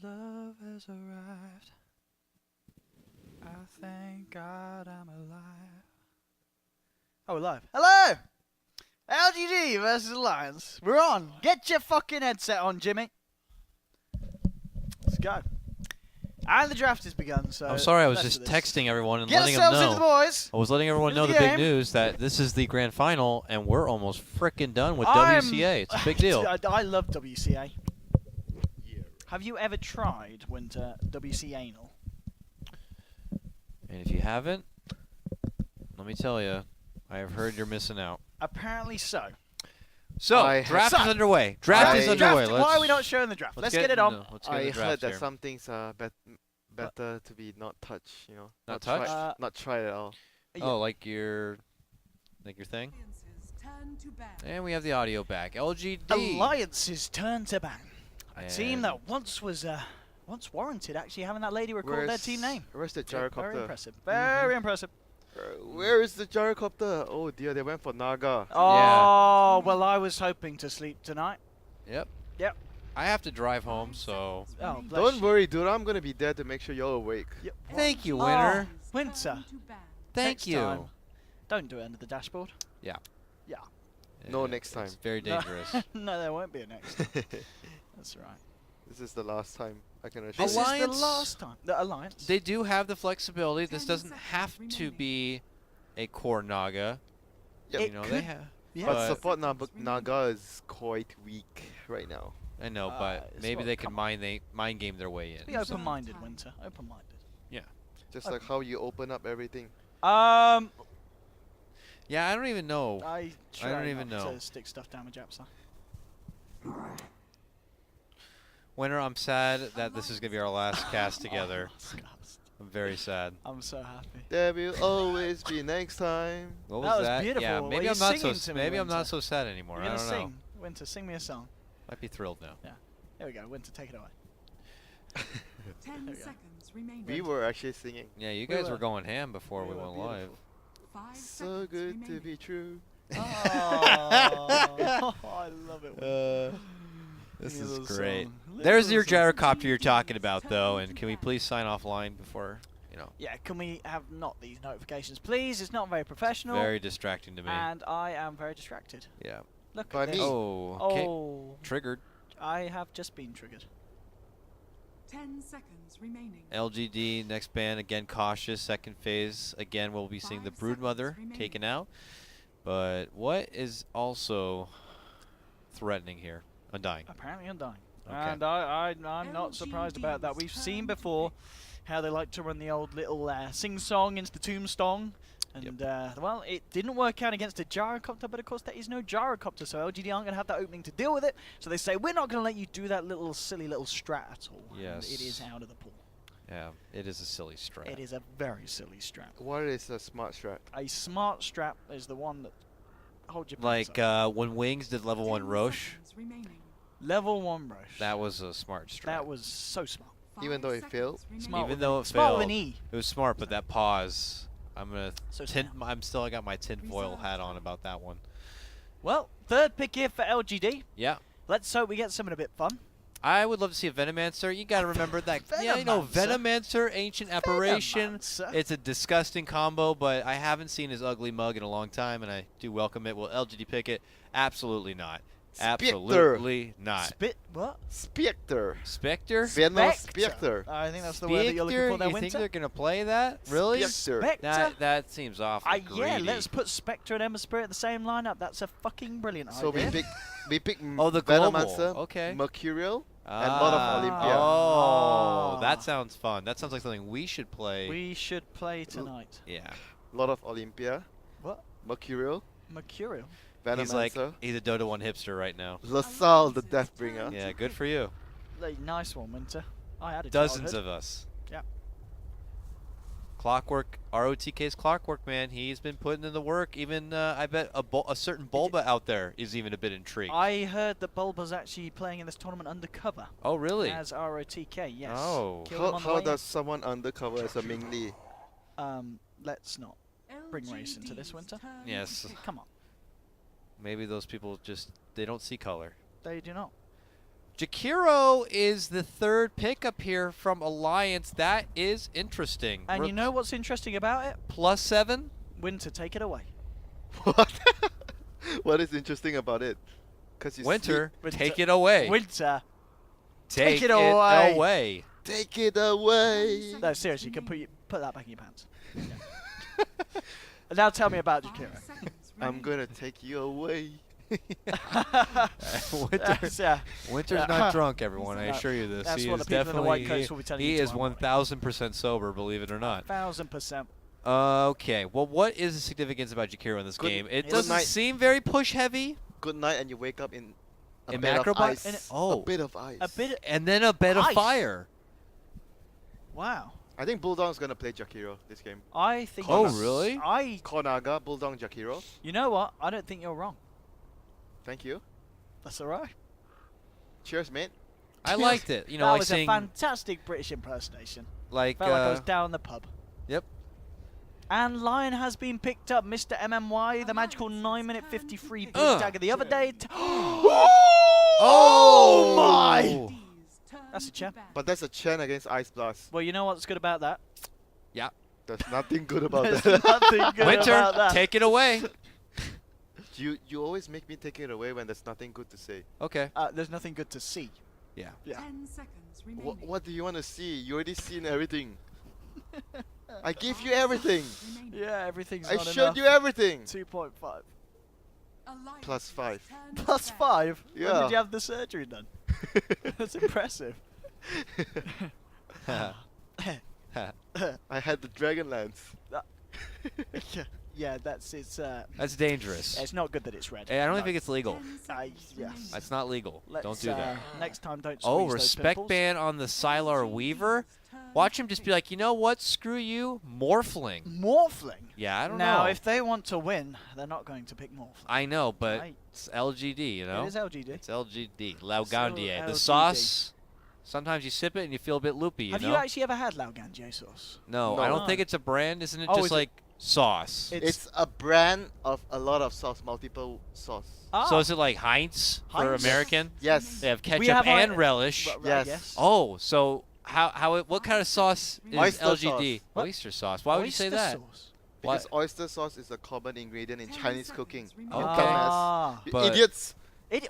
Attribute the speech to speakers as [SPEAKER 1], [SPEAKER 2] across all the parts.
[SPEAKER 1] love has arrived. I thank God I'm alive. Oh, we're live. Hello! LGD versus Alliance. We're on. Get your fucking headset on, Jimmy. Let's go. And the draft has begun, so...
[SPEAKER 2] I'm sorry, I was just texting everyone and letting them
[SPEAKER 1] Get yourselves into the
[SPEAKER 2] know.
[SPEAKER 1] boys.
[SPEAKER 2] I was letting everyone know the big news that this is the grand final, and we're almost frickin' done with WCA. It's a big deal.
[SPEAKER 1] I love WCA. Have you ever tried Winter WCA anal?
[SPEAKER 2] And if you haven't, let me tell you, I have heard you're missing out.
[SPEAKER 1] Apparently so.
[SPEAKER 2] So, draft is underway. Draft is underway.
[SPEAKER 1] Why are we not showing the draft? Let's get it on.
[SPEAKER 2] No, let's get
[SPEAKER 3] I
[SPEAKER 2] the draft
[SPEAKER 3] heard that
[SPEAKER 2] here.
[SPEAKER 3] some things are better to be not touched, you know.
[SPEAKER 2] Not touched?
[SPEAKER 3] Not tried at all.
[SPEAKER 2] Oh, like your thing? And we have the audio back. LGD.
[SPEAKER 1] Alliance's turn to ban. A team
[SPEAKER 2] And-
[SPEAKER 1] that once was once warranted actually having that lady record their team name.
[SPEAKER 3] Where's the
[SPEAKER 1] Very
[SPEAKER 3] gyrocopter?
[SPEAKER 1] impressive. Very impressive.
[SPEAKER 3] Where is the gyrocopter? Oh dear, they went for Naga.
[SPEAKER 1] Oh, well, I was hoping to sleep tonight.
[SPEAKER 2] Yep.
[SPEAKER 1] Yep.
[SPEAKER 2] I have to drive home, so...
[SPEAKER 1] Oh, bless
[SPEAKER 3] Don't
[SPEAKER 1] you.
[SPEAKER 3] worry, dude. I'm gonna be there to make sure you're awake.
[SPEAKER 1] Yep.
[SPEAKER 2] Thank you, Winter.
[SPEAKER 1] Oh, Winter.
[SPEAKER 2] Thank
[SPEAKER 1] Next
[SPEAKER 2] you.
[SPEAKER 1] time, don't do it under the dashboard.
[SPEAKER 2] Yeah.
[SPEAKER 1] Yeah.
[SPEAKER 3] No, next time.
[SPEAKER 2] It's very dangerous.
[SPEAKER 1] No, there won't be a next. That's right.
[SPEAKER 3] This is the last time, I can assure
[SPEAKER 1] This
[SPEAKER 3] you.
[SPEAKER 1] is the
[SPEAKER 2] Alliance-
[SPEAKER 1] last time. The Alliance.
[SPEAKER 2] They do have the flexibility. This doesn't have to be a core Naga.
[SPEAKER 3] Yep.
[SPEAKER 2] You know, they
[SPEAKER 1] could-
[SPEAKER 2] have...
[SPEAKER 1] Yeah.
[SPEAKER 3] But
[SPEAKER 2] But-
[SPEAKER 3] support Naga is quite weak right now.
[SPEAKER 2] I know, but
[SPEAKER 1] it's
[SPEAKER 2] maybe
[SPEAKER 1] what-
[SPEAKER 2] they can
[SPEAKER 1] come on.
[SPEAKER 2] mind game their way in.
[SPEAKER 1] Be open-minded, Winter. Open-minded.
[SPEAKER 3] Just like how you open up everything.
[SPEAKER 1] Um,
[SPEAKER 2] Yeah, I don't even know.
[SPEAKER 1] I try
[SPEAKER 2] don't even
[SPEAKER 1] not
[SPEAKER 2] know.
[SPEAKER 1] to stick stuff down my Japsa.
[SPEAKER 2] Winter, I'm sad that this is going to be our last cast together.
[SPEAKER 1] Oh, disgust.
[SPEAKER 2] I'm very sad.
[SPEAKER 1] I'm so happy.
[SPEAKER 3] There will always be next time.
[SPEAKER 2] What
[SPEAKER 1] That
[SPEAKER 2] was
[SPEAKER 1] was
[SPEAKER 2] that?
[SPEAKER 1] beautiful.
[SPEAKER 2] Yeah,
[SPEAKER 1] What
[SPEAKER 2] maybe
[SPEAKER 1] are
[SPEAKER 2] I'm
[SPEAKER 1] you
[SPEAKER 2] not so
[SPEAKER 1] singing to me,
[SPEAKER 2] maybe I'm
[SPEAKER 1] Winter?
[SPEAKER 2] not so sad anymore.
[SPEAKER 1] You're
[SPEAKER 2] I
[SPEAKER 1] gonna
[SPEAKER 2] don't
[SPEAKER 1] sing.
[SPEAKER 2] know.
[SPEAKER 1] Winter, sing me a song.
[SPEAKER 2] Might be thrilled now.
[SPEAKER 1] Here we go. Winter, take it away.
[SPEAKER 4] 10
[SPEAKER 1] There we go.
[SPEAKER 4] seconds remaining.
[SPEAKER 3] We were actually singing.
[SPEAKER 2] Yeah, you
[SPEAKER 1] We
[SPEAKER 2] guys
[SPEAKER 1] were-
[SPEAKER 2] were going ham before we
[SPEAKER 1] were
[SPEAKER 2] went live.
[SPEAKER 1] beautiful.
[SPEAKER 4] 5
[SPEAKER 3] So
[SPEAKER 4] seconds
[SPEAKER 3] good to
[SPEAKER 4] remaining.
[SPEAKER 3] be true.
[SPEAKER 1] Oh, I love it. Winter.
[SPEAKER 2] This
[SPEAKER 1] Give me a
[SPEAKER 2] is
[SPEAKER 1] little
[SPEAKER 2] great.
[SPEAKER 1] song.
[SPEAKER 2] There's your
[SPEAKER 1] Little song.
[SPEAKER 2] gyrocopter you're talking about, though, and can we please sign offline before, you know,
[SPEAKER 1] Yeah, can we have not these notifications, please? It's not very professional.
[SPEAKER 2] very distracting to me.
[SPEAKER 1] And I am very distracted.
[SPEAKER 2] Yeah.
[SPEAKER 1] Look
[SPEAKER 3] By
[SPEAKER 1] at this.
[SPEAKER 3] me.
[SPEAKER 2] Oh, okay.
[SPEAKER 1] Oh,
[SPEAKER 2] Triggered.
[SPEAKER 1] I have just been triggered.
[SPEAKER 4] 10 seconds remaining.
[SPEAKER 2] LGD, next band, again cautious. Second phase, again, we'll be seeing the
[SPEAKER 4] 5
[SPEAKER 2] Broodmother
[SPEAKER 4] seconds remaining.
[SPEAKER 2] taken out. But what is also threatening here? Undying.
[SPEAKER 1] Apparently Undying.
[SPEAKER 2] Okay.
[SPEAKER 1] And I'm not surprised about that. We've seen before how they like to run the old little sing-song into the tombstone. And, well, it didn't work out against a gyrocopter, but of course there is no gyrocopter, so LGD aren't going to have that opening to deal with it. So they say, we're not going to let you do that little silly little strat at all. And
[SPEAKER 2] Yes.
[SPEAKER 1] it is out of the pool.
[SPEAKER 2] Yeah, it is a silly strat.
[SPEAKER 1] It is a very silly strat.
[SPEAKER 3] What is a smart strat?
[SPEAKER 1] A smart strap is the one that holds your pants
[SPEAKER 2] Like
[SPEAKER 1] up.
[SPEAKER 2] when Wings did level 1 Roche,
[SPEAKER 4] Seconds remaining.
[SPEAKER 1] Level 1 rush.
[SPEAKER 2] that was a smart strat.
[SPEAKER 1] That was so smart.
[SPEAKER 3] Even though it
[SPEAKER 4] 5
[SPEAKER 3] failed?
[SPEAKER 4] seconds
[SPEAKER 1] Smart
[SPEAKER 4] remaining.
[SPEAKER 2] Even though it
[SPEAKER 1] Smart
[SPEAKER 2] failed,
[SPEAKER 1] with an E.
[SPEAKER 2] it was smart, but that pause, I'm gonna
[SPEAKER 1] So
[SPEAKER 2] tin.
[SPEAKER 1] smart.
[SPEAKER 2] I'm still. I got my tinfoil hat on about that one.
[SPEAKER 1] Well, third pick here for LGD.
[SPEAKER 2] Yeah,
[SPEAKER 1] Let's hope we get something a bit fun.
[SPEAKER 2] I would love to see a Venomancer. You gotta remember that. Yeah, you know,
[SPEAKER 1] Venomancer.
[SPEAKER 2] Venomancer, Ancient Apparition.
[SPEAKER 1] Venomancer.
[SPEAKER 2] It's a disgusting combo, but I haven't seen his ugly mug in a long time, and I do welcome it. Will LGD pick it? Absolutely not. Absolutely not.
[SPEAKER 1] Spit what?
[SPEAKER 3] Spectre.
[SPEAKER 2] Spectre?
[SPEAKER 3] Venom Spectre.
[SPEAKER 1] I think that's the word that you're looking for there,
[SPEAKER 2] You think
[SPEAKER 1] Winter.
[SPEAKER 2] they're gonna play that? Really?
[SPEAKER 3] Spectre.
[SPEAKER 2] That seems awful.
[SPEAKER 1] Yeah, let's put Spectre and Emma Spirit in the same lineup. That's a fucking brilliant
[SPEAKER 3] So
[SPEAKER 1] idea.
[SPEAKER 3] we pick
[SPEAKER 2] Oh, the global.
[SPEAKER 3] Venomancer,
[SPEAKER 2] Okay.
[SPEAKER 3] Mercurial, and Lord of Olympia.
[SPEAKER 2] Oh,
[SPEAKER 1] Ah.
[SPEAKER 2] that sounds fun. That sounds like something we should play.
[SPEAKER 1] We should play tonight.
[SPEAKER 2] Yeah.
[SPEAKER 3] Lord of Olympia,
[SPEAKER 1] What?
[SPEAKER 3] Mercurial,
[SPEAKER 1] Mercurial.
[SPEAKER 2] He's like,
[SPEAKER 3] Venomancer,
[SPEAKER 2] he's a Dota 1 hipster right now.
[SPEAKER 3] LaSalle the Deathbringer.
[SPEAKER 2] Yeah, good for you.
[SPEAKER 1] Like, nice one, Winter. I had a
[SPEAKER 2] Dozens
[SPEAKER 1] childhood.
[SPEAKER 2] of us.
[SPEAKER 1] Yeah.
[SPEAKER 2] Clockwork, ROTK's Clockwork, man. He's been putting in the work. Even, I bet, a certain Bulba out there is even a bit intrigued.
[SPEAKER 1] I heard that Bulba's actually playing in this tournament undercover.
[SPEAKER 2] Oh, really?
[SPEAKER 1] As ROTK, yes.
[SPEAKER 2] Oh.
[SPEAKER 1] Killed him on the
[SPEAKER 3] How
[SPEAKER 1] way
[SPEAKER 3] does someone undercover as a Ming Li?
[SPEAKER 1] in. Let's not bring race into this, Winter.
[SPEAKER 4] turn
[SPEAKER 2] Yes.
[SPEAKER 4] to pick.
[SPEAKER 1] Come on.
[SPEAKER 2] Maybe those people just, they don't see color.
[SPEAKER 1] They do not.
[SPEAKER 2] Jakiro is the third pickup here from Alliance. That is interesting.
[SPEAKER 1] And you know what's interesting about it?
[SPEAKER 2] +7?
[SPEAKER 1] Winter, take it away.
[SPEAKER 3] What? What is interesting about it? Because you
[SPEAKER 2] Winter,
[SPEAKER 1] Winter.
[SPEAKER 2] take it away.
[SPEAKER 1] Winter.
[SPEAKER 2] Take
[SPEAKER 1] it away.
[SPEAKER 2] away.
[SPEAKER 3] take it away.
[SPEAKER 1] No, seriously, you can put that back in your pants. Now tell me about
[SPEAKER 4] 5
[SPEAKER 1] Jakiro.
[SPEAKER 4] seconds
[SPEAKER 3] I'm
[SPEAKER 4] remaining.
[SPEAKER 3] gonna take you away.
[SPEAKER 2] Winter,
[SPEAKER 1] Yeah.
[SPEAKER 2] Winter's not drunk, everyone. I
[SPEAKER 1] No,
[SPEAKER 2] assure you this.
[SPEAKER 1] that's
[SPEAKER 2] He
[SPEAKER 1] what
[SPEAKER 2] is
[SPEAKER 1] the people in the white
[SPEAKER 2] definitely
[SPEAKER 1] coats will be telling
[SPEAKER 2] he
[SPEAKER 1] you
[SPEAKER 2] is
[SPEAKER 1] tomorrow morning.
[SPEAKER 2] 1,000% sober, believe it or not.
[SPEAKER 1] 1000%.
[SPEAKER 2] Okay. Well, what is the significance about Jakiro in this
[SPEAKER 3] Good-
[SPEAKER 2] game? It
[SPEAKER 1] good
[SPEAKER 2] doesn't
[SPEAKER 3] night.
[SPEAKER 2] seem very push heavy.
[SPEAKER 3] Good night, and you wake up in a
[SPEAKER 2] In
[SPEAKER 3] bed of
[SPEAKER 2] Macrobot?
[SPEAKER 3] ice.
[SPEAKER 1] In it-
[SPEAKER 2] Oh.
[SPEAKER 3] A bit of ice.
[SPEAKER 1] A bit.
[SPEAKER 2] And then a bed of
[SPEAKER 1] Ice.
[SPEAKER 2] fire.
[SPEAKER 1] Wow.
[SPEAKER 3] I think Bulldog's gonna play Jakiro this game.
[SPEAKER 1] I think.
[SPEAKER 2] Oh,
[SPEAKER 1] he's-
[SPEAKER 2] really?
[SPEAKER 3] Konaga, Bulldog, Jakiro.
[SPEAKER 1] You know what? I don't think you're wrong.
[SPEAKER 3] Thank you.
[SPEAKER 1] That's all right.
[SPEAKER 3] Cheers, mate.
[SPEAKER 2] I liked it. You know,
[SPEAKER 1] that
[SPEAKER 2] like
[SPEAKER 1] was a
[SPEAKER 2] saying
[SPEAKER 1] fantastic British impersonation.
[SPEAKER 2] like
[SPEAKER 1] Felt like I was down the pub.
[SPEAKER 2] Yep.
[SPEAKER 1] And Lion has been picked up. Mr. MMY, the magical 9-minute 53 big
[SPEAKER 2] Ugh.
[SPEAKER 1] dagger the other day.
[SPEAKER 2] Oh
[SPEAKER 1] my!
[SPEAKER 4] D's turn
[SPEAKER 1] That's a
[SPEAKER 4] to
[SPEAKER 1] champ.
[SPEAKER 4] ban.
[SPEAKER 3] But that's a Chen against Ice Blast.
[SPEAKER 1] Well, you know what's good about that?
[SPEAKER 3] There's nothing good about
[SPEAKER 1] There's
[SPEAKER 3] that.
[SPEAKER 1] nothing good
[SPEAKER 2] Winter,
[SPEAKER 1] about that.
[SPEAKER 2] take it away.
[SPEAKER 3] you always make me take it away when there's nothing good to say.
[SPEAKER 2] Okay.
[SPEAKER 1] There's nothing good to see.
[SPEAKER 2] Yeah.
[SPEAKER 1] Yeah.
[SPEAKER 4] 10 seconds remaining.
[SPEAKER 3] What do you want to see? You already seen everything. I gave you everything.
[SPEAKER 4] Remaining.
[SPEAKER 1] Yeah, everything's
[SPEAKER 3] I
[SPEAKER 1] not
[SPEAKER 3] showed
[SPEAKER 1] enough.
[SPEAKER 3] you everything.
[SPEAKER 1] 2.5.
[SPEAKER 4] Alliance
[SPEAKER 3] Plus 5.
[SPEAKER 4] turn to
[SPEAKER 1] Plus
[SPEAKER 4] ban.
[SPEAKER 1] 5? When
[SPEAKER 3] Yeah.
[SPEAKER 1] did you have the surgery done? That's impressive.
[SPEAKER 3] I had the Dragonlance.
[SPEAKER 1] Yeah, that's it's
[SPEAKER 2] That's dangerous.
[SPEAKER 1] it's not good that it's red.
[SPEAKER 2] Hey, I don't
[SPEAKER 1] No.
[SPEAKER 2] think it's legal.
[SPEAKER 4] 10
[SPEAKER 1] Ah,
[SPEAKER 4] seconds
[SPEAKER 1] yes.
[SPEAKER 4] remaining.
[SPEAKER 2] That's not legal.
[SPEAKER 1] Let's,
[SPEAKER 2] Don't do that.
[SPEAKER 1] Next time, don't squeeze
[SPEAKER 2] Oh,
[SPEAKER 1] those
[SPEAKER 2] respect
[SPEAKER 1] pimples.
[SPEAKER 2] ban on the Sylar Weaver. Watch him just be like, you know what? Screw you, Morphling.
[SPEAKER 1] Morphling.
[SPEAKER 2] Yeah, I don't
[SPEAKER 1] Now,
[SPEAKER 2] know.
[SPEAKER 1] if they want to win, they're not going to pick Morphling.
[SPEAKER 2] I know, but
[SPEAKER 1] Right.
[SPEAKER 2] it's LGD, you know?
[SPEAKER 1] It is LGD.
[SPEAKER 2] It's LGD. Laugandier.
[SPEAKER 1] So
[SPEAKER 2] The
[SPEAKER 1] LGD.
[SPEAKER 2] sauce, sometimes you sip it and you feel a bit loopy,
[SPEAKER 1] Have
[SPEAKER 2] know?
[SPEAKER 1] you actually ever had Laugandier sauce?
[SPEAKER 2] No,
[SPEAKER 3] No.
[SPEAKER 2] I don't think it's a brand. Isn't it
[SPEAKER 1] Oh,
[SPEAKER 2] just
[SPEAKER 1] is it-
[SPEAKER 2] like sauce?
[SPEAKER 3] It's a brand of a lot of sauce, multiple sauce.
[SPEAKER 1] Ah,
[SPEAKER 2] So is it like Heinz for
[SPEAKER 1] Heinz?
[SPEAKER 2] American?
[SPEAKER 3] Yes.
[SPEAKER 2] They have ketchup
[SPEAKER 1] have
[SPEAKER 2] and
[SPEAKER 1] our-
[SPEAKER 2] relish.
[SPEAKER 3] Yes.
[SPEAKER 2] Oh, so what kind of sauce is
[SPEAKER 3] Oyster
[SPEAKER 2] LGD?
[SPEAKER 3] sauce.
[SPEAKER 1] What?
[SPEAKER 2] Oyster sauce. Why would you say
[SPEAKER 1] Oyster
[SPEAKER 2] that?
[SPEAKER 1] sauce.
[SPEAKER 3] Because
[SPEAKER 2] What?
[SPEAKER 3] oyster sauce is a common ingredient in
[SPEAKER 4] 10
[SPEAKER 3] Chinese
[SPEAKER 4] seconds
[SPEAKER 3] cooking.
[SPEAKER 4] remaining.
[SPEAKER 3] You
[SPEAKER 2] Okay.
[SPEAKER 1] Ah,
[SPEAKER 3] dumbass. You
[SPEAKER 2] But-
[SPEAKER 3] idiots.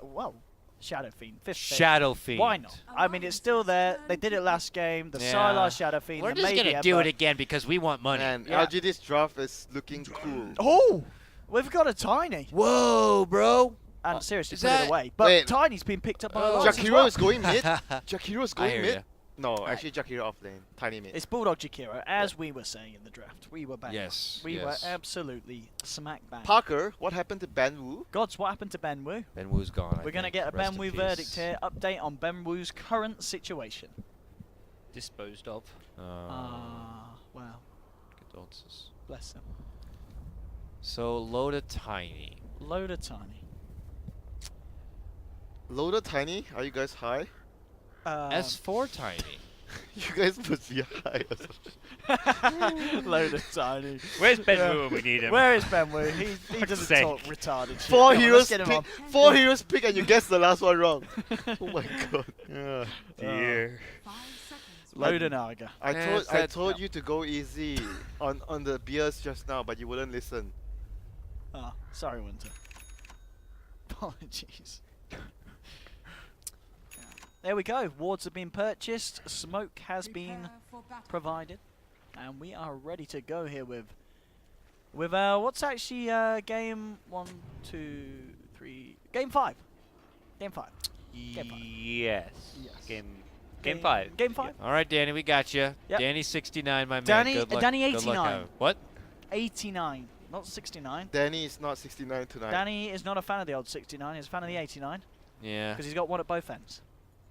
[SPEAKER 1] Well, Shadow Fiend. Fifth pick.
[SPEAKER 2] Shadow Fiend.
[SPEAKER 1] Why not? I mean, it's still there. They did it last game. The
[SPEAKER 2] Yeah.
[SPEAKER 1] Sylar Shadow Fiend.
[SPEAKER 2] We're
[SPEAKER 1] the
[SPEAKER 2] just
[SPEAKER 1] maybe
[SPEAKER 2] gonna do
[SPEAKER 1] ever.
[SPEAKER 2] it again because we want money.
[SPEAKER 3] And
[SPEAKER 1] Yeah.
[SPEAKER 3] LGD's draft is looking cool.
[SPEAKER 1] Oh, we've got a Tiny.
[SPEAKER 2] Whoa, bro!
[SPEAKER 1] And seriously,
[SPEAKER 2] is
[SPEAKER 1] put
[SPEAKER 2] that-
[SPEAKER 1] it away. But
[SPEAKER 3] Wait.
[SPEAKER 1] Tiny's been picked up by
[SPEAKER 2] Oh.
[SPEAKER 1] Alliance as
[SPEAKER 3] Jakiro
[SPEAKER 1] well.
[SPEAKER 3] is going mid. Jakiro is
[SPEAKER 2] I
[SPEAKER 3] going
[SPEAKER 2] hear
[SPEAKER 3] mid.
[SPEAKER 2] ya.
[SPEAKER 3] No, actually Jakiro off lane. Tiny mid.
[SPEAKER 1] It's Bulldog Jakiro, as we were saying in the draft. We were bang.
[SPEAKER 2] Yes,
[SPEAKER 1] We
[SPEAKER 2] yes.
[SPEAKER 1] were absolutely smack bang.
[SPEAKER 3] Parker, what happened to Banwoo?
[SPEAKER 1] Gods, what happened to Ben Wu?
[SPEAKER 2] Ben Wu's gone.
[SPEAKER 1] We're going to get a Ben Wu verdict here. Update on Ben Wu's current situation.
[SPEAKER 5] Disposed of.
[SPEAKER 1] Wow.
[SPEAKER 2] Condolences.
[SPEAKER 1] Bless him.
[SPEAKER 2] So Loda Tiny.
[SPEAKER 1] Load of Tiny.
[SPEAKER 3] Loader Tiny, are you guys high?
[SPEAKER 2] S4 Tiny.
[SPEAKER 3] You guys must be high or something.
[SPEAKER 1] Load of Tiny.
[SPEAKER 5] Where's Ben
[SPEAKER 1] Yeah.
[SPEAKER 5] Wu when we need him?
[SPEAKER 1] Where is Ben Wu? He doesn't
[SPEAKER 5] sake.
[SPEAKER 1] talk retarded shit.
[SPEAKER 3] Four
[SPEAKER 1] Come on,
[SPEAKER 3] heroes
[SPEAKER 1] let's get him
[SPEAKER 3] pick.
[SPEAKER 1] on.
[SPEAKER 3] Four heroes pick, and you guess the last one wrong. Oh my god. Yeah.
[SPEAKER 5] Dear.
[SPEAKER 4] 5 seconds
[SPEAKER 1] Load
[SPEAKER 4] remaining.
[SPEAKER 1] of Naga.
[SPEAKER 3] I
[SPEAKER 2] Yeah,
[SPEAKER 3] told
[SPEAKER 2] it's
[SPEAKER 3] I
[SPEAKER 2] that-
[SPEAKER 3] told you to go easy on the beers just now, but you wouldn't listen.
[SPEAKER 1] Oh, sorry, Winter. Apologies. There we go. Wards have been purchased. Smoke has been
[SPEAKER 4] Prepare for battle.
[SPEAKER 1] provided, and we are ready to go here with what's actually game 1, 2, 3, game 5. Game 5. Game five.
[SPEAKER 5] Yes.
[SPEAKER 1] Yes.
[SPEAKER 5] Game 5.
[SPEAKER 1] Game 5.
[SPEAKER 2] All right, Danny, we got you.
[SPEAKER 1] Yep.
[SPEAKER 2] Danny 69, my man.
[SPEAKER 1] Danny-
[SPEAKER 2] Good luck.
[SPEAKER 1] Danny
[SPEAKER 2] Good luck
[SPEAKER 1] 89.
[SPEAKER 2] out. What?
[SPEAKER 1] 89, not 69.
[SPEAKER 3] Danny is not 69 tonight.
[SPEAKER 1] Danny is not a fan of the old 69. He's a fan of the 89
[SPEAKER 2] Yeah,
[SPEAKER 1] because he's got one at both ends.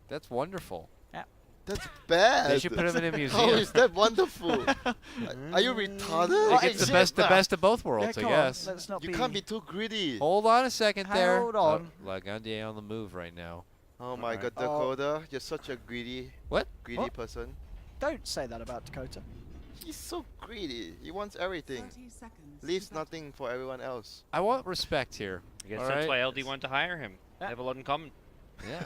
[SPEAKER 2] that's wonderful.
[SPEAKER 3] That's bad.
[SPEAKER 2] They should put him in a
[SPEAKER 3] How
[SPEAKER 2] museum.
[SPEAKER 3] is that wonderful? Are you retarded?
[SPEAKER 1] Well,
[SPEAKER 2] It gets the
[SPEAKER 1] it's-
[SPEAKER 2] best of both worlds,
[SPEAKER 1] Yeah,
[SPEAKER 2] I
[SPEAKER 1] come on,
[SPEAKER 2] guess.
[SPEAKER 1] let's not
[SPEAKER 3] You
[SPEAKER 1] be.
[SPEAKER 3] can't be too greedy.
[SPEAKER 2] Hold on a second there.
[SPEAKER 1] Hold on.
[SPEAKER 2] Oh, Lagandier on the move right now.
[SPEAKER 3] Oh my god,
[SPEAKER 1] Oh.
[SPEAKER 3] Dakota, you're such a greedy
[SPEAKER 2] What?
[SPEAKER 1] What?
[SPEAKER 3] person.
[SPEAKER 1] Don't say that about Dakota.
[SPEAKER 3] He's so greedy. He wants everything.
[SPEAKER 4] 30 seconds.
[SPEAKER 3] Leaves
[SPEAKER 4] to battle.
[SPEAKER 3] nothing for everyone else.
[SPEAKER 2] I want respect here.
[SPEAKER 5] I guess
[SPEAKER 2] All
[SPEAKER 5] that's
[SPEAKER 2] right.
[SPEAKER 5] why LD wanted to hire him.
[SPEAKER 1] Yeah.
[SPEAKER 5] They have a lot in common.
[SPEAKER 2] Yeah.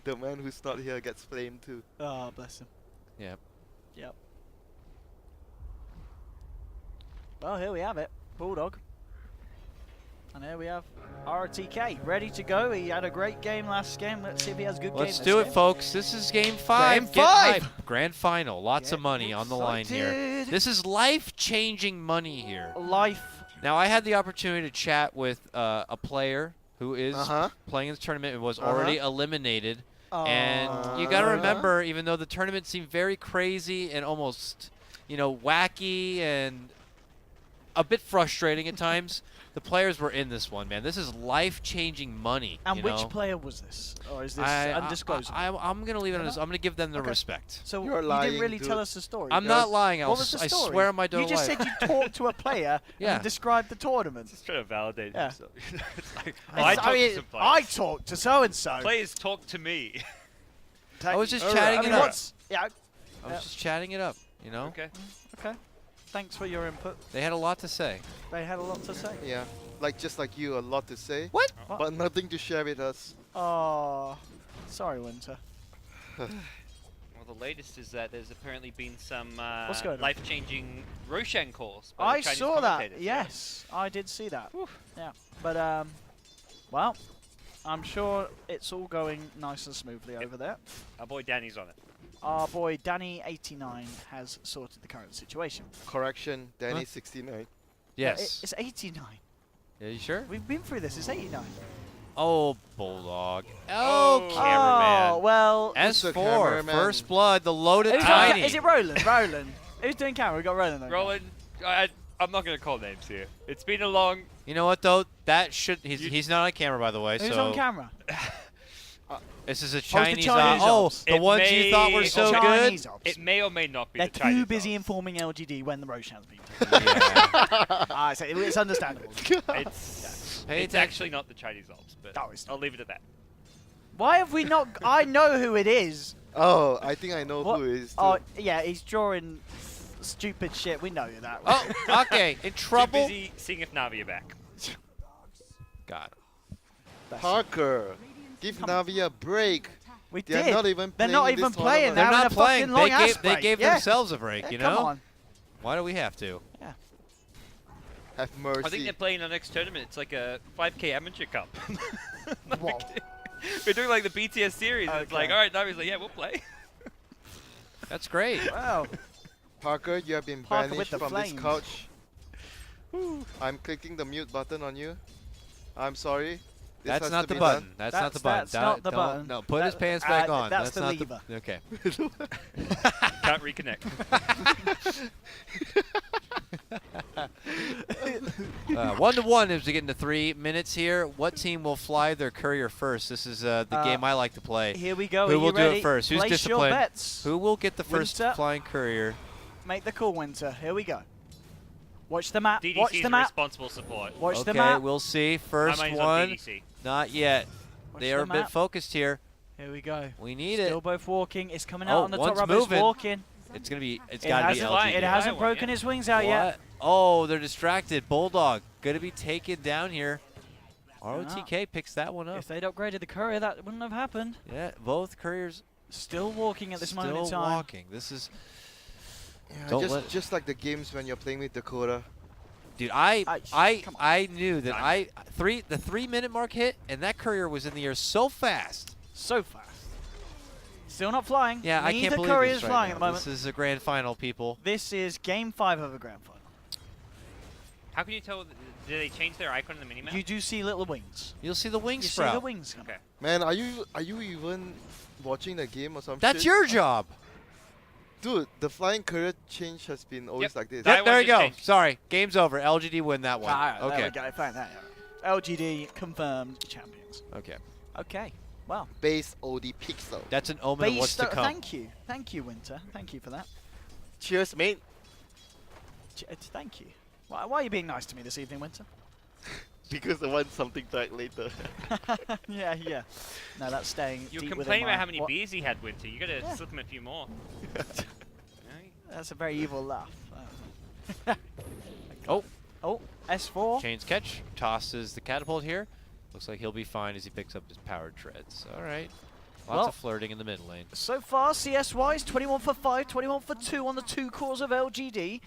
[SPEAKER 3] The man who's not here gets flamed too.
[SPEAKER 1] Oh, bless him.
[SPEAKER 2] Yep.
[SPEAKER 1] Yep. Well, here we have it. Bulldog. And here we have RTK ready to go. He had a great game last game. Let's see if he has a good game
[SPEAKER 2] Let's
[SPEAKER 1] this
[SPEAKER 2] do it,
[SPEAKER 1] game.
[SPEAKER 2] folks. This is game 5.
[SPEAKER 1] Game
[SPEAKER 2] Get
[SPEAKER 1] 5.
[SPEAKER 2] hype. Grand final. Lots of
[SPEAKER 1] Get
[SPEAKER 2] money on the line here.
[SPEAKER 1] excited.
[SPEAKER 2] This is life-changing money here.
[SPEAKER 1] Life.
[SPEAKER 2] Now, I had the opportunity to chat with a player who is playing in this tournament and was already eliminated. And you got to remember, even though the tournament seemed very crazy and almost, wacky and a bit frustrating at times, the players were in this one, man. This is life-changing money.
[SPEAKER 1] And which player was this? Or is this undisclosed?
[SPEAKER 2] I'm going to leave it on this. I'm going to give them the respect.
[SPEAKER 1] So
[SPEAKER 3] You're
[SPEAKER 1] you
[SPEAKER 3] lying,
[SPEAKER 1] didn't really
[SPEAKER 3] dude.
[SPEAKER 1] tell us the story.
[SPEAKER 2] I'm not lying.
[SPEAKER 1] What was the
[SPEAKER 2] I
[SPEAKER 1] story?
[SPEAKER 2] swear on my
[SPEAKER 1] You just
[SPEAKER 2] life.
[SPEAKER 1] said you talked to a player
[SPEAKER 2] Yeah.
[SPEAKER 1] and described the tournament.
[SPEAKER 5] Just trying to validate
[SPEAKER 1] Yeah.
[SPEAKER 5] himself. It's like,
[SPEAKER 1] I
[SPEAKER 5] I talked to
[SPEAKER 1] mean,
[SPEAKER 5] some
[SPEAKER 1] I
[SPEAKER 5] players.
[SPEAKER 1] talked to so-and-so.
[SPEAKER 5] Players talk to me.
[SPEAKER 2] I was just
[SPEAKER 1] Alright,
[SPEAKER 2] chatting
[SPEAKER 1] I mean,
[SPEAKER 2] it up.
[SPEAKER 1] what's- Yeah,
[SPEAKER 2] I was just chatting it up,
[SPEAKER 5] Okay.
[SPEAKER 1] okay. Thanks for your input.
[SPEAKER 2] They had a lot to say.
[SPEAKER 1] They had a lot to say.
[SPEAKER 3] Yeah, just like you, a lot to say.
[SPEAKER 2] What?
[SPEAKER 3] But nothing to share with us.
[SPEAKER 1] Oh, sorry, Winter.
[SPEAKER 5] Well, the latest is that there's apparently been some
[SPEAKER 1] What's going on?
[SPEAKER 5] life-changing Roshan calls. By
[SPEAKER 1] I
[SPEAKER 5] the Chinese
[SPEAKER 1] saw that.
[SPEAKER 5] commentators,
[SPEAKER 1] Yes, I did see that.
[SPEAKER 5] Whew.
[SPEAKER 1] Yeah, but well, I'm sure it's all going nice and smoothly over there.
[SPEAKER 5] Our boy Danny's on it.
[SPEAKER 1] Our boy Danny89 has sorted the current situation.
[SPEAKER 3] Correction, Danny 69.
[SPEAKER 1] No,
[SPEAKER 2] Yes.
[SPEAKER 1] it's 89.
[SPEAKER 2] Are you sure?
[SPEAKER 1] We've been through this. It's 89.
[SPEAKER 2] Oh, Bulldog.
[SPEAKER 5] Oh,
[SPEAKER 2] Oh,
[SPEAKER 1] Oh,
[SPEAKER 2] cameraman.
[SPEAKER 1] well.
[SPEAKER 3] Mr.
[SPEAKER 2] S4,
[SPEAKER 3] cameraman.
[SPEAKER 2] first blood, the loaded
[SPEAKER 1] Who's got-
[SPEAKER 2] tiny.
[SPEAKER 1] is it Roland? Roland. Who's doing camera? We got Roland. on camera.
[SPEAKER 5] Roland, I'm not going to call names here. It's been a long...
[SPEAKER 2] You know what, though? That should... He's not on camera, by the way,
[SPEAKER 1] Who's
[SPEAKER 2] so...
[SPEAKER 1] on camera?
[SPEAKER 2] This is a
[SPEAKER 1] the
[SPEAKER 2] Chinese...
[SPEAKER 1] Chinese
[SPEAKER 2] oh,
[SPEAKER 1] ops.
[SPEAKER 2] the
[SPEAKER 5] It
[SPEAKER 2] ones you thought were
[SPEAKER 5] may-
[SPEAKER 2] so
[SPEAKER 1] Chinese
[SPEAKER 2] good?
[SPEAKER 1] ops.
[SPEAKER 5] It may or may not be
[SPEAKER 1] They're
[SPEAKER 5] the Chinese
[SPEAKER 1] too busy
[SPEAKER 5] ops.
[SPEAKER 1] informing LGD when the Roshan's been
[SPEAKER 2] Yeah.
[SPEAKER 1] so it's understandable.
[SPEAKER 5] It's
[SPEAKER 2] Pay
[SPEAKER 5] it's
[SPEAKER 2] attention.
[SPEAKER 5] actually not the Chinese ops, but
[SPEAKER 1] No, it's not.
[SPEAKER 5] I'll leave it at that.
[SPEAKER 1] Why have we not... I know who it is.
[SPEAKER 3] Oh, I think I know
[SPEAKER 1] What?
[SPEAKER 3] who it is.
[SPEAKER 1] Oh,
[SPEAKER 3] too.
[SPEAKER 1] yeah, he's drawing stupid shit. We know that.
[SPEAKER 2] Oh, okay. In
[SPEAKER 5] Too
[SPEAKER 2] trouble?
[SPEAKER 5] busy seeing if Navi are back.
[SPEAKER 2] Got it.
[SPEAKER 1] That's-
[SPEAKER 3] Parker, give Navi a break.
[SPEAKER 1] we
[SPEAKER 3] They're
[SPEAKER 1] did.
[SPEAKER 3] not even
[SPEAKER 1] They're
[SPEAKER 3] playing
[SPEAKER 1] not
[SPEAKER 3] in
[SPEAKER 1] even
[SPEAKER 3] this
[SPEAKER 1] playing.
[SPEAKER 3] tournament.
[SPEAKER 1] They're
[SPEAKER 2] They're
[SPEAKER 1] having
[SPEAKER 2] not
[SPEAKER 1] a
[SPEAKER 2] playing.
[SPEAKER 1] fucking long ass
[SPEAKER 2] They
[SPEAKER 1] break.
[SPEAKER 2] gave
[SPEAKER 1] Yeah.
[SPEAKER 2] themselves a break,
[SPEAKER 1] Yeah,
[SPEAKER 2] you
[SPEAKER 1] come
[SPEAKER 2] know?
[SPEAKER 1] on.
[SPEAKER 2] Why do we have to?
[SPEAKER 3] Have mercy.
[SPEAKER 5] I think they're playing our next tournament. It's like a 5K amateur cup.
[SPEAKER 1] Whoa.
[SPEAKER 5] We're doing like the BTS series. And it's like,
[SPEAKER 1] Okay.
[SPEAKER 5] all right, Navi's like, yeah, we'll play.
[SPEAKER 2] That's great.
[SPEAKER 1] Wow.
[SPEAKER 3] Parker, you have been
[SPEAKER 1] Parker with
[SPEAKER 3] banished
[SPEAKER 1] the
[SPEAKER 3] from this
[SPEAKER 1] flames.
[SPEAKER 3] couch. I'm clicking the mute button on you. I'm sorry. This
[SPEAKER 2] That's
[SPEAKER 3] has
[SPEAKER 2] not
[SPEAKER 3] to
[SPEAKER 2] the
[SPEAKER 3] be
[SPEAKER 2] button.
[SPEAKER 3] done.
[SPEAKER 2] That's not the button.
[SPEAKER 1] That's not the
[SPEAKER 2] Don't-
[SPEAKER 1] button.
[SPEAKER 2] No, put his
[SPEAKER 1] That-
[SPEAKER 2] pants back on.
[SPEAKER 1] that's the
[SPEAKER 2] not
[SPEAKER 1] lever.
[SPEAKER 2] Okay.
[SPEAKER 5] Can't reconnect.
[SPEAKER 2] 1-1 as we get into 3 minutes here. What team will fly their courier first? This is the game I like to play.
[SPEAKER 1] Here we go.
[SPEAKER 2] Who
[SPEAKER 1] Are
[SPEAKER 2] will
[SPEAKER 1] you
[SPEAKER 2] do it
[SPEAKER 1] ready?
[SPEAKER 2] first? Who's
[SPEAKER 1] Place
[SPEAKER 2] disciplined?
[SPEAKER 1] your bets.
[SPEAKER 2] Who will get the first
[SPEAKER 1] Winter.
[SPEAKER 2] flying courier?
[SPEAKER 1] Make the call, Winter. Here we go. Watch the map.
[SPEAKER 5] DDC's
[SPEAKER 1] Watch the map.
[SPEAKER 5] responsible support.
[SPEAKER 1] Watch
[SPEAKER 2] Okay,
[SPEAKER 1] the map.
[SPEAKER 2] we'll see.
[SPEAKER 5] My
[SPEAKER 2] First
[SPEAKER 5] money's on
[SPEAKER 2] one.
[SPEAKER 5] DDC.
[SPEAKER 2] Not yet.
[SPEAKER 1] Watch
[SPEAKER 2] They
[SPEAKER 1] the
[SPEAKER 2] are a bit
[SPEAKER 1] map.
[SPEAKER 2] focused here.
[SPEAKER 1] Here we go.
[SPEAKER 2] We need
[SPEAKER 1] Still
[SPEAKER 2] it.
[SPEAKER 1] both walking. It's coming
[SPEAKER 2] Oh,
[SPEAKER 1] out on the top
[SPEAKER 2] one's
[SPEAKER 1] rubber. It's
[SPEAKER 2] moving.
[SPEAKER 1] walking.
[SPEAKER 2] It's gonna be. It's
[SPEAKER 1] It
[SPEAKER 2] gotta be
[SPEAKER 1] hasn't,
[SPEAKER 2] LGD.
[SPEAKER 1] it hasn't
[SPEAKER 5] I
[SPEAKER 1] broken
[SPEAKER 5] won, yeah.
[SPEAKER 1] his wings out yet.
[SPEAKER 2] What? Oh, they're distracted. Bulldog gonna be taken down here. ROTK picks that one up.
[SPEAKER 1] If they'd upgraded the courier, that wouldn't have happened.
[SPEAKER 2] Yeah, both couriers
[SPEAKER 1] Still walking at this moment in
[SPEAKER 2] still
[SPEAKER 1] time.
[SPEAKER 2] walking. This is,
[SPEAKER 3] Yeah,
[SPEAKER 2] Don't let-
[SPEAKER 3] just like the games when you're playing with Dakota.
[SPEAKER 2] dude.
[SPEAKER 1] Come on.
[SPEAKER 2] I knew that
[SPEAKER 5] Time.
[SPEAKER 2] the 3-minute mark hit, and that courier was in the air so fast.
[SPEAKER 1] So fast. Still not flying.
[SPEAKER 2] Yeah, I
[SPEAKER 1] Neither
[SPEAKER 2] can't believe
[SPEAKER 1] courier's
[SPEAKER 2] this right
[SPEAKER 1] flying
[SPEAKER 2] now.
[SPEAKER 1] at the moment.
[SPEAKER 2] This is a grand final, people.
[SPEAKER 1] This is game 5 of a grand final.
[SPEAKER 5] How can you tell? Did they change their icon in the minimap?
[SPEAKER 1] You do see little wings.
[SPEAKER 2] You'll see the wing
[SPEAKER 1] You see
[SPEAKER 2] sprout.
[SPEAKER 1] the wings coming.
[SPEAKER 5] Okay.
[SPEAKER 3] Man, are you even watching the game or something?
[SPEAKER 2] That's your job.
[SPEAKER 3] Dude, the flying career change has been always
[SPEAKER 5] Yep.
[SPEAKER 3] like this.
[SPEAKER 5] That
[SPEAKER 2] Yep, there
[SPEAKER 5] one
[SPEAKER 2] you
[SPEAKER 5] just
[SPEAKER 2] go.
[SPEAKER 5] changed.
[SPEAKER 2] Sorry, game's over. LGD win that one.
[SPEAKER 1] Ah, there
[SPEAKER 2] Okay.
[SPEAKER 1] we go. Found that out. LGD confirmed champions.
[SPEAKER 2] Okay.
[SPEAKER 1] Okay. Well,
[SPEAKER 3] Base OD pixel.
[SPEAKER 2] That's an omen of what's to come.
[SPEAKER 1] Thank you. Thank you, Winter. Thank you for that.
[SPEAKER 3] Cheers, mate.
[SPEAKER 1] Thank you. Why are you being nice to me this evening, Winter?
[SPEAKER 3] Because I want something back later.
[SPEAKER 1] yeah, yeah. No, that's staying
[SPEAKER 5] You were
[SPEAKER 1] deep
[SPEAKER 5] complaining
[SPEAKER 1] within
[SPEAKER 5] about
[SPEAKER 1] my-
[SPEAKER 5] how many
[SPEAKER 1] what-
[SPEAKER 5] beers he had, Winter. You gotta
[SPEAKER 1] Yeah.
[SPEAKER 5] slip him a few more.
[SPEAKER 1] That's a very evil laugh.
[SPEAKER 2] Oh,
[SPEAKER 1] Oh, S4.
[SPEAKER 2] chains catch. Tosses the catapult here. Looks like he'll be fine as he picks up his powered treads. All right. Lots
[SPEAKER 1] Well,
[SPEAKER 2] of flirting in the mid lane.
[SPEAKER 1] So far, CS-wise, 21 for 5, 21 for 2 on the 2 cores of LGD.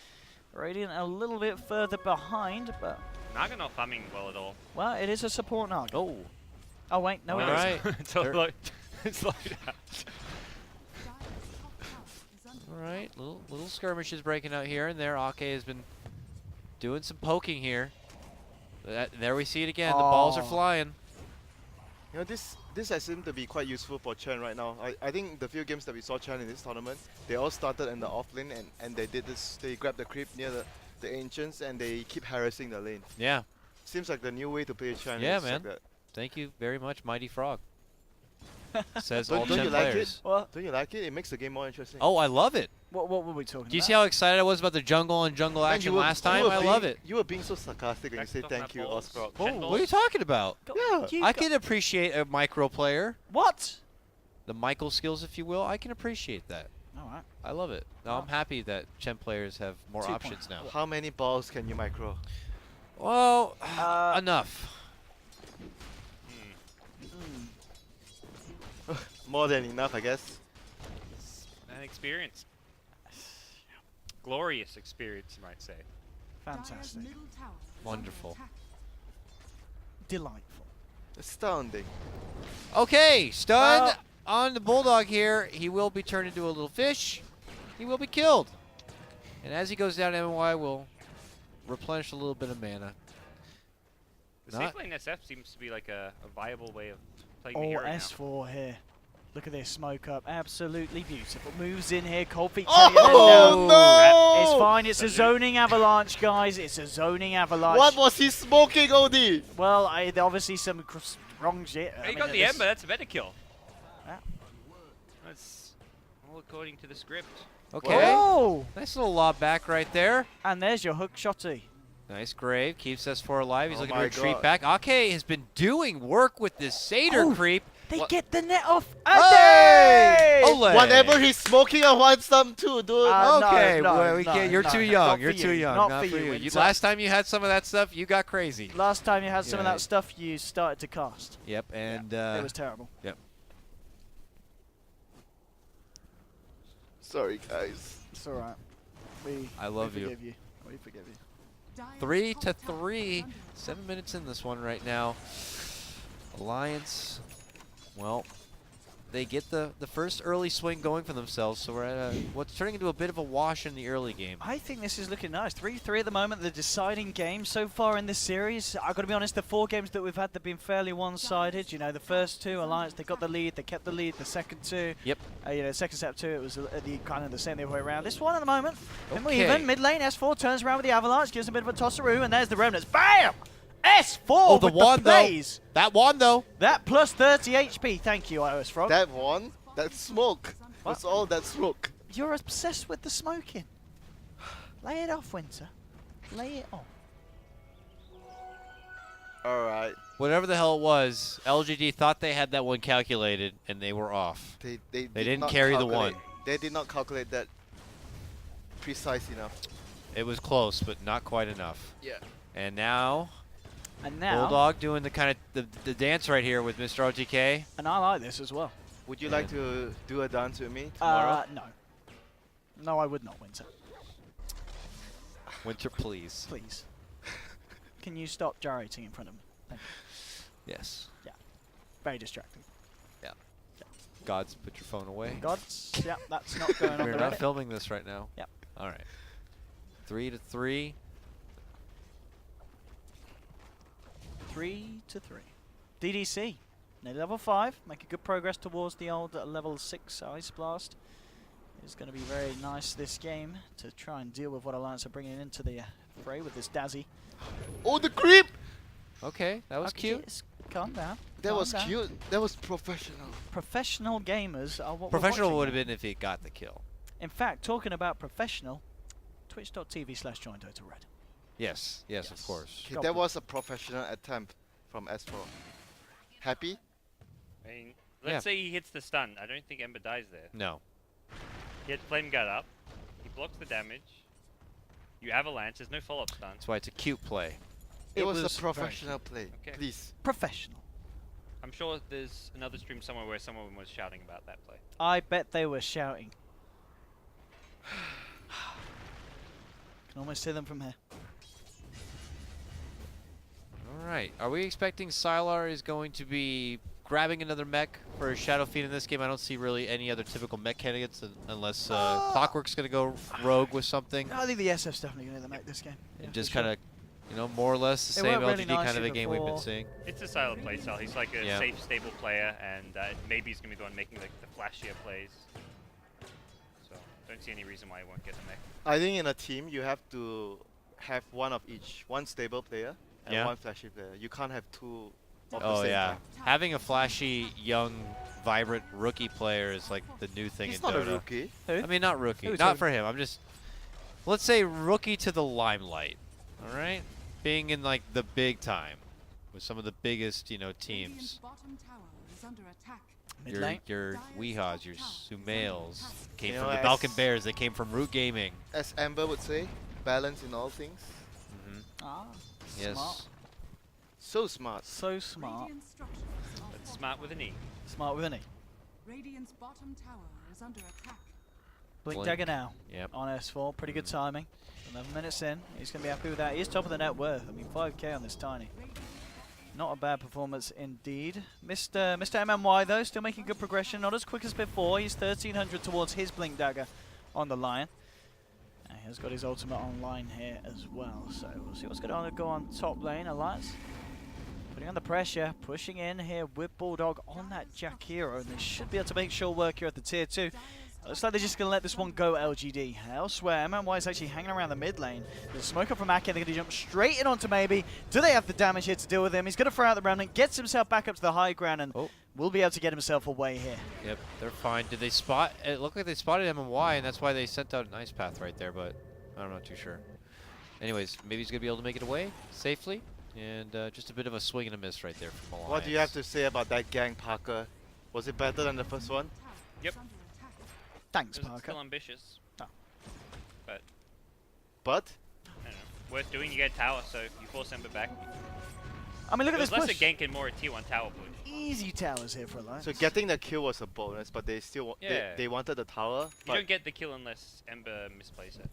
[SPEAKER 1] Radiant a little bit further behind, but...
[SPEAKER 5] Naga not farming well at all.
[SPEAKER 1] Well, it is a support Naga.
[SPEAKER 2] Oh.
[SPEAKER 1] Oh, wait, no,
[SPEAKER 2] All
[SPEAKER 1] it
[SPEAKER 2] right.
[SPEAKER 1] isn't.
[SPEAKER 5] it's like
[SPEAKER 4] Dire's top tower is under
[SPEAKER 2] All right. Little skirmishes breaking out here and there. Ake has been doing some poking here. There we see it again. The balls are
[SPEAKER 1] Oh.
[SPEAKER 2] flying.
[SPEAKER 3] You know, this has seemed to be quite useful for Chen right now. I think the few games that we saw Chen in this tournament, they all started in the off lane and they did this. They grabbed the creep near the ancients and they keep harassing the lane.
[SPEAKER 2] Yeah.
[SPEAKER 3] Seems like the new way to play Chen.
[SPEAKER 2] Yeah,
[SPEAKER 3] is
[SPEAKER 2] man.
[SPEAKER 3] Like that.
[SPEAKER 2] Thank you very much, Mighty Frog. Says
[SPEAKER 3] Don't
[SPEAKER 2] all
[SPEAKER 3] you
[SPEAKER 2] 10
[SPEAKER 3] like it?
[SPEAKER 2] players.
[SPEAKER 1] What?
[SPEAKER 3] Don't you like it? It makes the game more interesting.
[SPEAKER 2] Oh, I love it.
[SPEAKER 1] What were we talking
[SPEAKER 2] Do you
[SPEAKER 1] about?
[SPEAKER 2] see how excited I was about the jungle and jungle
[SPEAKER 3] Man,
[SPEAKER 2] action
[SPEAKER 3] you were-
[SPEAKER 2] last
[SPEAKER 3] you
[SPEAKER 2] time?
[SPEAKER 3] were
[SPEAKER 2] I
[SPEAKER 3] being-
[SPEAKER 2] love it.
[SPEAKER 3] You were being so sarcastic when you
[SPEAKER 5] Back
[SPEAKER 3] say
[SPEAKER 5] off
[SPEAKER 3] thank
[SPEAKER 5] my
[SPEAKER 3] you,
[SPEAKER 5] balls.
[SPEAKER 3] Osprog.
[SPEAKER 5] Ten
[SPEAKER 2] What are
[SPEAKER 5] balls.
[SPEAKER 2] you talking about?
[SPEAKER 3] Yeah.
[SPEAKER 1] You
[SPEAKER 2] I
[SPEAKER 1] go-
[SPEAKER 2] can appreciate a micro player.
[SPEAKER 1] What?
[SPEAKER 2] The Michael skills, if you will. I can appreciate that.
[SPEAKER 1] All right.
[SPEAKER 2] I love it. Now, I'm
[SPEAKER 1] Oh.
[SPEAKER 2] happy that Chen players have more
[SPEAKER 1] 2
[SPEAKER 2] options
[SPEAKER 1] points.
[SPEAKER 2] now.
[SPEAKER 3] How many balls can you micro?
[SPEAKER 2] Well,
[SPEAKER 1] Uh,
[SPEAKER 2] enough.
[SPEAKER 3] More than enough, I guess.
[SPEAKER 5] An experience. Glorious experience, you might say.
[SPEAKER 4] Dire's
[SPEAKER 1] Fantastic.
[SPEAKER 4] middle tower is
[SPEAKER 2] Wonderful.
[SPEAKER 4] under attack.
[SPEAKER 1] Delightful.
[SPEAKER 3] Astounding.
[SPEAKER 2] Okay, stun
[SPEAKER 1] Well-
[SPEAKER 2] on the Bulldog here. He will be turned into a little fish. He will be killed. And as he goes down, MY will replenish a little bit of mana.
[SPEAKER 5] The
[SPEAKER 2] Not-
[SPEAKER 5] safe lane SF seems to be like a viable way of playing the
[SPEAKER 1] Oh,
[SPEAKER 5] hero now.
[SPEAKER 1] S4 here. Look at this smoke up. Absolutely beautiful. Moves in here. Cold feet
[SPEAKER 3] Oh,
[SPEAKER 1] turning it down.
[SPEAKER 3] no!
[SPEAKER 1] It's fine. It's a
[SPEAKER 5] Absolute.
[SPEAKER 1] zoning avalanche, guys. It's a zoning avalanche.
[SPEAKER 3] What was he smoking, OD?
[SPEAKER 1] Well, obviously some wrong shit. I
[SPEAKER 5] He
[SPEAKER 1] mean,
[SPEAKER 5] got the
[SPEAKER 1] this-
[SPEAKER 5] Ember, that's a better kill.
[SPEAKER 1] Yeah.
[SPEAKER 5] That's all according to the script.
[SPEAKER 2] Okay.
[SPEAKER 1] Oh!
[SPEAKER 2] Nice little lob back right there.
[SPEAKER 1] And there's your hook shotty.
[SPEAKER 2] Nice grave. Keeps S4 alive. He's
[SPEAKER 3] Oh
[SPEAKER 2] looking to
[SPEAKER 3] my
[SPEAKER 2] retreat
[SPEAKER 3] God.
[SPEAKER 2] back. Ake has been doing work with this Satyr
[SPEAKER 1] Oh.
[SPEAKER 2] creep.
[SPEAKER 1] They
[SPEAKER 3] What?
[SPEAKER 1] get the net off.
[SPEAKER 2] Hey!
[SPEAKER 1] Ade!
[SPEAKER 2] Ole!
[SPEAKER 3] Whatever he's smoking, I want some too, dude.
[SPEAKER 1] No,
[SPEAKER 2] Okay,
[SPEAKER 1] no,
[SPEAKER 2] well, we
[SPEAKER 1] no,
[SPEAKER 2] can't. You're
[SPEAKER 1] no,
[SPEAKER 2] too
[SPEAKER 1] no,
[SPEAKER 2] young.
[SPEAKER 1] not
[SPEAKER 2] You're
[SPEAKER 1] for
[SPEAKER 2] too
[SPEAKER 1] you,
[SPEAKER 2] young.
[SPEAKER 1] not
[SPEAKER 2] Not
[SPEAKER 1] for
[SPEAKER 2] for
[SPEAKER 1] you.
[SPEAKER 2] you.
[SPEAKER 1] It's
[SPEAKER 2] Last time you had some of that stuff, you got crazy.
[SPEAKER 1] Last time you had some of
[SPEAKER 2] Yeah.
[SPEAKER 1] that stuff, you started to cast.
[SPEAKER 2] Yep, and
[SPEAKER 1] It was terrible.
[SPEAKER 3] Sorry, guys.
[SPEAKER 1] It's all right.
[SPEAKER 2] I love
[SPEAKER 1] we
[SPEAKER 2] you.
[SPEAKER 1] forgive you. We forgive you.
[SPEAKER 4] Dire's
[SPEAKER 2] 3
[SPEAKER 4] top
[SPEAKER 2] to
[SPEAKER 4] tower is
[SPEAKER 2] 3.
[SPEAKER 4] under
[SPEAKER 2] 7 minutes in this one right now. Alliance, well, they get the first early swing going for themselves, so we're at what's turning into a bit of a wash in the early game.
[SPEAKER 1] I think this is looking nice. 3-3 at the moment, the deciding game so far in this series. I've got to be honest, the 4 games that we've had have been fairly one-sided. You know, the first 2, Alliance, they got the lead, they kept the lead. The second 2,
[SPEAKER 2] Yep.
[SPEAKER 1] You know, second set 2, it was the kind of the same the other way around. This one at the moment,
[SPEAKER 2] Okay.
[SPEAKER 1] even mid lane, S4 turns around with the Avalanche, gives a bit of a tosseroo, and there's the Remnants. Bam! S4
[SPEAKER 2] Oh, the
[SPEAKER 1] with
[SPEAKER 2] wand,
[SPEAKER 1] the plays.
[SPEAKER 2] That wand, though.
[SPEAKER 1] That plus 30 HP. Thank you, iOS Frog.
[SPEAKER 3] That one, that smoke. What's all that smoke?
[SPEAKER 1] You're obsessed with the smoking. Lay it off, Winter. Lay it off.
[SPEAKER 3] Alright.
[SPEAKER 2] Whatever the hell it was, LGD thought they had that one calculated, and they were off.
[SPEAKER 3] They
[SPEAKER 2] didn't
[SPEAKER 3] not
[SPEAKER 2] carry the
[SPEAKER 3] calculate-
[SPEAKER 2] one.
[SPEAKER 3] They did not calculate that precise enough.
[SPEAKER 2] It was close, but not quite enough.
[SPEAKER 3] Yeah.
[SPEAKER 2] And now,
[SPEAKER 1] And now,
[SPEAKER 2] Bulldog doing the kind of the dance right here with Mr. OTK.
[SPEAKER 1] and I like this as well.
[SPEAKER 3] Would you like to do a dance with me tomorrow?
[SPEAKER 1] No. No, I would not, Winter.
[SPEAKER 2] Winter, please.
[SPEAKER 1] Please. Can you stop gyrating in front of me? Thank you.
[SPEAKER 2] Yes.
[SPEAKER 1] Very distracting.
[SPEAKER 2] Gods, put your phone away.
[SPEAKER 1] Gods, yeah, that's not going on
[SPEAKER 2] We're
[SPEAKER 1] the
[SPEAKER 2] not
[SPEAKER 1] Reddit.
[SPEAKER 2] filming this right now.
[SPEAKER 1] Yep.
[SPEAKER 2] All right. 3 to 3.
[SPEAKER 1] 3 to 3. DDC, nearly level 5, making good progress towards the old level 6 Ice Blast. It's going to be very nice this game to try and deal with what Alliance are bringing into the fray with this Dazzy.
[SPEAKER 3] Oh, the creep!
[SPEAKER 2] Okay, that was
[SPEAKER 1] Okay,
[SPEAKER 2] cute.
[SPEAKER 1] Calm down.
[SPEAKER 3] That
[SPEAKER 1] calm
[SPEAKER 3] was
[SPEAKER 1] down.
[SPEAKER 3] cute. That was professional.
[SPEAKER 1] Professional gamers are what we're
[SPEAKER 2] Professional
[SPEAKER 1] watching
[SPEAKER 2] would have
[SPEAKER 1] here.
[SPEAKER 2] been if he got the kill.
[SPEAKER 1] In fact, talking about professional, twitch.tv/joindotted.
[SPEAKER 2] Yes, yes, of
[SPEAKER 1] Yes.
[SPEAKER 2] course.
[SPEAKER 3] Okay,
[SPEAKER 1] God
[SPEAKER 3] that
[SPEAKER 1] bless.
[SPEAKER 3] was a professional attempt from S4. Happy?
[SPEAKER 5] I mean, let's
[SPEAKER 2] Yeah.
[SPEAKER 5] say he hits the stun. I don't think Ember dies there.
[SPEAKER 2] No.
[SPEAKER 5] He had Flame Guard up. He blocks the damage. You avalanche. There's no follow-up stun.
[SPEAKER 2] That's why it's a cute play.
[SPEAKER 3] It
[SPEAKER 1] It
[SPEAKER 3] was
[SPEAKER 1] was
[SPEAKER 3] a
[SPEAKER 1] very
[SPEAKER 3] professional play.
[SPEAKER 5] Okay.
[SPEAKER 3] Please.
[SPEAKER 1] Professional.
[SPEAKER 5] I'm sure there's another stream somewhere where someone was shouting about that play.
[SPEAKER 1] I bet they were shouting. Can almost hear them from here.
[SPEAKER 2] All right. Are we expecting Sylar is going to be grabbing another mech for a Shadow Fiend in this game? I don't see really any other typical mech candidates unless Clockwork's going to go rogue with something.
[SPEAKER 1] I think the SF's definitely going to make this game.
[SPEAKER 2] And just kind of, you know, more or less the
[SPEAKER 1] It
[SPEAKER 2] same
[SPEAKER 1] worked really
[SPEAKER 2] LGD kind of
[SPEAKER 1] nicely
[SPEAKER 2] a game we've been
[SPEAKER 1] before.
[SPEAKER 2] seeing.
[SPEAKER 5] It's a silent play style. He's like a
[SPEAKER 2] Yeah.
[SPEAKER 5] safe, stable player, and maybe he's going to be the one making like the flashier plays. So don't see any reason why he won't get the mech.
[SPEAKER 3] I think in a team you have to have one of each. One stable player and
[SPEAKER 2] Yeah.
[SPEAKER 3] one flashy player. You can't have two of the
[SPEAKER 2] Oh
[SPEAKER 3] same
[SPEAKER 2] yeah,
[SPEAKER 3] type.
[SPEAKER 2] having a flashy, young, vibrant rookie player is like the new thing
[SPEAKER 3] He's
[SPEAKER 2] in
[SPEAKER 3] not
[SPEAKER 2] Dota.
[SPEAKER 3] a rookie.
[SPEAKER 1] Who?
[SPEAKER 2] I mean, not rookie,
[SPEAKER 1] Who was
[SPEAKER 2] not
[SPEAKER 1] talking?
[SPEAKER 2] for him. I'm just, let's say rookie to the limelight. All right, being in like the big time with some of the biggest, you know,
[SPEAKER 4] Radiant's
[SPEAKER 2] teams.
[SPEAKER 4] bottom tower is under attack.
[SPEAKER 1] Mid
[SPEAKER 2] Your
[SPEAKER 1] lane.
[SPEAKER 2] your Weehaws, your Sumails came
[SPEAKER 3] You
[SPEAKER 2] from
[SPEAKER 3] know,
[SPEAKER 2] the
[SPEAKER 3] as-
[SPEAKER 2] Balkan Bears. They came from Root Gaming.
[SPEAKER 3] As Amber would say, balance in all things.
[SPEAKER 2] Hmm.
[SPEAKER 1] Ah,
[SPEAKER 2] Yes.
[SPEAKER 1] smart.
[SPEAKER 3] So smart.
[SPEAKER 1] So smart.
[SPEAKER 4] Radiant structures are
[SPEAKER 5] That's
[SPEAKER 4] fortified.
[SPEAKER 5] smart with an E.
[SPEAKER 1] Smart with an E.
[SPEAKER 4] Radiant's bottom tower is under attack.
[SPEAKER 1] Blink
[SPEAKER 2] Blink.
[SPEAKER 1] Dagger now
[SPEAKER 2] Yep.
[SPEAKER 1] on S4. Pretty good timing. 11 minutes in. He's going to be happy with that. He is top of the net worth. I mean, 5k on this tiny. Not a bad performance indeed. Mr. MMY, though, still making good progression. Not as quick as before. He's 1300 towards his Blink Dagger on the Lion. And he has got his ultimate online here as well. So we'll see what's going to go on top lane. Alliance putting on the pressure, pushing in here with Bulldog on that Jack Hero. And they should be able to make sure work here at the tier 2. Looks like they're just going to let this one go, LGD. Elsewhere, MMY is actually hanging around the mid lane. There's a smoke up from Aki, and they're going to jump straight in onto Maybe. Do they have the damage here to deal with him? He's going to throw out the Remnant, gets himself back up to the high ground, and will be able to get himself away here.
[SPEAKER 2] Yep, they're fine. Did they spot? It looked like they spotted MMY, and that's why they sent out an ice path right there. But I'm not too sure. Anyways, maybe he's gonna be able to make it away safely, and just a bit of a swing and a miss right there from Alliance.
[SPEAKER 3] What do you have to say about that gang, Parker? Was it better than the first one?
[SPEAKER 4] Tower
[SPEAKER 5] Yep.
[SPEAKER 4] is under attack.
[SPEAKER 1] Thanks,
[SPEAKER 5] It was
[SPEAKER 1] Parker.
[SPEAKER 5] still ambitious.
[SPEAKER 1] Oh.
[SPEAKER 5] But
[SPEAKER 3] But
[SPEAKER 5] I don't know. Worth doing. You get a tower, so you force Ember back.
[SPEAKER 1] I mean, look
[SPEAKER 5] It
[SPEAKER 1] at
[SPEAKER 5] was
[SPEAKER 1] this
[SPEAKER 5] less
[SPEAKER 1] push.
[SPEAKER 5] a gank and more a T1 tower push.
[SPEAKER 1] Easy towers here for Alliance.
[SPEAKER 3] so getting the kill was a bonus, but they still
[SPEAKER 5] Yeah.
[SPEAKER 3] they wanted the tower.
[SPEAKER 5] You
[SPEAKER 3] But
[SPEAKER 5] don't get the kill unless Ember misplays it.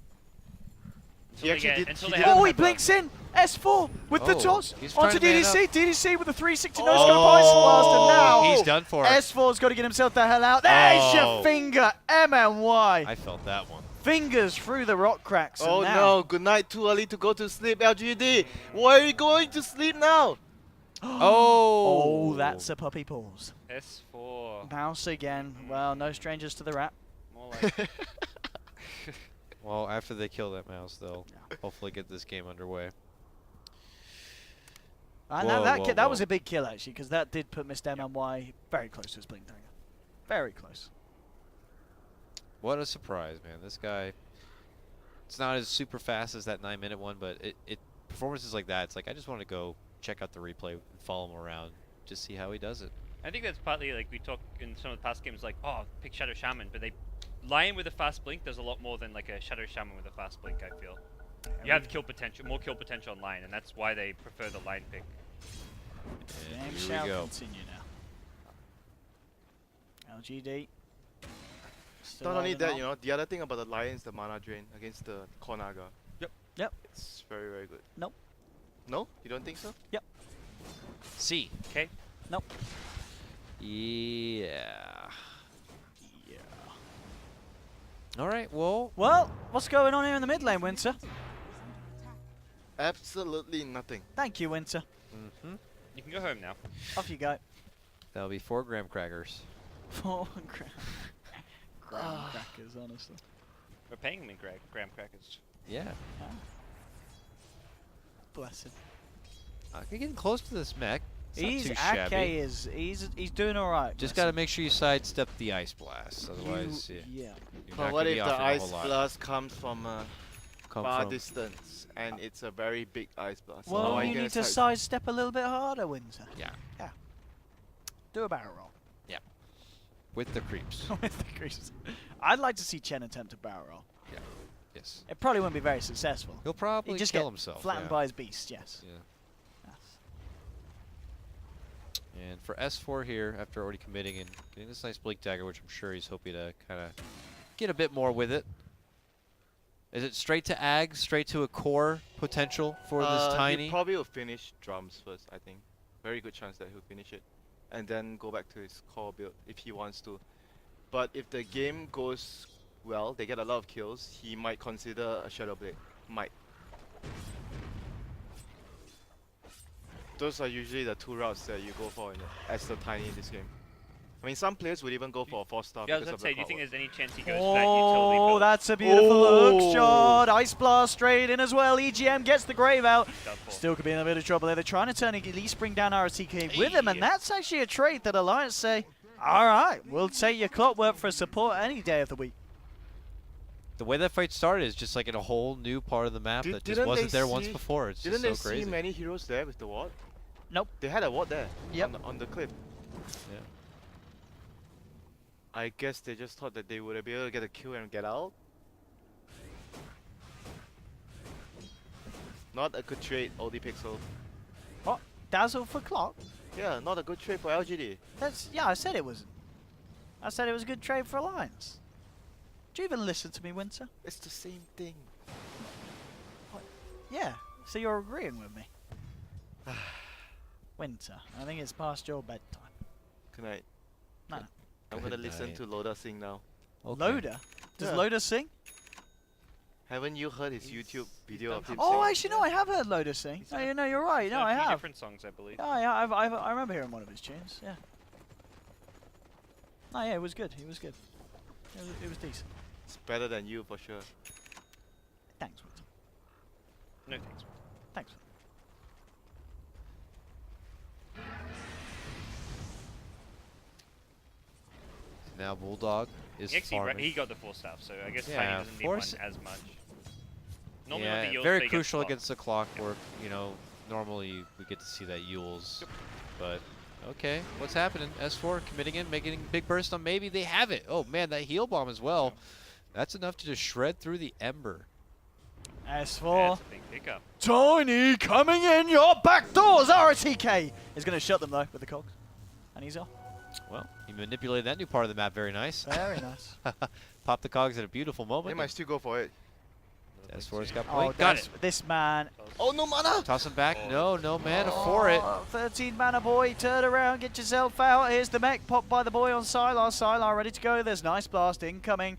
[SPEAKER 3] he actually did.
[SPEAKER 5] until
[SPEAKER 3] he
[SPEAKER 5] they
[SPEAKER 3] didn't
[SPEAKER 5] have
[SPEAKER 1] Oh, he
[SPEAKER 3] have a-
[SPEAKER 1] blinks in! S4 with the
[SPEAKER 2] Oh,
[SPEAKER 1] toss
[SPEAKER 2] he's trying
[SPEAKER 1] onto
[SPEAKER 2] to man
[SPEAKER 1] DDC.
[SPEAKER 2] up.
[SPEAKER 1] DDC with the 360 no scope ice blast, and now
[SPEAKER 2] He's done for.
[SPEAKER 1] S4's got to get himself the hell out. There's
[SPEAKER 2] Oh.
[SPEAKER 1] your finger, MMY.
[SPEAKER 2] I felt that one.
[SPEAKER 1] Fingers through the rock cracks.
[SPEAKER 3] Oh
[SPEAKER 1] and now
[SPEAKER 3] no! Good night. Too early to go to sleep. LGD. Why are you going to sleep now?
[SPEAKER 1] Oh, that's a puppy pause.
[SPEAKER 5] S4.
[SPEAKER 1] Mouse again. Well, no strangers to the rap.
[SPEAKER 5] More like
[SPEAKER 2] Well, after they kill that mouse, they'll hopefully get this game underway.
[SPEAKER 1] And
[SPEAKER 2] Whoa,
[SPEAKER 1] that
[SPEAKER 2] whoa,
[SPEAKER 1] that was
[SPEAKER 2] whoa.
[SPEAKER 1] a big kill, actually, because that did put Mr. MMY very close to his Blink Dagger. Very close.
[SPEAKER 2] What a surprise, man! This guy. It's not as super fast as that 9-minute one, but it performances like that. It's like I just want to go check out the replay and follow him around, just see how he does it.
[SPEAKER 5] I think that's partly like we talked in some of the past games, like, oh, pick Shadow Shaman, but Lion with a fast blink does a lot more than like a Shadow Shaman with a fast blink, I feel. You have kill potential, more kill potential on Lion, and that's why they prefer the Lion pick.
[SPEAKER 2] And
[SPEAKER 1] Game
[SPEAKER 2] here
[SPEAKER 1] shall
[SPEAKER 2] we go.
[SPEAKER 1] continue now. LGD. Still
[SPEAKER 3] Not only
[SPEAKER 1] holding
[SPEAKER 3] that,
[SPEAKER 1] on.
[SPEAKER 3] you know, the other thing about the Lion is the mana drain against the Konaga.
[SPEAKER 1] Yep.
[SPEAKER 3] It's very, very good.
[SPEAKER 1] Nope.
[SPEAKER 3] No? You don't think so?
[SPEAKER 2] C.
[SPEAKER 5] Okay.
[SPEAKER 1] Nope.
[SPEAKER 2] Yeah.
[SPEAKER 1] Yeah.
[SPEAKER 2] All right. Well,
[SPEAKER 1] Well, what's going on here in the mid lane, Winter?
[SPEAKER 4] Is under attack.
[SPEAKER 3] Absolutely nothing.
[SPEAKER 1] Thank you, Winter.
[SPEAKER 5] You can go home now.
[SPEAKER 1] Off you go.
[SPEAKER 2] that'll be 4 graham crackers.
[SPEAKER 1] 4 graham crackers, honestly.
[SPEAKER 5] We're paying them in graham crackers.
[SPEAKER 2] Yeah.
[SPEAKER 1] Ah. Bless him.
[SPEAKER 2] You're getting close to this mech. It's not
[SPEAKER 1] He's
[SPEAKER 2] too
[SPEAKER 1] Ake
[SPEAKER 2] shabby.
[SPEAKER 1] is he's doing all right.
[SPEAKER 2] Just
[SPEAKER 1] bless
[SPEAKER 2] got to
[SPEAKER 1] him.
[SPEAKER 2] make sure you sidestep the ice blast, otherwise
[SPEAKER 1] Yeah.
[SPEAKER 2] you're
[SPEAKER 3] But
[SPEAKER 2] not
[SPEAKER 3] what
[SPEAKER 2] gonna
[SPEAKER 3] if
[SPEAKER 2] be
[SPEAKER 3] the
[SPEAKER 2] offering a
[SPEAKER 3] ice
[SPEAKER 2] whole lot.
[SPEAKER 3] blast comes from a
[SPEAKER 2] Come
[SPEAKER 3] far
[SPEAKER 2] from-
[SPEAKER 3] distance and it's a very big ice blast? How
[SPEAKER 1] Well,
[SPEAKER 3] are
[SPEAKER 1] you
[SPEAKER 3] gonna
[SPEAKER 1] need to
[SPEAKER 3] side-
[SPEAKER 1] sidestep a little bit harder, Winter.
[SPEAKER 2] Yeah,
[SPEAKER 1] Do a barrel roll
[SPEAKER 2] with the creeps.
[SPEAKER 1] with the creases. I'd like to see Chen attempt a barrel roll.
[SPEAKER 2] Yes.
[SPEAKER 1] It probably won't be very successful.
[SPEAKER 2] He'll probably
[SPEAKER 1] He'd just
[SPEAKER 2] kill
[SPEAKER 1] get
[SPEAKER 2] himself.
[SPEAKER 1] flattened
[SPEAKER 2] yeah.
[SPEAKER 1] by his beast. Yes.
[SPEAKER 2] Yeah.
[SPEAKER 1] Yes.
[SPEAKER 2] And for S4 here, after already committing and getting this nice Blink Dagger, which I'm sure he's hoping to kind of get a bit more with it. Is it straight to Ag, straight to a core potential for this Tiny?
[SPEAKER 3] He probably will finish drums first, I think. Very good chance that he'll finish it. And then go back to his core build if he wants to. But if the game goes well, they get a lot of kills, he might consider a Shadow Blade. Might. Those are usually the two routes that you go for as the Tiny in this game. I mean, some players would even go for a 4-star
[SPEAKER 5] Yeah, I was
[SPEAKER 3] because
[SPEAKER 5] going
[SPEAKER 3] of
[SPEAKER 5] to say,
[SPEAKER 3] the
[SPEAKER 5] do you think
[SPEAKER 3] clockwork.
[SPEAKER 5] there's any chance he goes for that utility
[SPEAKER 1] Oh,
[SPEAKER 5] build?
[SPEAKER 1] that's a beautiful look shot. Ice Blast straight in as well. EGM gets the Grave out.
[SPEAKER 5] Done for.
[SPEAKER 1] Still could be in a bit of trouble there. They're trying to turn at least bring down RTK with him, and that's actually a trait that Alliance say, all right, we'll take your clockwork for support any day of the week.
[SPEAKER 2] The way that fight started is just like in a whole new part of the map that just
[SPEAKER 3] Didn't
[SPEAKER 2] wasn't
[SPEAKER 3] they
[SPEAKER 2] there once
[SPEAKER 3] see-
[SPEAKER 2] before. It's
[SPEAKER 3] Didn't
[SPEAKER 2] just so
[SPEAKER 3] they
[SPEAKER 2] crazy.
[SPEAKER 3] see many heroes there with the ward?
[SPEAKER 1] Nope.
[SPEAKER 3] They had a ward there.
[SPEAKER 1] Yep.
[SPEAKER 3] On the cliff.
[SPEAKER 2] Yeah.
[SPEAKER 3] I guess they just thought that they would be able to get a kill and get out. Not a good trade, OD Pixel.
[SPEAKER 1] What? Dazzle for clock?
[SPEAKER 3] Yeah, not a good trade for LGD.
[SPEAKER 1] That's, yeah, I said it wasn't. I said it was a good trade for Alliance. Do you even listen to me, Winter?
[SPEAKER 3] It's the same thing.
[SPEAKER 1] Yeah, so you're agreeing with me. Winter, I think it's past your bedtime.
[SPEAKER 3] Good night.
[SPEAKER 1] No.
[SPEAKER 3] I'm gonna
[SPEAKER 2] Good
[SPEAKER 3] listen
[SPEAKER 2] night.
[SPEAKER 3] to Loda sing now.
[SPEAKER 2] Okay.
[SPEAKER 1] Loda? Does
[SPEAKER 3] Yeah.
[SPEAKER 1] Loda sing?
[SPEAKER 3] Haven't you heard his YouTube video of him
[SPEAKER 1] Oh,
[SPEAKER 3] singing?
[SPEAKER 1] actually, no, I have heard Loda sing.
[SPEAKER 5] He's
[SPEAKER 1] No,
[SPEAKER 5] done-
[SPEAKER 1] no, you're right.
[SPEAKER 5] He's
[SPEAKER 1] No,
[SPEAKER 5] done
[SPEAKER 1] I
[SPEAKER 5] a few
[SPEAKER 1] have.
[SPEAKER 5] different songs, I believe.
[SPEAKER 1] Yeah, yeah, I remember hearing one of his tunes. Yeah. Oh, yeah, it was good. It was good. It was decent.
[SPEAKER 3] It's better than you for sure.
[SPEAKER 1] Thanks, Winter.
[SPEAKER 5] No thanks.
[SPEAKER 1] Thanks.
[SPEAKER 2] Now Bulldog is
[SPEAKER 5] He actually
[SPEAKER 2] farming.
[SPEAKER 5] he got the 4 staff, so I guess
[SPEAKER 2] Yeah,
[SPEAKER 5] Tiny doesn't need one
[SPEAKER 2] force-
[SPEAKER 5] as much. Normally with
[SPEAKER 2] Yeah,
[SPEAKER 5] the Yules,
[SPEAKER 2] very
[SPEAKER 5] they get
[SPEAKER 2] crucial
[SPEAKER 5] blocked.
[SPEAKER 2] against the clockwork. You know, normally we get to see that Yules, but okay, what's happening? S4 committing in, making a big burst on maybe. They have it. Oh man, that heal bomb as well. That's enough to just shred through the Ember.
[SPEAKER 1] S4.
[SPEAKER 5] That's a big pickup.
[SPEAKER 1] Tiny coming in your back doors. RTK is going to shut them though with the cogs. And he's off.
[SPEAKER 2] Well, he manipulated that new part of the map very nice.
[SPEAKER 1] Very nice.
[SPEAKER 2] Pop the cogs at a beautiful
[SPEAKER 3] They
[SPEAKER 2] moment.
[SPEAKER 3] might still go for it.
[SPEAKER 2] S4's got
[SPEAKER 1] Oh,
[SPEAKER 2] blink. Got
[SPEAKER 1] that's-
[SPEAKER 2] it.
[SPEAKER 1] this man.
[SPEAKER 3] Oh, no mana!
[SPEAKER 2] Toss him back. No, no mana for it.
[SPEAKER 1] 13 mana boy, turn around, get yourself out. Here's the mech popped by the boy on Sylar. Sylar ready to go. There's nice blast incoming.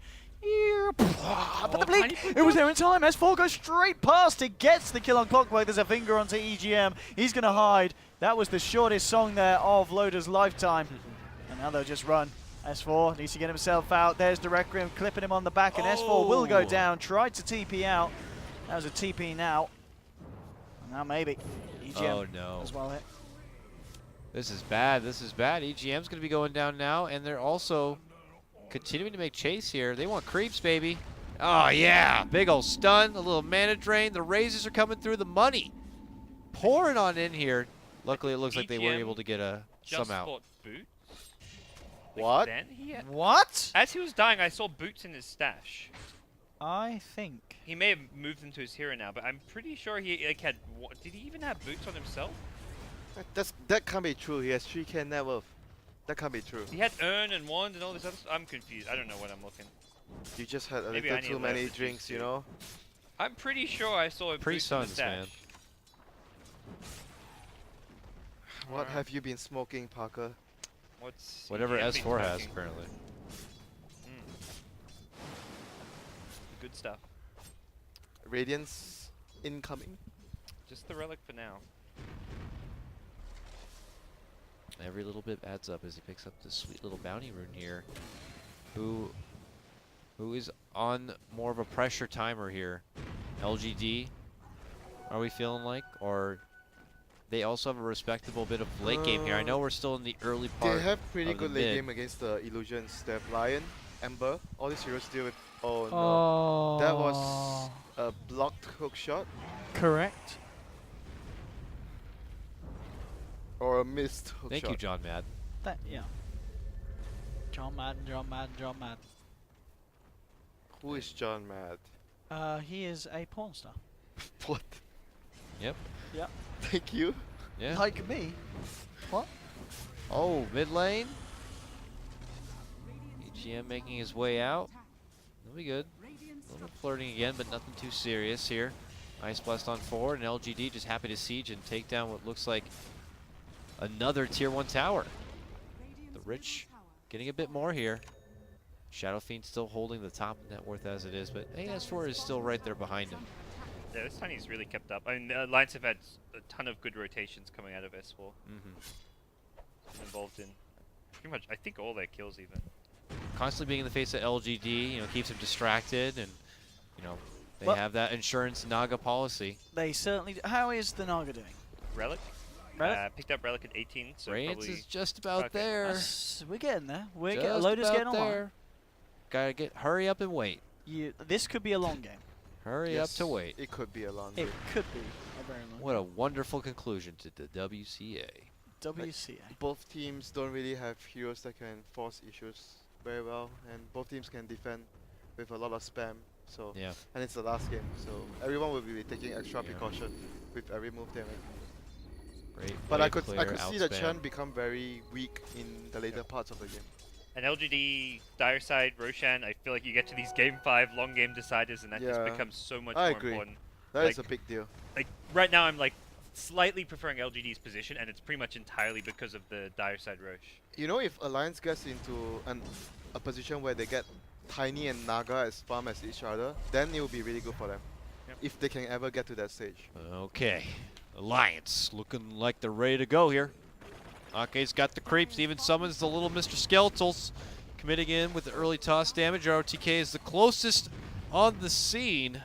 [SPEAKER 1] But the blink,
[SPEAKER 5] Tiny
[SPEAKER 1] it was there in time. S4 goes straight past it, gets the kill on Clockwork. There's a finger onto EGM. He's going to hide. That was the shortest song there of Loda's lifetime. And now they'll just run. S4 needs to get himself out. There's the Requiem clipping him on the back, and S4 will go down. Tried to TP out. That was a TP now. And now maybe EGM
[SPEAKER 2] Oh no.
[SPEAKER 1] as well hit.
[SPEAKER 2] This is bad. This is bad. EGM's going to be going down now, and they're also continuing to make chase here. They want creeps, baby. Oh, yeah. Big old stun, a little mana drain. The raises are coming through. The money pouring on in here. Luckily, it looks like they were
[SPEAKER 5] EGM
[SPEAKER 2] able to get
[SPEAKER 5] Just
[SPEAKER 2] some out.
[SPEAKER 5] bought boots. Like
[SPEAKER 3] What?
[SPEAKER 5] Then he had,
[SPEAKER 1] What?
[SPEAKER 5] as he was dying, I saw boots in his stash.
[SPEAKER 1] I think.
[SPEAKER 5] He may have moved them to his hero now, but I'm pretty sure he like had. Did he even have boots on himself?
[SPEAKER 3] That can't be true. He has 3k net worth. That can't be true.
[SPEAKER 5] He had urn and wand and all this other stuff. I'm confused. I don't know what I'm looking.
[SPEAKER 3] You just had a
[SPEAKER 5] Maybe
[SPEAKER 3] little
[SPEAKER 5] I need
[SPEAKER 3] too
[SPEAKER 5] to let
[SPEAKER 3] many
[SPEAKER 5] it
[SPEAKER 3] drinks, you
[SPEAKER 5] too.
[SPEAKER 3] know?
[SPEAKER 5] I'm pretty sure I saw a boots in the
[SPEAKER 2] Pre-suns,
[SPEAKER 5] stash.
[SPEAKER 2] man.
[SPEAKER 3] What have you been smoking, Parker?
[SPEAKER 5] What's
[SPEAKER 2] Whatever
[SPEAKER 5] EGM been
[SPEAKER 2] S4 has,
[SPEAKER 5] smoking?
[SPEAKER 2] apparently.
[SPEAKER 5] Good stuff.
[SPEAKER 3] Radiance incoming.
[SPEAKER 5] Just the relic for now.
[SPEAKER 2] Every little bit adds up as he picks up this sweet little bounty rune here. Who is on more of a pressure timer here? LGD, are we feeling like? Or they also have a respectable bit of late game here. I know we're still in the early part.
[SPEAKER 3] They have pretty
[SPEAKER 2] of the
[SPEAKER 3] good late
[SPEAKER 2] mid.
[SPEAKER 3] game against the illusions. They have Lion, Ember, all these heroes deal with. Oh no.
[SPEAKER 1] Oh.
[SPEAKER 3] That was a blocked hook shot
[SPEAKER 1] correct.
[SPEAKER 3] or a missed hook
[SPEAKER 2] Thank
[SPEAKER 3] shot.
[SPEAKER 2] you, John Madden.
[SPEAKER 1] That yeah. John Madden, John Madden, John Madden.
[SPEAKER 3] Who is John Mad?
[SPEAKER 1] He is a porn star.
[SPEAKER 3] What?
[SPEAKER 2] Yep.
[SPEAKER 1] Yep.
[SPEAKER 3] Thank you.
[SPEAKER 2] Yeah.
[SPEAKER 1] Like me. What?
[SPEAKER 2] Oh, mid lane. EGM making his way out. That'll be good. A little bit flirting again, but nothing too serious here. Ice Blast on forward, and LGD just happy to siege and take down what looks like another tier 1 tower. The Rich getting a bit more here. Shadow Fiend still holding the top net worth as it is, but AS4 is still right there behind him.
[SPEAKER 5] Yeah, this Tiny's really kept up. I mean, the Alliance have had a ton of good rotations coming out of S4. Involved in pretty much, I think, all their kills even.
[SPEAKER 2] Constantly being in the face of LGD, keeps him distracted, and they have that insurance Naga policy.
[SPEAKER 1] They certainly do. How is the Naga doing?
[SPEAKER 5] Relic?
[SPEAKER 1] Relic?
[SPEAKER 5] Picked up Relic at 18, so
[SPEAKER 2] Radiance
[SPEAKER 5] probably
[SPEAKER 2] is just about there.
[SPEAKER 1] We're getting there.
[SPEAKER 2] Just
[SPEAKER 1] Loader's
[SPEAKER 2] about
[SPEAKER 1] getting on.
[SPEAKER 2] Gotta hurry up and wait.
[SPEAKER 1] This could be a long game.
[SPEAKER 2] Hurry up to wait.
[SPEAKER 3] It could be a long
[SPEAKER 1] It
[SPEAKER 3] game.
[SPEAKER 1] could be a very long
[SPEAKER 2] What a wonderful conclusion to the WCA.
[SPEAKER 1] WCA.
[SPEAKER 3] Both teams don't really have heroes that can force issues very well, and both teams can defend with a lot of spam. So
[SPEAKER 2] Yeah.
[SPEAKER 3] and it's the last game, so everyone will be taking extra precaution with every move they make.
[SPEAKER 2] Great.
[SPEAKER 3] But
[SPEAKER 2] wave
[SPEAKER 3] I could
[SPEAKER 2] clear,
[SPEAKER 3] see the
[SPEAKER 2] outspam.
[SPEAKER 3] churn become very weak in the later parts of the game.
[SPEAKER 5] And LGD, Dire Side, Roshan, I feel like you get to these Game 5 long game deciders and that just
[SPEAKER 3] Yeah.
[SPEAKER 5] becomes so much
[SPEAKER 3] I
[SPEAKER 5] more
[SPEAKER 3] agree.
[SPEAKER 5] important.
[SPEAKER 3] That is
[SPEAKER 5] Like-
[SPEAKER 3] a big deal.
[SPEAKER 5] Like, right now I'm like slightly preferring LGD's position, and it's pretty much entirely because of the Dire Side Rosh.
[SPEAKER 3] You know, if Alliance gets into a position where they get Tiny and Naga as farm as each other, then it will be really good for them.
[SPEAKER 5] Yep.
[SPEAKER 3] If they can ever get to that stage.
[SPEAKER 2] Okay. Alliance looking like they're ready to go here. Ake's got the creeps, even summons the little Mr. Skeletals. Committing in with the early toss damage. ROTK is the closest on the scene.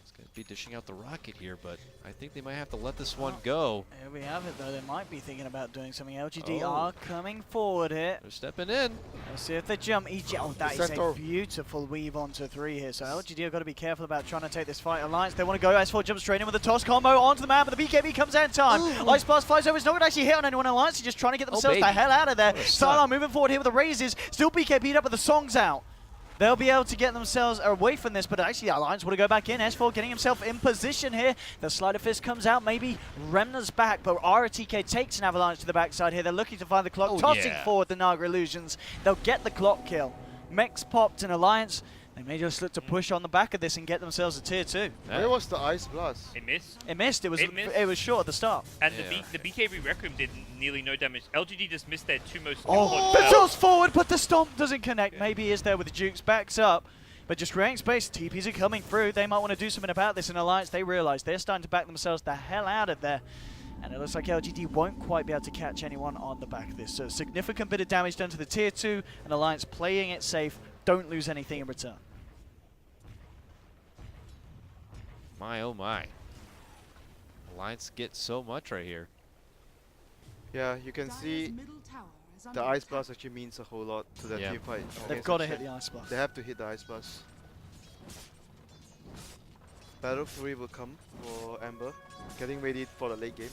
[SPEAKER 2] He's going to be dishing out the rocket here, but I think they might have to let this one go.
[SPEAKER 1] Here we have it, though. They might be thinking about doing something. LGD
[SPEAKER 2] Oh.
[SPEAKER 1] are coming forward here.
[SPEAKER 2] They're stepping in.
[SPEAKER 1] Let's see if they jump. Oh, that is a
[SPEAKER 3] Centaur.
[SPEAKER 1] beautiful weave onto 3 here. So LGD have got to be careful about trying to take this fight. Alliance, they want to go. S4 jumps straight in with a toss combo onto the man, but the BKB comes out in time. Ice Blast flies over. It's not going to actually hit on anyone. Alliance are just trying to get themselves the
[SPEAKER 2] baby.
[SPEAKER 1] hell out of there.
[SPEAKER 2] What a stun.
[SPEAKER 1] Sylar moving forward here with the raises. Still BKB'd up, but the song's out. They'll be able to get themselves away from this, but actually Alliance want to go back in. S4 getting himself in position here. The Slider Fist comes out, maybe Remna's back, but RTK takes an Avalanche to the backside here. They're looking to find the clock, tossing forward the Naga Illusions. They'll get the clock kill. Mech's popped in Alliance. They may just look to push on the back of this and get themselves a tier 2.
[SPEAKER 3] Where was the Ice Blast?
[SPEAKER 5] It missed.
[SPEAKER 1] It missed. It was
[SPEAKER 5] It missed.
[SPEAKER 1] short at the start.
[SPEAKER 5] And
[SPEAKER 2] Yeah.
[SPEAKER 5] the BKB Requiem did nearly no damage. LGD just missed their two most
[SPEAKER 1] Oh,
[SPEAKER 5] important
[SPEAKER 1] the
[SPEAKER 5] spells.
[SPEAKER 1] toss forward, but the stomp doesn't connect.
[SPEAKER 5] Yeah.
[SPEAKER 1] Maybe he is there with the Jukes, backs up. But just creating space, TPs are coming through. They might want to do something about this in Alliance. They realize they're starting to back themselves the hell out of there. And it looks like LGD won't quite be able to catch anyone on the back of this. So a significant bit of damage done to the tier 2, and Alliance playing it safe. Don't lose anything in return.
[SPEAKER 2] My, oh my. Alliance gets so much right here.
[SPEAKER 3] Yeah, you can see the Ice Blast actually means a whole lot to the
[SPEAKER 2] Yeah.
[SPEAKER 3] team fight.
[SPEAKER 1] They've
[SPEAKER 3] against
[SPEAKER 1] got to
[SPEAKER 3] the
[SPEAKER 1] hit
[SPEAKER 3] Chen.
[SPEAKER 1] the Ice Blast.
[SPEAKER 3] They have to hit the Ice Blast. Battle Fury will come for Amber, getting ready for the late game.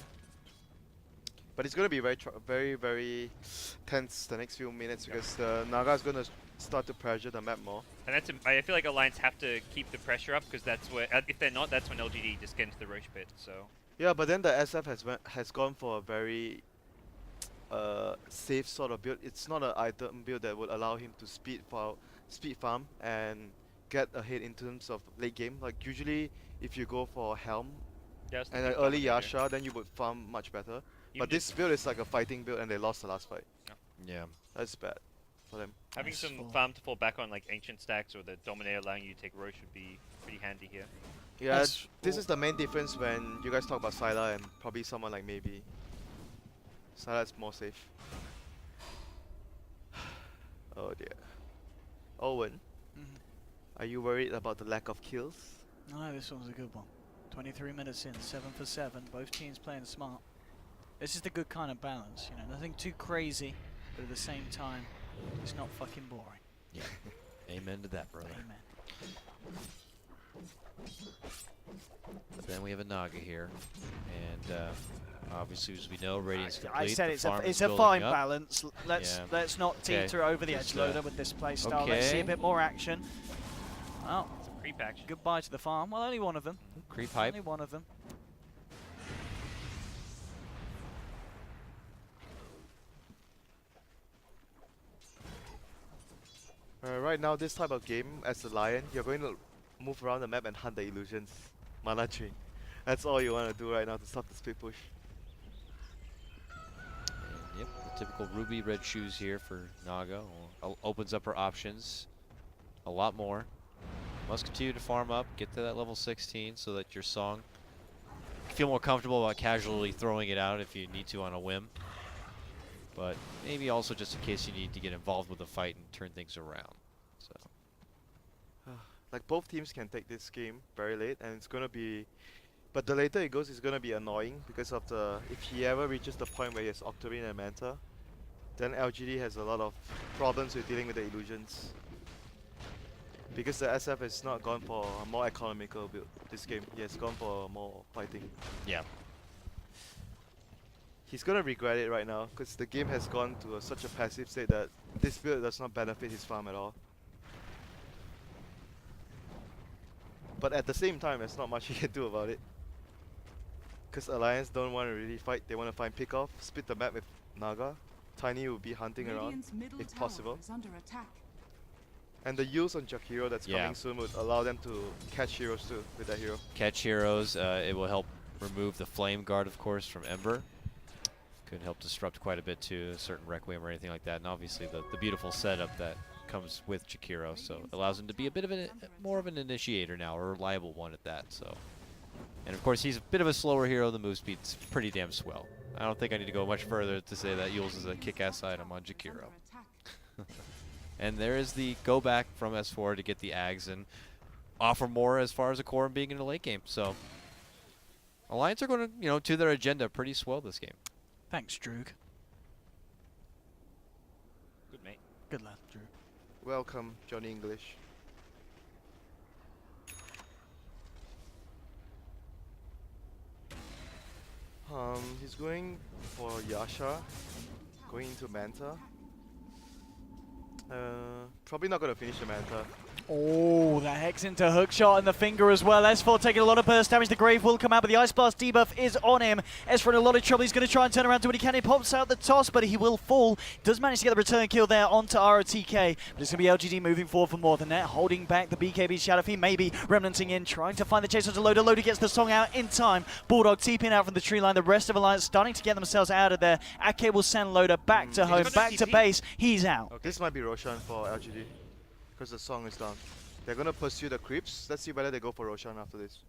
[SPEAKER 3] But it's going to be very tense the next few minutes because the Naga is going to start to pressure the map more.
[SPEAKER 5] And that's I feel like Alliance have to keep the pressure up because that's where if they're not, that's when LGD just get into the Roche pit. So
[SPEAKER 3] Yeah, but then the SF has gone for a very safe sort of build. It's not an item build that would allow him to speed farm and get ahead in terms of late game. Like usually, if you go for Helm
[SPEAKER 5] yeah, that's the
[SPEAKER 3] and
[SPEAKER 5] big
[SPEAKER 3] an early
[SPEAKER 5] problem here.
[SPEAKER 3] Yasha, then you would farm much better.
[SPEAKER 5] Even
[SPEAKER 3] But this build is like a fighting build, and they lost the last fight.
[SPEAKER 2] Yeah.
[SPEAKER 3] That's bad for them.
[SPEAKER 5] having
[SPEAKER 1] Nice
[SPEAKER 5] some
[SPEAKER 1] fall.
[SPEAKER 5] farm to fall back on, like Ancient Stacks or the Dominator allowing you to take Roche would be pretty handy here.
[SPEAKER 3] Yeah,
[SPEAKER 1] That's
[SPEAKER 3] this is the main difference when you guys talk about Sylar and probably someone like maybe. Sylar's more safe. Oh dear. Owen, are you worried about the lack of kills?
[SPEAKER 1] No, this one's a good one. 23 minutes in, 7 for 7. Both teams playing smart. This is the good kind of balance, you know, nothing too crazy, but at the same time, it's not fucking boring.
[SPEAKER 2] Yeah. Amen to that, brother.
[SPEAKER 1] Amen.
[SPEAKER 2] But then we have a Naga here, and obviously, as we know, Radiant's complete.
[SPEAKER 1] I said
[SPEAKER 2] the
[SPEAKER 1] it's
[SPEAKER 2] farm
[SPEAKER 1] a
[SPEAKER 2] is
[SPEAKER 1] it's a
[SPEAKER 2] building
[SPEAKER 1] fine
[SPEAKER 2] up.
[SPEAKER 1] balance. Let's not
[SPEAKER 2] Okay.
[SPEAKER 1] teeter over the edge
[SPEAKER 2] Just,
[SPEAKER 1] loader with this play style. Let's see a
[SPEAKER 2] okay.
[SPEAKER 1] bit more action. Well,
[SPEAKER 5] Some creep action.
[SPEAKER 1] goodbye to the farm. Well, only one of them.
[SPEAKER 2] Creep hype.
[SPEAKER 1] Only one of them.
[SPEAKER 3] Right now, this type of game, as a Lion, you're going to move around the map and hunt the illusions. Mana drain. That's all you want to do right now to stop the split push.
[SPEAKER 2] And yep, the typical ruby red shoes here for Naga. Opens up her options a lot more. Must continue to farm up, get to that level 16 so that your song feel more comfortable about casually throwing it out if you need to on a whim. But maybe also just in case you need to get involved with the fight and turn things around. So
[SPEAKER 3] Like both teams can take this game very late, and it's gonna be. But the later it goes, it's gonna be annoying because of the. If he ever reaches the point where he has Octarine and Manta, then LGD has a lot of problems with dealing with the illusions. Because the SF has not gone for a more economical build this game. He has gone for more fighting.
[SPEAKER 2] yeah,
[SPEAKER 3] He's gonna regret it right now because the game has gone to such a passive state that this build does not benefit his farm at all. But at the same time, there's not much he can do about it. Because Alliance don't want to really fight, they want to find pick off, split the map with Naga. Tiny will be hunting around
[SPEAKER 4] Radiant's middle
[SPEAKER 3] if
[SPEAKER 4] tower
[SPEAKER 3] possible.
[SPEAKER 4] is under attack.
[SPEAKER 3] And the use on Jakiro that's
[SPEAKER 2] Yeah.
[SPEAKER 3] coming soon would allow them to catch heroes too with that hero.
[SPEAKER 2] catch heroes. It will help remove the flame guard, of course, from Ember. Could help disrupt quite a bit too, a certain Requiem or anything like that. And obviously the beautiful setup that comes with Jakiro, so it allows him to be a bit of more of an initiator now, a reliable one at that. So, and of course he's a bit of a slower hero. The move speed's pretty damn swell. I don't think I need to go much further to say that Yules is a kick-ass item on Jakiro.
[SPEAKER 4] Under attack.
[SPEAKER 2] And there is the go back from S4 to get the Ags and offer more as far as a core and being in the late game. So Alliance are going to, to their agenda pretty swell this game.
[SPEAKER 1] Thanks, Droog.
[SPEAKER 5] Good mate.
[SPEAKER 1] Good lad, Droog.
[SPEAKER 3] Welcome, Johnny English. He's going for Yasha, going into Manta. Probably not gonna finish the Manta.
[SPEAKER 1] Oh, that Hex into hookshot and the finger as well. S4 taking a lot of burst damage. The Grave will come out, but the Ice Blast debuff is on him. S4 in a lot of trouble. He's going to try and turn around to what he can. He pops out the toss, but he will fall. Does manage to get the return kill there onto ROTK. But it's going to be LGD moving forward for more than that. Holding back the BKB Shadow Fiend, maybe remnanting in, trying to find the chase onto Loader. Loader gets the song out in time. Bulldog TPing out from the tree line. The rest of Alliance starting to get themselves out of there. Ake will send Loader back to home,
[SPEAKER 5] got
[SPEAKER 1] back to
[SPEAKER 5] TP?
[SPEAKER 1] base. He's out.
[SPEAKER 5] Okay.
[SPEAKER 3] This might be Roshan for LGD, because the song is down. They're gonna pursue the creeps. Let's see whether they go for Roshan after this.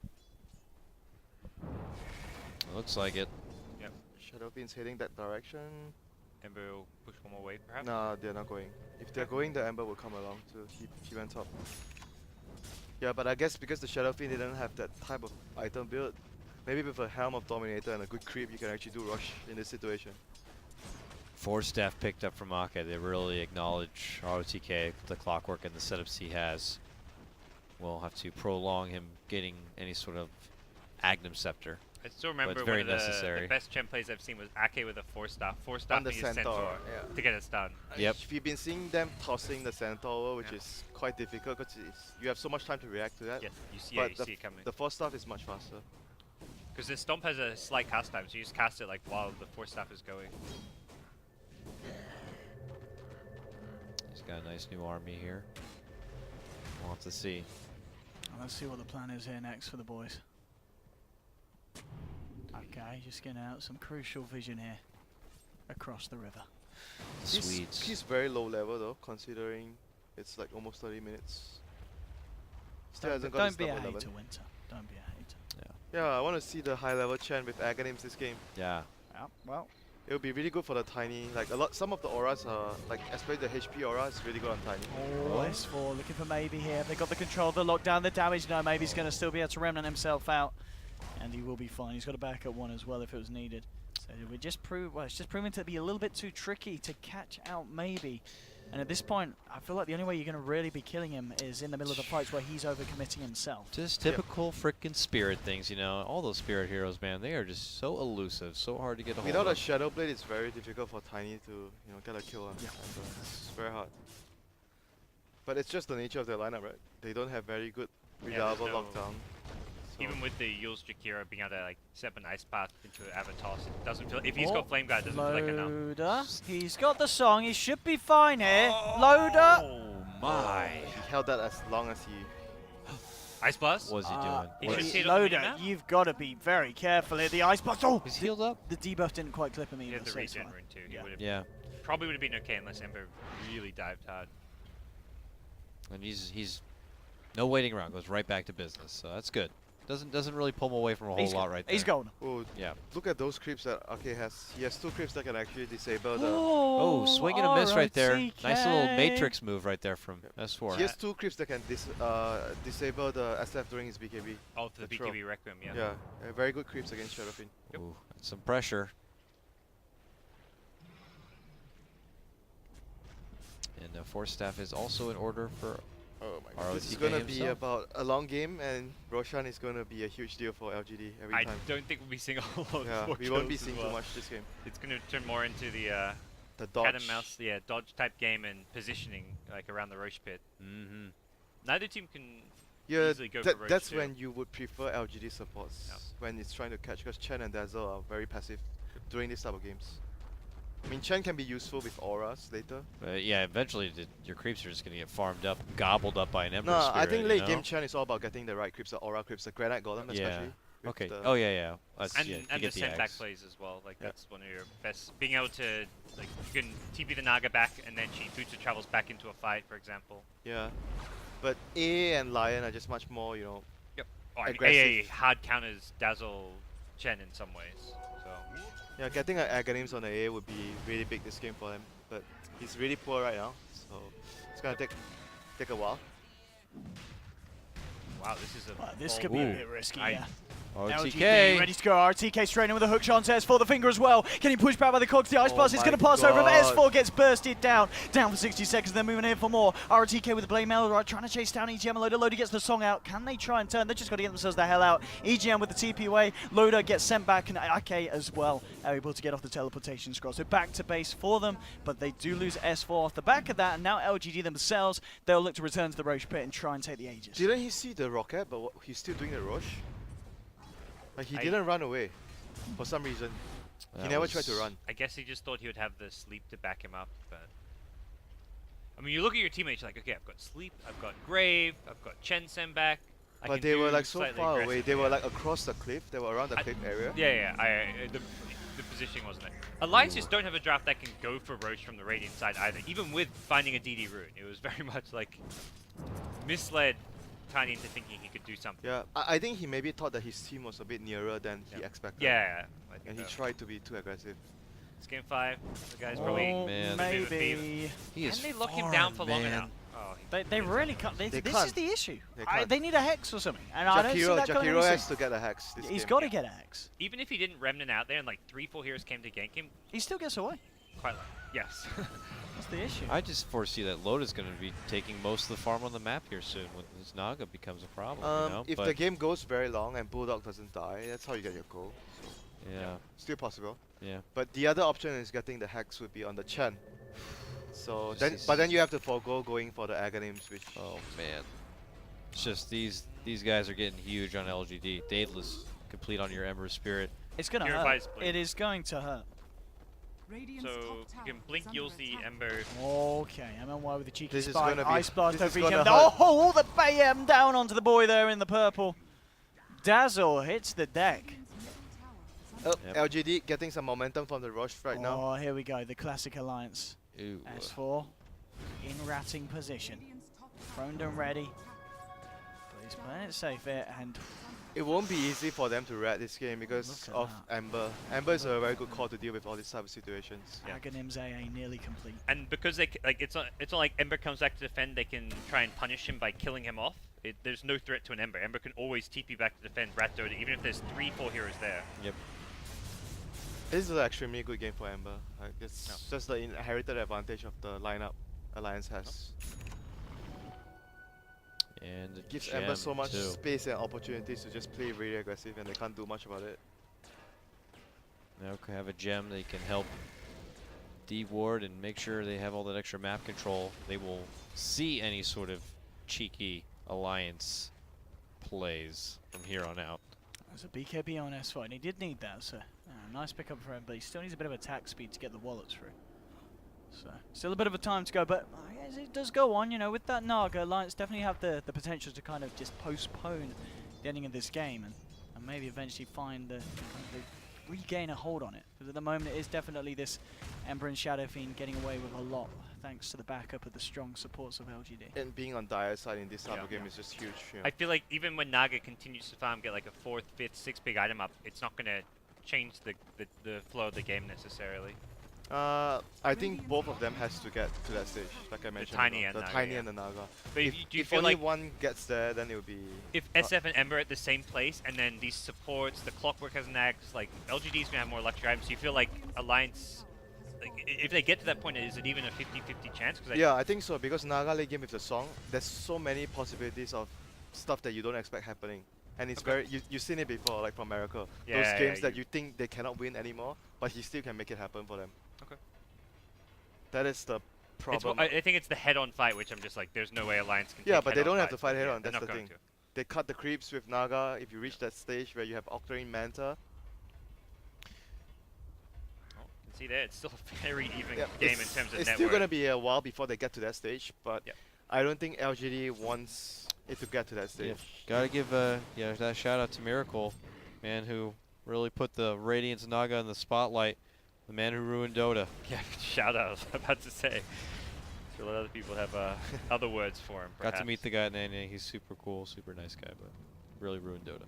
[SPEAKER 2] Looks like it.
[SPEAKER 5] Yep.
[SPEAKER 3] Shadow Fiend's heading that direction.
[SPEAKER 5] Ember will push one more wave, perhaps.
[SPEAKER 3] Nah, they're not going. If they're going, the Ember will come along too. He went top. Yeah, but I guess because the Shadow Fiend didn't have that type of item build, maybe with a Helm of Dominator and a good creep, you can actually do rush in this situation.
[SPEAKER 2] 4 staff picked up from Ake. They really acknowledge ROTK, the clockwork, and the setups he has. We'll have to prolong him getting any sort of Agnum Scepter.
[SPEAKER 5] I still remember
[SPEAKER 2] it's
[SPEAKER 5] one
[SPEAKER 2] very
[SPEAKER 5] of
[SPEAKER 2] necessary.
[SPEAKER 5] the best champ plays I've seen was Ake with a 4-staff.
[SPEAKER 3] On
[SPEAKER 5] 4-staffing
[SPEAKER 3] the
[SPEAKER 5] his
[SPEAKER 3] Centaur,
[SPEAKER 5] Centaur
[SPEAKER 3] yeah.
[SPEAKER 5] to get it stun.
[SPEAKER 2] Yep.
[SPEAKER 3] We've been seeing them tossing the Centaur, which
[SPEAKER 5] Yeah.
[SPEAKER 3] is quite difficult because you have so much time to react to that.
[SPEAKER 5] Yes, you see,
[SPEAKER 3] But
[SPEAKER 5] you
[SPEAKER 3] the
[SPEAKER 5] see it coming.
[SPEAKER 3] The 4-staff is much faster.
[SPEAKER 5] Because the Stomp has a slight cast time, so you just cast it like while the 4-staff is going.
[SPEAKER 2] He's got a nice new army here. We'll have to see.
[SPEAKER 1] Let's see what the plan is here next for the boys. Okay, just getting out some crucial vision here across the river.
[SPEAKER 2] Swedes.
[SPEAKER 3] He's very low level though, considering it's like almost 30 minutes. Still hasn't got
[SPEAKER 1] Don't
[SPEAKER 3] his
[SPEAKER 1] be a
[SPEAKER 3] level 11.
[SPEAKER 1] hater, Winter. Don't be a hater.
[SPEAKER 3] Yeah, I want to see the high level Chen with Aghanims this game.
[SPEAKER 2] Yeah.
[SPEAKER 1] Yeah, well,
[SPEAKER 3] It would be really good for the Tiny. Like some of the auras are like, especially the HP aura is really good on Tiny.
[SPEAKER 1] oh, S4 looking for maybe here. They got the control, the lockdown, the damage. No, maybe he's going to still be able to remnant himself out, and he will be fine. He's got a backup one as well if it was needed. So we just it's just proving to be a little bit too tricky to catch out maybe. And at this point, I feel like the only way you're going to really be killing him is in the middle of the fights where he's overcommitting himself.
[SPEAKER 2] Just typical frickin' spirit things, all those spirit heroes, man, they are just so elusive, so hard to get a hold
[SPEAKER 3] Without a
[SPEAKER 2] of.
[SPEAKER 3] Shadow Blade, it's very difficult for Tiny to get a kill on.
[SPEAKER 1] Yeah.
[SPEAKER 3] It's very hard. But it's just the nature of their lineup, right? They don't have very good
[SPEAKER 5] there's
[SPEAKER 3] reliable
[SPEAKER 5] no-
[SPEAKER 3] lockdown. So
[SPEAKER 5] Even with the Yules Jakiro being able to like set up an ice path into an Avatar, it doesn't feel. If he's got Flame Guard, it doesn't feel like enough.
[SPEAKER 1] Loader, he's got the song, he should be fine here. Loader,
[SPEAKER 2] Oh my.
[SPEAKER 3] He held that as long as he.
[SPEAKER 5] Ice Blast?
[SPEAKER 2] What was he doing?
[SPEAKER 5] He
[SPEAKER 2] What
[SPEAKER 5] should
[SPEAKER 2] is-
[SPEAKER 5] see it on the
[SPEAKER 1] Loader,
[SPEAKER 5] minimap.
[SPEAKER 1] you've got to be very careful here. The ice blast. Oh,
[SPEAKER 2] He's healed up.
[SPEAKER 1] the debuff didn't quite clip him
[SPEAKER 5] He
[SPEAKER 1] either.
[SPEAKER 5] had the
[SPEAKER 1] so it's
[SPEAKER 5] regen
[SPEAKER 1] fine.
[SPEAKER 5] rune too. He
[SPEAKER 1] Yeah.
[SPEAKER 5] would have
[SPEAKER 2] Yeah.
[SPEAKER 5] probably would have been okay unless Ember really dived hard.
[SPEAKER 2] And he's no waiting around. Goes right back to business. So that's good. Doesn't really pull him away from a whole lot right there.
[SPEAKER 1] He's golden.
[SPEAKER 3] Oh,
[SPEAKER 2] Yeah.
[SPEAKER 3] look at those creeps that Arcade has. He has 2 creeps that can actually disable the.
[SPEAKER 2] Oh, swing and a miss right there.
[SPEAKER 1] ROTK.
[SPEAKER 2] Nice little matrix move right there from S4.
[SPEAKER 3] He has 2 creeps that can disable the SF during his BKB.
[SPEAKER 5] Oh, for the
[SPEAKER 3] The throw.
[SPEAKER 5] BKB Requiem, yeah.
[SPEAKER 3] Yeah, very good creeps against Shadowfiend.
[SPEAKER 5] Yep.
[SPEAKER 2] Ooh, that's some pressure. And Force Staff is also in order for.
[SPEAKER 3] Oh my god. This is
[SPEAKER 2] ROTK
[SPEAKER 3] gonna be
[SPEAKER 2] himself.
[SPEAKER 3] about a long game, and Roshan is gonna be a huge deal for LGD every
[SPEAKER 5] I
[SPEAKER 3] time.
[SPEAKER 5] don't think we'll be seeing a whole lot
[SPEAKER 3] Yeah,
[SPEAKER 5] more
[SPEAKER 3] we won't be
[SPEAKER 5] kills as
[SPEAKER 3] seeing
[SPEAKER 5] well.
[SPEAKER 3] too much this game.
[SPEAKER 5] It's going to turn more into the
[SPEAKER 3] The
[SPEAKER 5] cat
[SPEAKER 3] dodge.
[SPEAKER 5] and mouse, yeah, dodge type game and positioning like around the Roche pit.
[SPEAKER 2] Mm-hmm.
[SPEAKER 5] Neither team can
[SPEAKER 3] Yeah,
[SPEAKER 5] easily go for Roche
[SPEAKER 3] that's
[SPEAKER 5] too.
[SPEAKER 3] when you would prefer LGD supports
[SPEAKER 5] Yeah.
[SPEAKER 3] when it's trying to catch, because Chen and Dazzle are very passive during this type of games. I mean, Chen can be useful with auras later.
[SPEAKER 2] Yeah, eventually your creeps are just going to get farmed up, gobbled up by an Ember
[SPEAKER 3] No,
[SPEAKER 2] Spirit,
[SPEAKER 3] I think
[SPEAKER 2] you
[SPEAKER 3] late
[SPEAKER 2] know?
[SPEAKER 3] game Chen is all about getting the right creeps, the aura creeps, the Granite Golem
[SPEAKER 2] Yeah.
[SPEAKER 3] especially. with
[SPEAKER 2] Okay.
[SPEAKER 3] the-
[SPEAKER 2] Oh, yeah. That's,
[SPEAKER 5] And,
[SPEAKER 2] yeah, to
[SPEAKER 5] and the
[SPEAKER 2] get the
[SPEAKER 5] send back
[SPEAKER 2] Axe.
[SPEAKER 5] plays as well. Like
[SPEAKER 3] Yeah.
[SPEAKER 5] that's one of your best. Being able to like you can TP the Naga back and then she boots travels back into a fight, for example.
[SPEAKER 3] Yeah. But A and Lion are just much more, you know.
[SPEAKER 5] Oh, I mean,
[SPEAKER 3] Aggressive.
[SPEAKER 5] AA hard counters Dazzle Chen in some ways. So
[SPEAKER 3] Yeah, getting an Aghanims on the A would be really big this game for them. But he's really poor right now, so it's gonna take a while.
[SPEAKER 5] wow, this is a
[SPEAKER 1] Well, this
[SPEAKER 5] bold
[SPEAKER 1] could be a
[SPEAKER 5] move.
[SPEAKER 1] bit risky,
[SPEAKER 5] I-
[SPEAKER 1] yeah.
[SPEAKER 2] RTK.
[SPEAKER 1] LGD ready to go. RTK straight in with a hook shot onto S4. The finger as well. Getting pushed back by the cogs. The ice
[SPEAKER 3] Oh
[SPEAKER 1] blast is
[SPEAKER 3] my
[SPEAKER 1] going to pass over. But
[SPEAKER 3] God.
[SPEAKER 1] S4 gets bursted down. Down for 60 seconds. They're moving in for more. RTK with the blade mail. Right, trying to chase down EGM. Loader. Loader gets the song out. Can they try and turn? They're just got to get themselves the hell out. EGM with the TP away. Loader gets sent back. And AK as well are able to get off the teleportation scroll. So back to base for them. But they do lose S4 off the back of that. And now LGD themselves, they'll look to return to the Roche pit and try and take the Aegis.
[SPEAKER 3] Didn't he see the rocket, but he's still doing the rush? Like he
[SPEAKER 5] I-
[SPEAKER 3] didn't run away for some reason. He
[SPEAKER 2] That
[SPEAKER 3] never
[SPEAKER 2] was-
[SPEAKER 3] tried to run.
[SPEAKER 5] I guess he just thought he would have the sleep to back him up, but I mean, you look at your teammates, you're like, okay, I've got sleep, I've got grave, I've got Chen send back. I
[SPEAKER 3] But
[SPEAKER 5] can
[SPEAKER 3] they were
[SPEAKER 5] do
[SPEAKER 3] like so
[SPEAKER 5] slightly
[SPEAKER 3] far away.
[SPEAKER 5] aggressive,
[SPEAKER 3] They were
[SPEAKER 5] yeah.
[SPEAKER 3] like across the cliff. They were around the cliff area.
[SPEAKER 5] Yeah. The positioning wasn't there. Alliance just don't have a draft that can go for Roche from the Radiant side either. Even with finding a DD rune, it was very much like misled Tiny into thinking he could do something.
[SPEAKER 3] Yeah, I think he maybe thought that his team was a bit nearer than he expected.
[SPEAKER 5] Yeah. I think
[SPEAKER 3] And he
[SPEAKER 5] so.
[SPEAKER 3] tried to be too aggressive.
[SPEAKER 5] It's game 5. The guy's
[SPEAKER 1] Oh,
[SPEAKER 5] probably
[SPEAKER 2] man.
[SPEAKER 1] maybe.
[SPEAKER 2] He is
[SPEAKER 5] Can they lock him down for long
[SPEAKER 2] man.
[SPEAKER 5] enough? Oh,
[SPEAKER 1] They really can't.
[SPEAKER 3] They
[SPEAKER 1] This
[SPEAKER 3] can't.
[SPEAKER 1] is the issue.
[SPEAKER 3] They can't.
[SPEAKER 1] They need a hex or something, and I don't see that going
[SPEAKER 3] Jakiro
[SPEAKER 1] any
[SPEAKER 3] has
[SPEAKER 1] soon.
[SPEAKER 3] to get a hex. This
[SPEAKER 1] He's
[SPEAKER 3] game.
[SPEAKER 1] got to get a hex.
[SPEAKER 5] even if he didn't Remnant out there and like 3-4 heroes came to gank him,
[SPEAKER 1] He still gets away.
[SPEAKER 5] quite like, yes.
[SPEAKER 1] That's the issue.
[SPEAKER 2] I just foresee that Loda's going to be taking most of the farm on the map here soon when this Naga becomes a problem. You know?
[SPEAKER 3] If
[SPEAKER 2] But
[SPEAKER 3] the game goes very long and Bulldog doesn't die, that's how you get your goal.
[SPEAKER 2] yeah,
[SPEAKER 3] Still possible.
[SPEAKER 2] yeah.
[SPEAKER 3] But the other option is getting the hex would be on the Chen. So
[SPEAKER 2] This
[SPEAKER 3] then,
[SPEAKER 2] is-
[SPEAKER 3] but then you have to forego going for the Aghanims, which
[SPEAKER 2] Oh man, it's just these guys are getting huge on LGD. Daedalus complete on your Ember Spirit.
[SPEAKER 1] It's going to
[SPEAKER 5] Purifies
[SPEAKER 1] hurt.
[SPEAKER 5] blink.
[SPEAKER 1] It is going to hurt.
[SPEAKER 4] Radiant's
[SPEAKER 5] So
[SPEAKER 4] top
[SPEAKER 5] you
[SPEAKER 4] tower
[SPEAKER 5] can blink,
[SPEAKER 4] is
[SPEAKER 5] you'll
[SPEAKER 4] under
[SPEAKER 5] see
[SPEAKER 4] attack.
[SPEAKER 5] Ember.
[SPEAKER 1] Okay, MNY with the cheeky
[SPEAKER 3] This is
[SPEAKER 1] spike.
[SPEAKER 3] gonna be-
[SPEAKER 1] Ice blast
[SPEAKER 3] this is
[SPEAKER 1] over
[SPEAKER 3] gonna
[SPEAKER 1] EGM.
[SPEAKER 3] hurt.
[SPEAKER 1] Oh, the BAM down onto the boy there in the purple. Dazzle hits the deck.
[SPEAKER 4] Radiant's middle tower is under
[SPEAKER 2] Yep.
[SPEAKER 3] LGD getting some momentum from the rush right now.
[SPEAKER 1] Oh, here we go. The classic alliance.
[SPEAKER 2] Ooh.
[SPEAKER 1] S4 in ratting position.
[SPEAKER 4] Radiant's top tower
[SPEAKER 1] Throned and ready. But he's playing it safe here, and
[SPEAKER 3] It won't be easy for them to rat this game because
[SPEAKER 1] Look at
[SPEAKER 3] of Ember. Ember is a very good call to deal with all these type of situations.
[SPEAKER 5] Yeah.
[SPEAKER 1] Aghanims AA nearly complete.
[SPEAKER 5] And because it's not like Ember comes back to defend, they can try and punish him by killing him off. There's no threat to an Ember. Ember can always TP back to defend Rat Dota, even if there's 3-4 heroes there.
[SPEAKER 2] Yep.
[SPEAKER 3] This is an extremely good game for Ember. Like it's just the inherited advantage of the lineup Alliance has.
[SPEAKER 2] And it
[SPEAKER 3] Gives Ember so much space and opportunities to just play really aggressive, and they can't do much about it.
[SPEAKER 2] Now can have a gem. They can help D-ward and make sure they have all that extra map control. They will see any sort of cheeky alliance plays from here on out.
[SPEAKER 1] There's a BKB on S4, and he did need that, so nice pickup for him, but he still needs a bit of attack speed to get the wallet through. So still a bit of a time to go, but as it does go on, you know, with that Naga, Alliance definitely have the potential to kind of just postpone the ending of this game and maybe eventually find the regain a hold on it. Because at the moment it is definitely this Ember and Shadow Fiend getting away with a lot thanks to the backup of the strong supports of LGD.
[SPEAKER 3] And being on dire side in this type of game is just huge. You know.
[SPEAKER 5] I feel like even when Naga continues to farm, get like a 4th, 5th, 6th big item up, it's not going to change the flow of the game necessarily.
[SPEAKER 3] I think both of them has to get to that stage, like I mentioned.
[SPEAKER 5] Tiny and
[SPEAKER 3] the
[SPEAKER 5] Naga,
[SPEAKER 3] Tiny
[SPEAKER 5] yeah.
[SPEAKER 3] and the Naga.
[SPEAKER 5] But
[SPEAKER 3] If,
[SPEAKER 5] do you
[SPEAKER 3] if
[SPEAKER 5] feel
[SPEAKER 3] only
[SPEAKER 5] like
[SPEAKER 3] one gets there, then it would be...
[SPEAKER 5] if SF and Ember are at the same place, and then these supports, the Clockwork has an axe, like LGD's going to have more luxury items, so you feel like Alliance, like if they get to that point, is it even a 50-50 chance?
[SPEAKER 3] Yeah, I think so, because Naga late game with the song, there's so many possibilities of stuff that you don't expect happening. And it's very, you've seen it before, like from Miracle.
[SPEAKER 5] Yeah,
[SPEAKER 3] Those
[SPEAKER 5] yeah,
[SPEAKER 3] games
[SPEAKER 5] yeah,
[SPEAKER 3] that you think they cannot win anymore, but he still can make it happen for them.
[SPEAKER 5] Okay.
[SPEAKER 3] That is the problem.
[SPEAKER 5] I think it's the head-on fight, which I'm just like, there's no way Alliance can
[SPEAKER 3] Yeah,
[SPEAKER 5] take
[SPEAKER 3] but they
[SPEAKER 5] head-on
[SPEAKER 3] don't have to
[SPEAKER 5] fights,
[SPEAKER 3] fight head
[SPEAKER 5] yeah,
[SPEAKER 3] on,
[SPEAKER 5] they're
[SPEAKER 3] that's
[SPEAKER 5] not
[SPEAKER 3] the
[SPEAKER 5] going
[SPEAKER 3] thing. They cut the creeps with Naga. If you reach that stage where you have Octarine Manta,
[SPEAKER 5] Oh, you can see there, it's still a very even
[SPEAKER 3] yeah,
[SPEAKER 5] game in terms of
[SPEAKER 3] it's
[SPEAKER 5] network.
[SPEAKER 3] still gonna be a while before they get to that stage, but
[SPEAKER 5] Yep.
[SPEAKER 3] I don't think LGD wants it to get to that stage.
[SPEAKER 2] Yep. Gotta give that shout out to Miracle, man who really put the Radiance Naga in the spotlight. The man who ruined Dota.
[SPEAKER 5] Yeah, shout out, I was about to say. So a lot of other people have other words for him, perhaps.
[SPEAKER 2] Got to meet the guy at Nene. He's super cool, super nice guy, but really ruined Dota.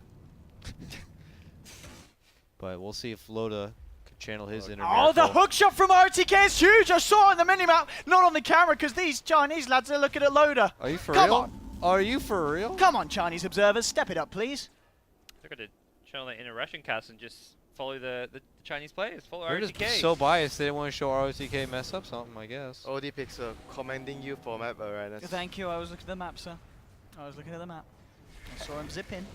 [SPEAKER 2] But we'll see if Loda could channel his inner
[SPEAKER 1] Oh, the
[SPEAKER 2] Miracle.
[SPEAKER 1] hook shot from RTK is huge. I saw it on the minimap, not on the camera, because these Chinese lads are looking at Loda.
[SPEAKER 2] Are you for
[SPEAKER 1] Come
[SPEAKER 2] real?
[SPEAKER 1] on.
[SPEAKER 2] Are you for real?
[SPEAKER 1] Come on, Chinese observers, step it up, please.
[SPEAKER 5] They're going to channel that inner Russian cast and just follow the Chinese players, follow
[SPEAKER 2] They're
[SPEAKER 5] RTK.
[SPEAKER 2] just so biased. They didn't want to show ROTK mess up something, I guess.
[SPEAKER 3] OD Pixel commending you for map awareness.
[SPEAKER 1] Thank you, I was looking at the map, sir. I was looking at the map. I saw him zip in.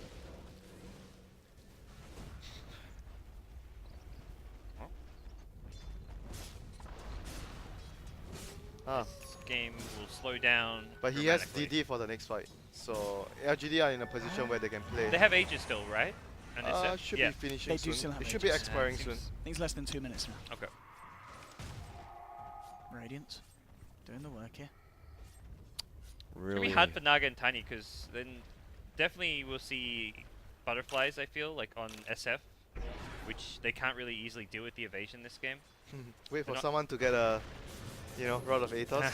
[SPEAKER 3] Ah,
[SPEAKER 5] This game will slow down.
[SPEAKER 3] but he has
[SPEAKER 5] dramatically.
[SPEAKER 3] DD for the next fight. So LGD are in a position where they can play.
[SPEAKER 5] They have ages still, right? And it's
[SPEAKER 3] Should
[SPEAKER 5] yeah.
[SPEAKER 3] be finishing
[SPEAKER 1] They do
[SPEAKER 3] soon.
[SPEAKER 1] still have
[SPEAKER 3] It should be
[SPEAKER 1] ages.
[SPEAKER 3] expiring
[SPEAKER 5] Seems-
[SPEAKER 3] soon.
[SPEAKER 1] I think it's less than 2 minutes now.
[SPEAKER 5] Okay.
[SPEAKER 1] Radiance, doing the work here.
[SPEAKER 5] It's going to
[SPEAKER 2] Really?
[SPEAKER 5] be hard for Naga and Tiny, because then definitely we'll see butterflies, I feel, like on SF, which they can't really easily deal with the evasion this game.
[SPEAKER 3] Wait for
[SPEAKER 5] not-
[SPEAKER 3] someone to get a, Rod of Atos.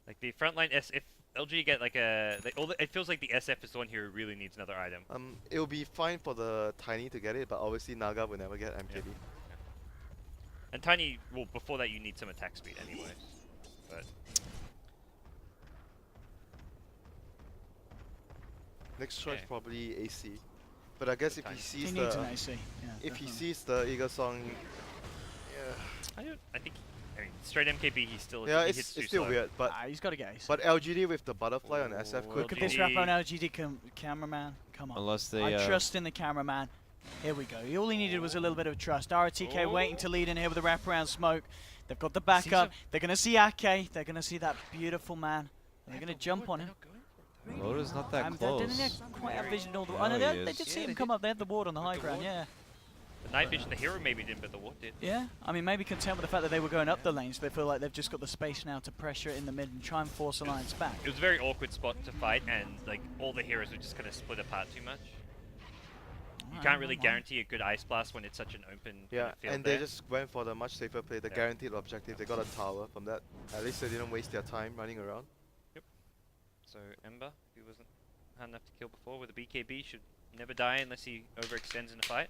[SPEAKER 5] Like the frontline if LG get like it feels like the SF is the one here who really needs another item.
[SPEAKER 3] It will be fine for the Tiny to get it, but obviously Naga will never get MKD.
[SPEAKER 5] And Tiny, well, before that you need some attack speed anyway. But
[SPEAKER 3] Next choice
[SPEAKER 5] Okay.
[SPEAKER 3] probably AC. But I guess if he
[SPEAKER 5] Tiny.
[SPEAKER 3] sees
[SPEAKER 1] He needs
[SPEAKER 3] the
[SPEAKER 1] an AC. Yeah,
[SPEAKER 3] if he
[SPEAKER 1] definitely.
[SPEAKER 3] sees the Eagle Song,
[SPEAKER 5] I think straight MKB he still
[SPEAKER 3] yeah,
[SPEAKER 5] he
[SPEAKER 3] it's
[SPEAKER 5] hits too
[SPEAKER 3] still
[SPEAKER 5] slow.
[SPEAKER 3] weird. But
[SPEAKER 1] He's got to get ace.
[SPEAKER 3] but LGD with the butterfly on SF
[SPEAKER 5] Oh,
[SPEAKER 3] could.
[SPEAKER 1] Look at this
[SPEAKER 5] LGD.
[SPEAKER 1] wrap on LGD cameraman. Come on.
[SPEAKER 2] Unless they.
[SPEAKER 1] I trust in the cameraman. Here we go. All he needed was a little bit of trust. RTK waiting to lead in here with the wraparound smoke. They've got the backup. They're going to see Ake. They're going to see that beautiful man. They're going to jump on him.
[SPEAKER 2] Loda's not that
[SPEAKER 1] They
[SPEAKER 2] close.
[SPEAKER 1] didn't quite have vision all the way.
[SPEAKER 2] Yeah,
[SPEAKER 1] Oh, no,
[SPEAKER 2] he
[SPEAKER 1] they
[SPEAKER 2] is.
[SPEAKER 1] did see
[SPEAKER 5] Yeah,
[SPEAKER 1] him
[SPEAKER 5] they
[SPEAKER 1] come
[SPEAKER 5] did.
[SPEAKER 1] up. They had the ward on the high
[SPEAKER 5] the
[SPEAKER 1] ground,
[SPEAKER 5] ward.
[SPEAKER 1] yeah.
[SPEAKER 5] The night vision, the hero maybe didn't, but the ward did.
[SPEAKER 1] Yeah, I mean, maybe content with the fact that they were going up the lanes, so they feel like they've just got the space now to pressure in the mid and try and force Alliance back.
[SPEAKER 5] It was a very awkward spot to fight, and like all the heroes were just kind of split apart too much. You can't really guarantee a good ice blast when it's such an open kind
[SPEAKER 3] Yeah,
[SPEAKER 5] of field
[SPEAKER 3] and
[SPEAKER 5] there.
[SPEAKER 3] they just went for the much safer play, the
[SPEAKER 5] Yeah.
[SPEAKER 3] guaranteed objective. They got a tower from that. At least they didn't waste their time running around.
[SPEAKER 5] So Ember, who wasn't hard enough to kill before with a BKB, should never die unless he overextends in a fight.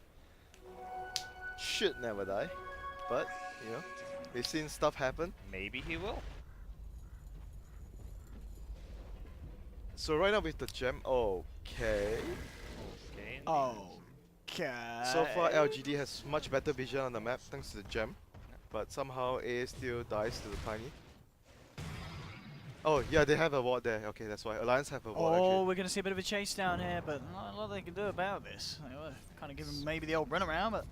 [SPEAKER 3] Should never die, but we've seen stuff happen.
[SPEAKER 5] Maybe he will.
[SPEAKER 3] So right now with the gem, okay.
[SPEAKER 5] Okay.
[SPEAKER 1] Okay.
[SPEAKER 3] So far LGD has much better vision on the map thanks to the gem, but somehow A still dies to the Tiny. Oh yeah, they have a ward there. Okay, that's why Alliance have a ward
[SPEAKER 1] Oh,
[SPEAKER 3] actually.
[SPEAKER 1] we're going to see a bit of a chase down here, but not a lot they can do about this. They were kind of give him maybe the old run around, but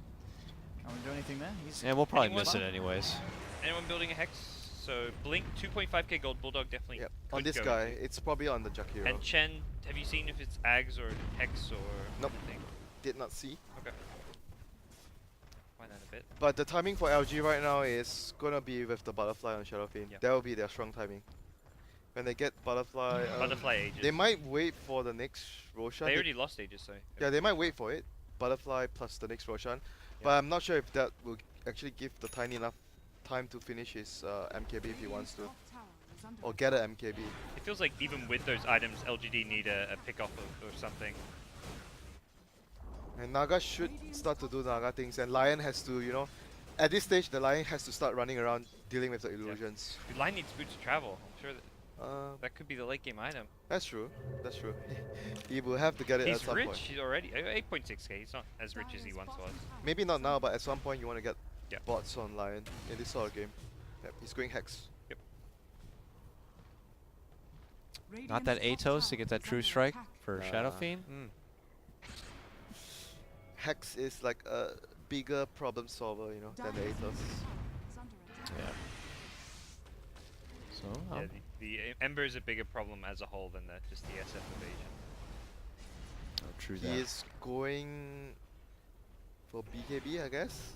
[SPEAKER 1] can't really do anything there. He's
[SPEAKER 2] Yeah, we'll probably
[SPEAKER 5] Anyone?
[SPEAKER 2] miss it anyways.
[SPEAKER 5] Anyone building a hex? So Blink 2.5k gold Bulldog definitely.
[SPEAKER 3] Yep.
[SPEAKER 5] could
[SPEAKER 3] On this
[SPEAKER 5] go
[SPEAKER 3] guy,
[SPEAKER 5] into.
[SPEAKER 3] it's probably on the Jakiro.
[SPEAKER 5] And Chen, have you seen if it's Ags or Hex or
[SPEAKER 3] Nope.
[SPEAKER 5] anything?
[SPEAKER 3] Did not see.
[SPEAKER 5] Okay. Find that a bit.
[SPEAKER 3] But the timing for LG right now is gonna be with the butterfly on Shadow Fiend.
[SPEAKER 5] Yep.
[SPEAKER 3] That will be their strong timing. When they get butterfly,
[SPEAKER 5] Butterfly Aegis.
[SPEAKER 3] they might wait for the next Roshan.
[SPEAKER 5] They already lost Aegis, so.
[SPEAKER 3] Yeah, they might wait for it. Butterfly plus the next Roshan. But
[SPEAKER 5] Yeah.
[SPEAKER 3] I'm not sure if that will actually give the Tiny enough time to finish his MKB if he wants to.
[SPEAKER 4] Top tower is under
[SPEAKER 3] Or get an MKB.
[SPEAKER 5] It feels like even with those items, LGD need a pick off or something.
[SPEAKER 3] And Naga should start to do Naga things, and Lion has to, you know, at this stage the Lion has to start running around dealing with the illusions.
[SPEAKER 5] The line needs boots to travel. I'm sure that could be the late game item.
[SPEAKER 3] That's true. That's true. He will have to get it at
[SPEAKER 5] He's
[SPEAKER 3] some
[SPEAKER 5] rich.
[SPEAKER 3] point.
[SPEAKER 5] He's already 8.6k. He's not as rich as he once was.
[SPEAKER 3] Maybe not now, but at some point you want to get
[SPEAKER 5] Yeah.
[SPEAKER 3] bots on Lion in this sort of game. Yep, he's going Hex.
[SPEAKER 2] Not that Atos to get that true strike for Shadow
[SPEAKER 3] Nah.
[SPEAKER 2] Fiend.
[SPEAKER 3] Hex is like a bigger problem solver, you know, than the Aethos.
[SPEAKER 2] Yeah. So,
[SPEAKER 5] Yeah, the Ember is a bigger problem as a whole than just the SF evasion.
[SPEAKER 2] true
[SPEAKER 3] He
[SPEAKER 2] that.
[SPEAKER 3] is going for BKB, I guess.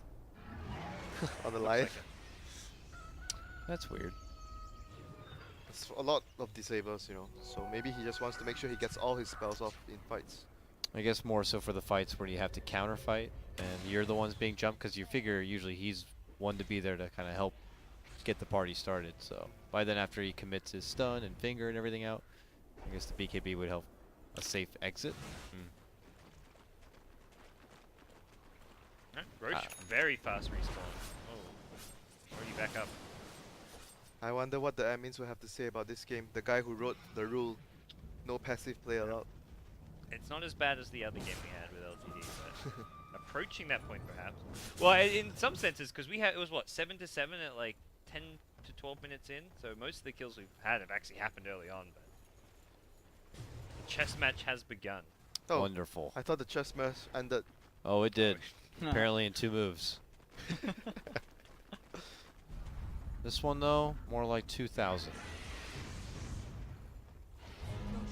[SPEAKER 3] On the
[SPEAKER 5] Looks
[SPEAKER 3] Lion.
[SPEAKER 5] like it.
[SPEAKER 2] That's weird.
[SPEAKER 3] It's a lot of disables, you know. So maybe he just wants to make sure he gets all his spells off in fights.
[SPEAKER 2] I guess more so for the fights where you have to counter fight and you're the ones being jumped because you figure usually he's one to be there to kind of help get the party started. So by then after he commits his stun and finger and everything out, I guess the BKB would help a safe exit.
[SPEAKER 5] Roche, very fast respawn. Oh, already back up.
[SPEAKER 3] I wonder what the admins will have to say about this game. The guy who wrote the rule, no passive play allowed.
[SPEAKER 5] It's not as bad as the other game we had with LGD, but approaching that point perhaps. Well, in some senses, because it was what 7 to 7 at like 10 to 12 minutes in. So most of the kills we've had have actually happened early on. But the chess match has begun.
[SPEAKER 3] Oh,
[SPEAKER 2] Wonderful.
[SPEAKER 3] I thought the chess match ended.
[SPEAKER 2] Oh, it did. Apparently in 2 moves. This one though, more like 2,000.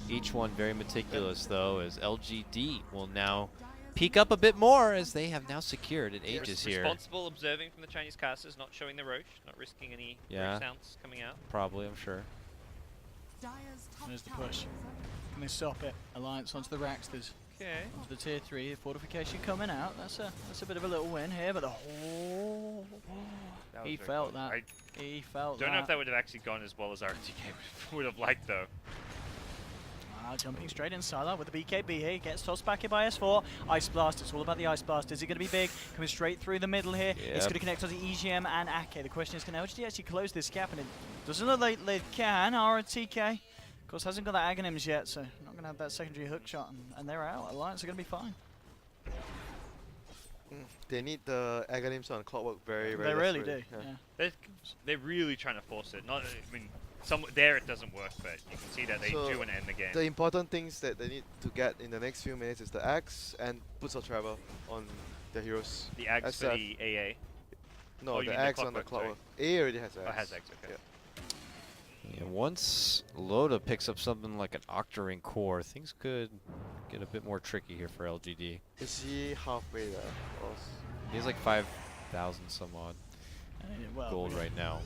[SPEAKER 2] Each one very meticulous though, as LGD will now peek up a bit more as they have now secured an Aegis here.
[SPEAKER 5] Responsible observing from the Chinese casters, not showing the Roche, not risking any Roche sounds coming out.
[SPEAKER 2] Probably, I'm sure.
[SPEAKER 1] There's the push. Can they stop it? Alliance onto the racks. There's
[SPEAKER 5] Okay.
[SPEAKER 1] onto the tier 3 fortification coming out. That's a bit of a little win here, but
[SPEAKER 5] That was
[SPEAKER 1] he
[SPEAKER 5] very
[SPEAKER 1] felt
[SPEAKER 5] close.
[SPEAKER 1] that. He felt
[SPEAKER 5] Don't
[SPEAKER 1] that.
[SPEAKER 5] know if that would have actually gone as well as RTK would have liked though.
[SPEAKER 1] Jumping straight in, Sylar with the BKB here. He gets tossed back here by S4. Ice Blast, it's all about the Ice Blast. Is it going to be big? Coming straight through the middle here. It's going to connect onto EGM and Ake. The question is, can LGD actually close this gap? And it doesn't look like they can. RTK, of course, hasn't got that Aghanims yet, so not going to have that secondary hook shot. And they're out. Alliance are going to be fine.
[SPEAKER 3] They need the Aghanims on Clockwork very, very
[SPEAKER 1] They really do.
[SPEAKER 3] desperately.
[SPEAKER 1] Yeah.
[SPEAKER 5] They're really trying to force it. Not, I mean, there it doesn't work, but you can see that they
[SPEAKER 3] So
[SPEAKER 5] do want to end the game.
[SPEAKER 3] The important things that they need to get in the next few minutes is the Axe and Boots of Travel on the heroes.
[SPEAKER 5] The Ags for
[SPEAKER 3] SF.
[SPEAKER 5] the AA.
[SPEAKER 3] No,
[SPEAKER 5] Oh, you
[SPEAKER 3] the
[SPEAKER 5] mean the
[SPEAKER 3] Axe on the
[SPEAKER 5] Clockwork,
[SPEAKER 3] Clockwork. A already has Axe.
[SPEAKER 5] Oh, has Ags, okay.
[SPEAKER 3] Yeah.
[SPEAKER 2] Yeah, once Loda picks up something like an Octarine core, things could get a bit more tricky here for LGD.
[SPEAKER 3] Is he halfway there? Or
[SPEAKER 2] He has like 5,000 some odd
[SPEAKER 1] Well,
[SPEAKER 2] gold right now.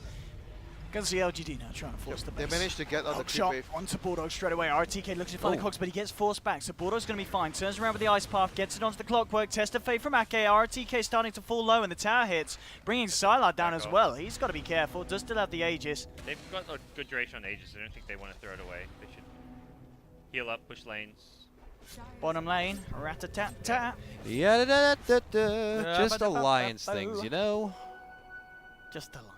[SPEAKER 1] Can see LGD now trying to force the
[SPEAKER 3] they
[SPEAKER 1] base.
[SPEAKER 3] managed to get on the
[SPEAKER 1] Hook
[SPEAKER 3] creep
[SPEAKER 1] shot
[SPEAKER 3] wave.
[SPEAKER 1] onto Bulldog straight away. RTK looks to find the cogs, but he gets forced back. So Bulldog's going to be fine. Turns around with the Ice Path, gets it onto the Clockwork. Test of Fate from Ake. RTK starting to fall low, and the tower hits, bringing Sylar down
[SPEAKER 5] Back
[SPEAKER 1] as
[SPEAKER 5] off.
[SPEAKER 1] well. He's got to be careful. Does still have the Aegis.
[SPEAKER 5] They've got a good duration on Aegis. I don't think they want to throw it away. They should heal up, push lanes.
[SPEAKER 1] Bottom lane, rat-a-tat-tat.
[SPEAKER 2] Yeah, just alliance things, you know.
[SPEAKER 1] Just alliance.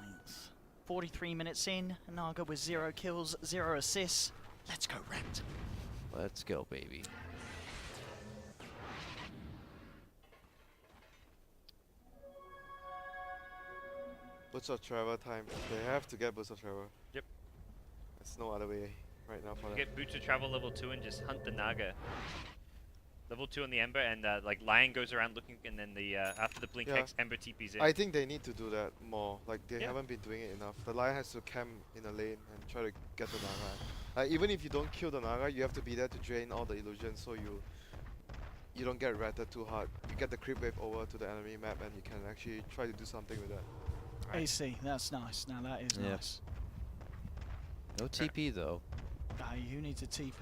[SPEAKER 1] 43 minutes in, Naga with 0 kills, 0 assists. Let's go, Rat.
[SPEAKER 2] Let's go, baby.
[SPEAKER 3] Boots of Travel time. They have to get Boots of Travel.
[SPEAKER 5] Yep.
[SPEAKER 3] There's no other way right now for them.
[SPEAKER 5] Get Boots of Travel level 2 and just hunt the Naga. Level 2 on the Ember, and like Lion goes around looking, and then the after the Blink
[SPEAKER 3] Yeah.
[SPEAKER 5] Hex, Ember TP's in.
[SPEAKER 3] I think they need to do that more. Like they
[SPEAKER 5] Yeah.
[SPEAKER 3] haven't been doing it enough. The Lion has to camp in a lane and try to get the Naga. Like even if you don't kill the Naga, you have to be there to drain all the illusions, so you don't get ratted too hard. You get the creep wave over to the enemy map, and you can actually try to do something with that.
[SPEAKER 5] Right.
[SPEAKER 1] AC, that's nice. Now that is
[SPEAKER 2] Yep.
[SPEAKER 1] nice.
[SPEAKER 2] No TP though.
[SPEAKER 1] Who needs a TP?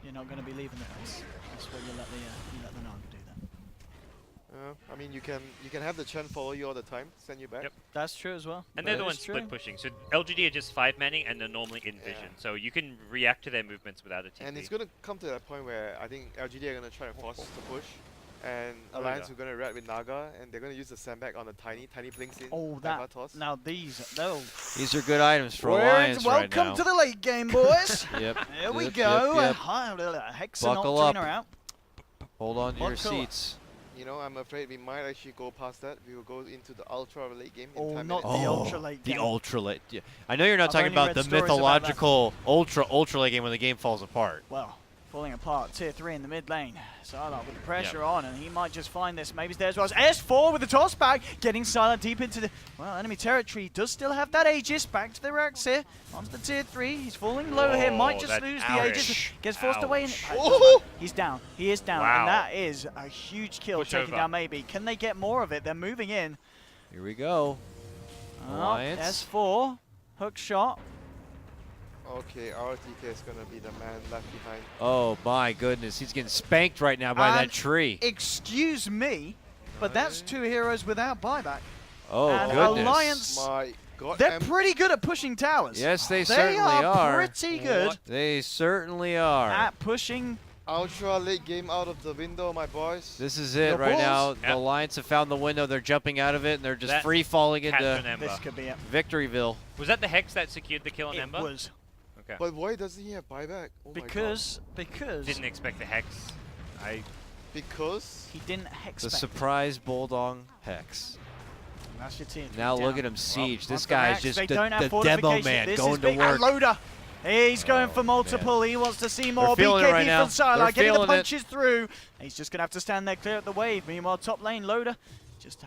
[SPEAKER 1] You're not going to be leaving the base. That's where you let the Naga do that.
[SPEAKER 3] I mean, you can have the Chen follow you all the time, send you back.
[SPEAKER 5] Yep.
[SPEAKER 1] That's true as well.
[SPEAKER 5] And they're
[SPEAKER 1] That
[SPEAKER 5] the
[SPEAKER 1] is
[SPEAKER 5] ones
[SPEAKER 1] true.
[SPEAKER 5] split pushing. So LGD are just 5-manning and they're normally in vision. So you can react to their movements without a TP.
[SPEAKER 3] And it's gonna come to that point where I think LGD are gonna try to force to push, and Alliance are gonna rat with Naga, and they're gonna use the sandbag on the tiny blinks in.
[SPEAKER 1] Oh,
[SPEAKER 3] Alpha toss.
[SPEAKER 1] now these, no.
[SPEAKER 2] These are good items for Alliance right now.
[SPEAKER 1] Welcome to the late game, boys.
[SPEAKER 2] Yep.
[SPEAKER 1] Here we
[SPEAKER 2] Yep,
[SPEAKER 1] go.
[SPEAKER 2] yep, yep.
[SPEAKER 1] Hex
[SPEAKER 2] Buckle
[SPEAKER 1] and
[SPEAKER 2] up.
[SPEAKER 1] Octarine are out.
[SPEAKER 2] Hold on to your
[SPEAKER 1] Buckle up.
[SPEAKER 2] seats.
[SPEAKER 3] You know, I'm afraid we might actually go past that. We will go into the ultra late game in
[SPEAKER 1] Oh,
[SPEAKER 3] 10
[SPEAKER 1] not
[SPEAKER 3] minutes.
[SPEAKER 1] the ultra late
[SPEAKER 2] The
[SPEAKER 1] game.
[SPEAKER 2] ultra late. Yeah. I know you're not
[SPEAKER 1] I've
[SPEAKER 2] talking
[SPEAKER 1] only
[SPEAKER 2] about
[SPEAKER 1] read
[SPEAKER 2] the
[SPEAKER 1] stories about that.
[SPEAKER 2] mythological ultra late game when the game falls apart.
[SPEAKER 1] Well, falling apart. Tier 3 in the mid lane. Sylar with the pressure on, and he might just find this. Maybe there as well. S4 with the toss back, getting Sylar deep into the enemy territory. Does still have that Aegis. Back to the racks here. Onto the tier 3. He's falling low here. Might just
[SPEAKER 5] that-
[SPEAKER 1] lose
[SPEAKER 5] ouch.
[SPEAKER 1] the Aegis. Gets forced away. And,
[SPEAKER 3] Oh!
[SPEAKER 1] he's down. He is down.
[SPEAKER 5] Wow.
[SPEAKER 1] And that is a huge kill
[SPEAKER 5] Push
[SPEAKER 1] taken
[SPEAKER 5] over.
[SPEAKER 1] down maybe. Can they get more of it? They're moving in.
[SPEAKER 2] Here we go. Alliance.
[SPEAKER 1] S4. Hook shot.
[SPEAKER 3] Okay, RTK is gonna be the man left behind.
[SPEAKER 2] Oh my goodness, he's getting spanked right now by
[SPEAKER 1] And
[SPEAKER 2] that tree.
[SPEAKER 1] Excuse me, but that's 2 heroes without buyback.
[SPEAKER 2] Oh
[SPEAKER 1] and
[SPEAKER 2] goodness.
[SPEAKER 1] Alliance,
[SPEAKER 3] My God.
[SPEAKER 1] they're pretty good at pushing towers.
[SPEAKER 2] Yes, they
[SPEAKER 1] They
[SPEAKER 2] certainly
[SPEAKER 1] are
[SPEAKER 2] are.
[SPEAKER 1] pretty good
[SPEAKER 2] They certainly are.
[SPEAKER 1] at pushing.
[SPEAKER 3] Ultra late game out of the window, my boys.
[SPEAKER 2] This is it
[SPEAKER 1] The
[SPEAKER 2] right now.
[SPEAKER 1] Bulls.
[SPEAKER 2] The
[SPEAKER 5] Yep.
[SPEAKER 2] Alliance have found the window. They're jumping out of it, and they're just
[SPEAKER 5] That
[SPEAKER 2] free falling
[SPEAKER 5] Catch an
[SPEAKER 2] into
[SPEAKER 5] Ember.
[SPEAKER 1] This could be it.
[SPEAKER 2] Victoryville.
[SPEAKER 5] Was that the Hex that secured the kill on
[SPEAKER 1] It
[SPEAKER 5] Ember?
[SPEAKER 1] was
[SPEAKER 5] Okay.
[SPEAKER 3] But why doesn't he have buyback? Oh
[SPEAKER 1] because
[SPEAKER 5] Didn't expect the Hex.
[SPEAKER 3] because
[SPEAKER 1] he didn't hex
[SPEAKER 2] The
[SPEAKER 1] back.
[SPEAKER 2] surprise Bulldog Hex.
[SPEAKER 1] That's your team.
[SPEAKER 2] Now
[SPEAKER 1] down.
[SPEAKER 2] look at him siege. This
[SPEAKER 1] Onto the
[SPEAKER 2] guy's
[SPEAKER 1] racks.
[SPEAKER 2] just
[SPEAKER 1] They
[SPEAKER 2] the
[SPEAKER 1] don't have
[SPEAKER 2] demo
[SPEAKER 1] fortification.
[SPEAKER 2] man
[SPEAKER 1] This
[SPEAKER 2] going
[SPEAKER 1] is
[SPEAKER 2] to
[SPEAKER 1] big.
[SPEAKER 2] work.
[SPEAKER 1] And Loader. He's going
[SPEAKER 2] Oh,
[SPEAKER 1] for multiple.
[SPEAKER 2] man.
[SPEAKER 1] He wants to see more.
[SPEAKER 2] feeling it
[SPEAKER 1] BKB
[SPEAKER 2] right now.
[SPEAKER 1] from Sylar,
[SPEAKER 2] They're
[SPEAKER 1] getting the
[SPEAKER 2] feeling it.
[SPEAKER 1] punches through. He's just going to have to stand there clear at the wave. Meanwhile, top lane, Loader just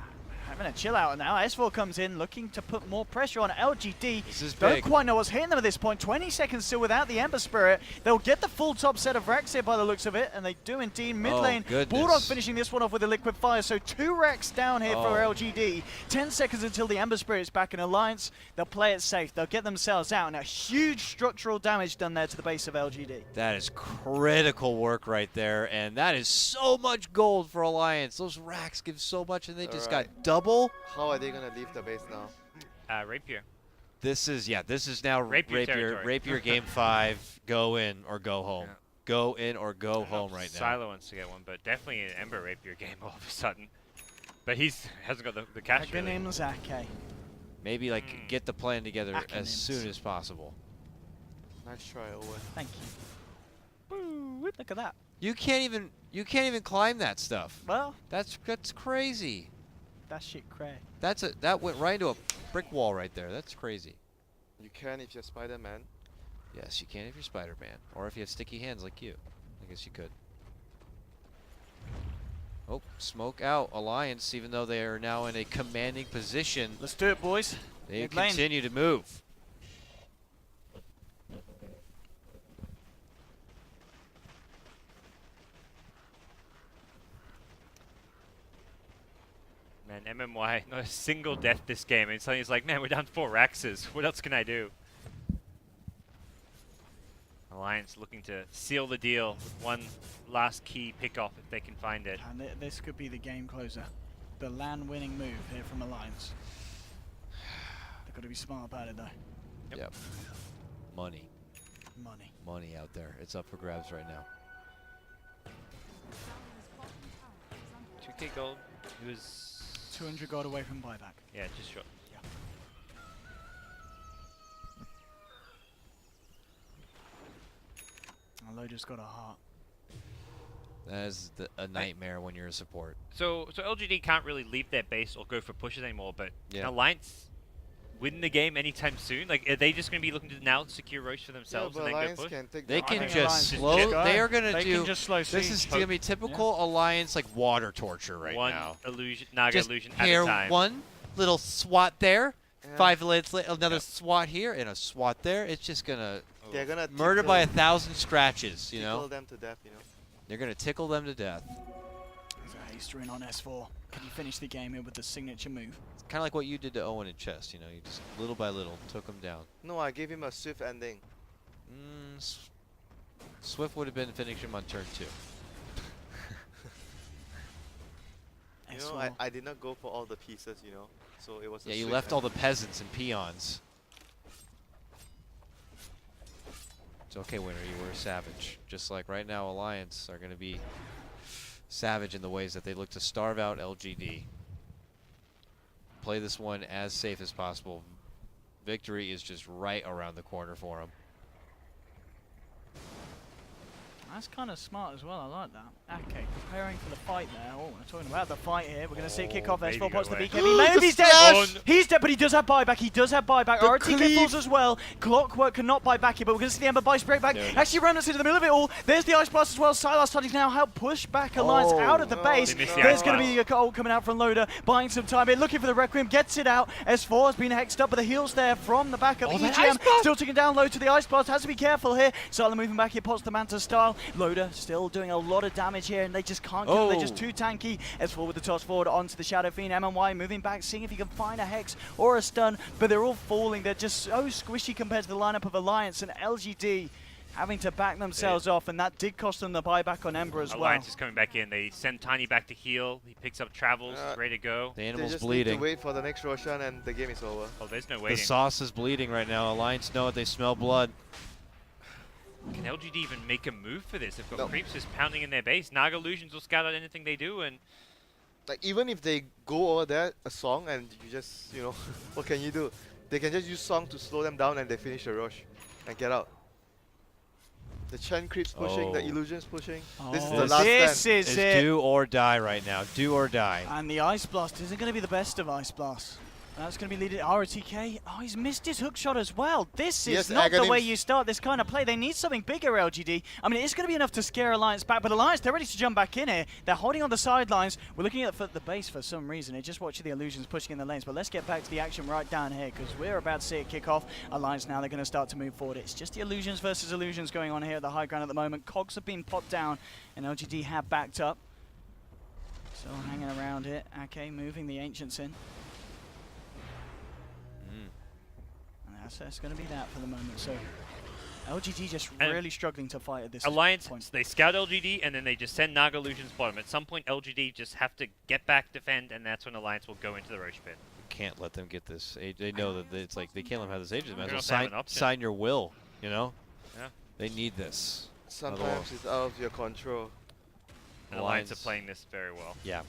[SPEAKER 1] having a chill out now. S4 comes in looking to put more pressure on LGD.
[SPEAKER 2] This is
[SPEAKER 1] Don't
[SPEAKER 2] big.
[SPEAKER 1] quite know what's hitting them at this point. 20 seconds still without the Ember Spirit. They'll get the full top set of racks here by the looks of it, and they do indeed. Mid
[SPEAKER 2] Oh,
[SPEAKER 1] lane,
[SPEAKER 2] goodness.
[SPEAKER 1] Bulldog finishing this one off with a liquid fire. So 2 racks down here for
[SPEAKER 2] Oh.
[SPEAKER 1] LGD. 10 seconds until the Ember Spirit's back in Alliance. They'll play it safe. They'll get themselves out. Now, huge structural damage done there to the base of LGD.
[SPEAKER 2] That is critical work right there, and that is so much gold for Alliance. Those racks give so much, and they just got
[SPEAKER 3] Alright.
[SPEAKER 2] double.
[SPEAKER 3] how are they gonna leave the base now?
[SPEAKER 5] Rapier.
[SPEAKER 2] This is now
[SPEAKER 5] Rapier territory.
[SPEAKER 2] Rapier game 5. Go in or go home.
[SPEAKER 5] Yeah.
[SPEAKER 2] Go in or go home right now.
[SPEAKER 5] Silo wants to get one, but definitely an Ember Rapier game all of a sudden. But hasn't got the cash really.
[SPEAKER 1] Aganim Zake.
[SPEAKER 2] Maybe like get the plan together
[SPEAKER 1] Acronyms.
[SPEAKER 2] as soon as possible.
[SPEAKER 3] Nice try, Owen.
[SPEAKER 1] Thank you. Woo, look at that.
[SPEAKER 2] You can't even climb that stuff.
[SPEAKER 1] Well,
[SPEAKER 2] That's crazy.
[SPEAKER 1] that shit cray.
[SPEAKER 2] That went right into a brick wall right there. That's crazy.
[SPEAKER 3] You can if you're Spider-Man.
[SPEAKER 2] Yes, you can if you're Spider-Man, or if you have sticky hands like you. I guess you could. Oh, smoke out Alliance, even though they are now in a commanding position.
[SPEAKER 1] Let's do it, boys.
[SPEAKER 2] They
[SPEAKER 1] Mid lane.
[SPEAKER 2] continue to move.
[SPEAKER 5] Man, MMY, not a single death this game. And suddenly it's like, man, we're down to 4 Raxes. What else can I do? Alliance looking to seal the deal with one last key pick-off if they can find it.
[SPEAKER 1] And this could be the game closer. The LAN winning move here from Alliance. They've got to be smart about it, though.
[SPEAKER 2] Yep. Money.
[SPEAKER 1] Money.
[SPEAKER 2] Money out there. It's up for grabs right now.
[SPEAKER 5] 2k gold. It was
[SPEAKER 1] 200 gold away from buyback.
[SPEAKER 5] yeah, just short.
[SPEAKER 1] And Loader's got a heart.
[SPEAKER 2] That is a nightmare when you're a support.
[SPEAKER 5] So LGD can't really leave their base or go for pushes anymore, but
[SPEAKER 2] Yeah.
[SPEAKER 5] can Alliance win the game anytime soon? Like, are they just going to be looking to now secure Roche for themselves
[SPEAKER 3] yeah, but
[SPEAKER 5] and then
[SPEAKER 3] Alliance
[SPEAKER 5] go push?
[SPEAKER 3] can take
[SPEAKER 2] They
[SPEAKER 3] the
[SPEAKER 2] can
[SPEAKER 1] think
[SPEAKER 2] just
[SPEAKER 1] Alliance is
[SPEAKER 2] slow.
[SPEAKER 1] just
[SPEAKER 2] They are gonna
[SPEAKER 1] They
[SPEAKER 2] do.
[SPEAKER 1] can just slow
[SPEAKER 2] This
[SPEAKER 1] siege.
[SPEAKER 2] is gonna be typical Alliance like water torture right
[SPEAKER 5] one
[SPEAKER 2] now.
[SPEAKER 5] illusion, Naga
[SPEAKER 2] Just
[SPEAKER 5] illusion at
[SPEAKER 2] here
[SPEAKER 5] a time.
[SPEAKER 2] one little swat there.
[SPEAKER 3] Yeah.
[SPEAKER 2] 5 minutes later, another
[SPEAKER 5] Yep.
[SPEAKER 2] swat here and a swat there. It's just gonna
[SPEAKER 3] They're gonna
[SPEAKER 2] murder
[SPEAKER 3] tickle-
[SPEAKER 2] by 1,000 scratches. You
[SPEAKER 3] tickle
[SPEAKER 2] know.
[SPEAKER 3] them to death, you know.
[SPEAKER 2] They're going to tickle them to death.
[SPEAKER 1] There's a haster in on S4. Can you finish the game here with the signature move?
[SPEAKER 2] It's kind of like what you did to Owen in chess. You know, you just little by little took him down.
[SPEAKER 3] No, I gave him a swift ending.
[SPEAKER 2] Swift would have been finishing him on turn 2.
[SPEAKER 3] You know, I did not go for all the pieces, you know, so it was.
[SPEAKER 2] Yeah, you left all the peasants and peons. It's okay, Winner. You were a savage. Just like right now, Alliance are going to be savage in the ways that they look to starve out LGD. Play this one as safe as possible. Victory is just right around the corner for them.
[SPEAKER 1] That's kind of smart as well. I like that. Okay, preparing for the fight there. Oh, we're talking about the fight here. We're going to see a kick off. S4 pots the BKB. Maybe he's dead.
[SPEAKER 3] Oh,
[SPEAKER 1] He's dead, but he does have buyback. He does have buyback.
[SPEAKER 3] The
[SPEAKER 1] RTK falls as well. Clockwork cannot buy back here, but we're going to see the Ember buy straight back. Actually, Remnant's into the middle of it all. There's the Ice Blast as well. Sylas starting to now help push back Alliance out of the base. There's going to be a goal coming out from Loader, buying some time here, looking for the Requiem, gets it out. S4 has been hexed up, but the heals there from the back of EGM. Still taking down low to the Ice Blast. Has to be careful here. Sylas moving back here, pots the Manta style. Loader still doing a lot of damage here, and they just can't kill. They're just too tanky. S4 with the toss forward onto the Shadow Fiend. MMY moving back, seeing if he can find a hex or a stun, but they're all falling. They're just so squishy compared to the lineup of Alliance, and LGD having to back themselves off, and that did cost them the buyback on Ember as well.
[SPEAKER 5] Alliance is coming back in. They send Tiny back to heal. He picks up Travels, ready to go.
[SPEAKER 2] The animal's
[SPEAKER 3] just
[SPEAKER 2] bleeding.
[SPEAKER 3] Need to wait for the next Roshan, and the game is over.
[SPEAKER 5] Oh, there's no waiting.
[SPEAKER 2] The sauce is bleeding right now. Alliance know it. They smell blood.
[SPEAKER 5] Can LGD even make a move for this? They've got creeps just pounding in their base. Naga Illusions will scout out anything they do, and
[SPEAKER 3] Like, even if they go over there, a song, and you just, you know, what can you do? They can just use song to slow them down, and they finish the rush and get out. The Chen creeps pushing, the Illusions pushing. This is the last
[SPEAKER 1] This
[SPEAKER 3] stand.
[SPEAKER 1] is it.
[SPEAKER 2] Do or die right now. Do or die.
[SPEAKER 1] And the Ice Blast isn't going to be the best of Ice Blasts. That's going to be leading RTK. Oh, he's missed his hook shot as well. This is not the way you start this kind of play. They need something bigger, LGD. I mean, it's going to be enough to scare Alliance back, but Alliance, they're ready to jump back in here. They're holding on the sidelines. We're looking at the base for some reason. They're just watching the Illusions pushing in the lanes, but let's get back to the action right down here, because we're about to see it kick off. Alliance now, they're going to start to move forward. It's just the Illusions versus Illusions going on here at the high ground at the moment. Cogs have been popped down, and LGD have backed up. So hanging around here. Okay, moving the Ancients in. That's going to be that for the moment. So LGD just really struggling to fight at this
[SPEAKER 5] Alliance,
[SPEAKER 1] point.
[SPEAKER 5] they scout LGD, and then they just send Naga Illusions bottom. At some point, LGD just have to get back, defend, and that's when Alliance will go into the Roche pit.
[SPEAKER 2] Can't let them get this. They know that it's like they can't let them have this age. They might
[SPEAKER 5] They
[SPEAKER 2] as
[SPEAKER 5] don't
[SPEAKER 2] well
[SPEAKER 5] have an option.
[SPEAKER 2] sign your will. You know.
[SPEAKER 5] Yeah.
[SPEAKER 2] They need this.
[SPEAKER 3] Sometimes it's out of your control.
[SPEAKER 5] And Alliance are playing this very well.
[SPEAKER 2] Yeah.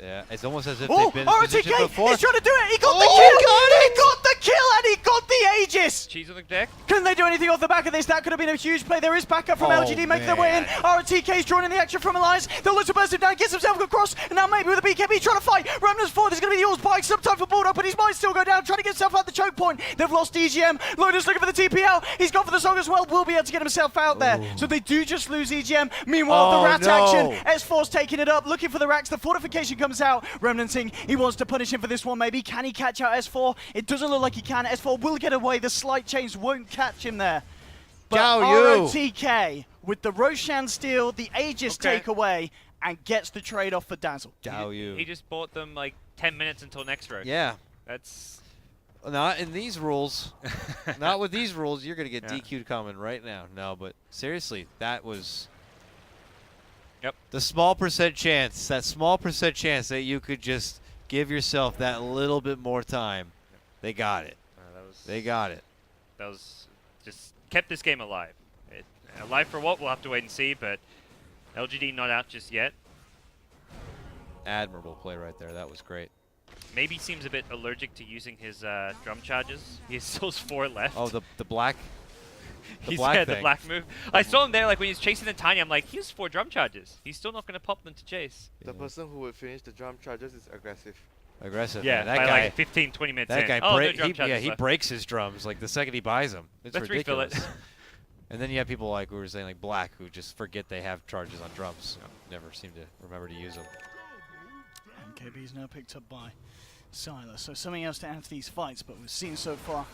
[SPEAKER 2] Yeah, it's almost as if
[SPEAKER 1] Oh,
[SPEAKER 2] they've been in position
[SPEAKER 1] RTK!
[SPEAKER 2] before.
[SPEAKER 1] He's trying to do it! He got the kill! He got the kill, and he got the Aegis!
[SPEAKER 5] Cheese on the deck.
[SPEAKER 1] Can they do anything off the back of this? That could have been a huge play. There is backup from LGD making their way in. RTK's drawing in the action from Alliance. They'll look to burst him down, gets himself across, and now maybe with a BKB trying to fight. Remnant's forward, there's going to be the Eagles buying some time for board up, but he might still go down, trying to get himself out the choke point. They've lost EGM. Loader's looking for the TP out. He's gone for the song as well. Will be able to get himself out there. So they do just lose EGM. Meanwhile, the rat action. S4's taking it up, looking for the racks. The fortification comes out. Remnant, he wants to punish him for this one maybe. Can he catch out S4? It doesn't look like he can. S4 will get away. The slight change won't catch him there. But ROTK with the Roshan steal, the Aegis take away, and gets the trade off for Dazzle.
[SPEAKER 5] He just bought them like 10 minutes until next row.
[SPEAKER 2] Yeah.
[SPEAKER 5] That's
[SPEAKER 2] not in these rules. Not with these rules. You're going to get DQ'd coming right now. No, but seriously, that was...
[SPEAKER 5] Yep.
[SPEAKER 2] The small percent chance, that small percent chance that you could just give yourself that little bit more time. They got it. They got it.
[SPEAKER 5] That was just kept this game alive. Alive for what? We'll have to wait and see, but LGD not out just yet.
[SPEAKER 2] Admirable play right there. That was great.
[SPEAKER 5] Maybe seems a bit allergic to using his drum charges. He still has 4 left.
[SPEAKER 2] Oh, the black...
[SPEAKER 5] The black move. I saw him there, like when he was chasing the Tiny. I'm like, he has 4 drum charges. He's still not going to pop them to chase.
[SPEAKER 3] The person who would finish the drum charges is aggressive.
[SPEAKER 2] Aggressive.
[SPEAKER 5] Yeah,
[SPEAKER 2] man. That
[SPEAKER 5] by
[SPEAKER 2] guy,
[SPEAKER 5] like 15, 20 minutes
[SPEAKER 2] that
[SPEAKER 5] in.
[SPEAKER 2] guy,
[SPEAKER 5] Oh, no drum charges
[SPEAKER 2] he
[SPEAKER 5] left.
[SPEAKER 2] breaks his drums like the second he buys them. It's
[SPEAKER 5] Let's
[SPEAKER 2] ridiculous.
[SPEAKER 5] refill it.
[SPEAKER 2] And then you have people like we were saying, like Black, who just forget they have charges on drums. Never seem to remember to use them.
[SPEAKER 1] MKB's now picked up by Sylas. So something else to add to these fights, but we've seen so far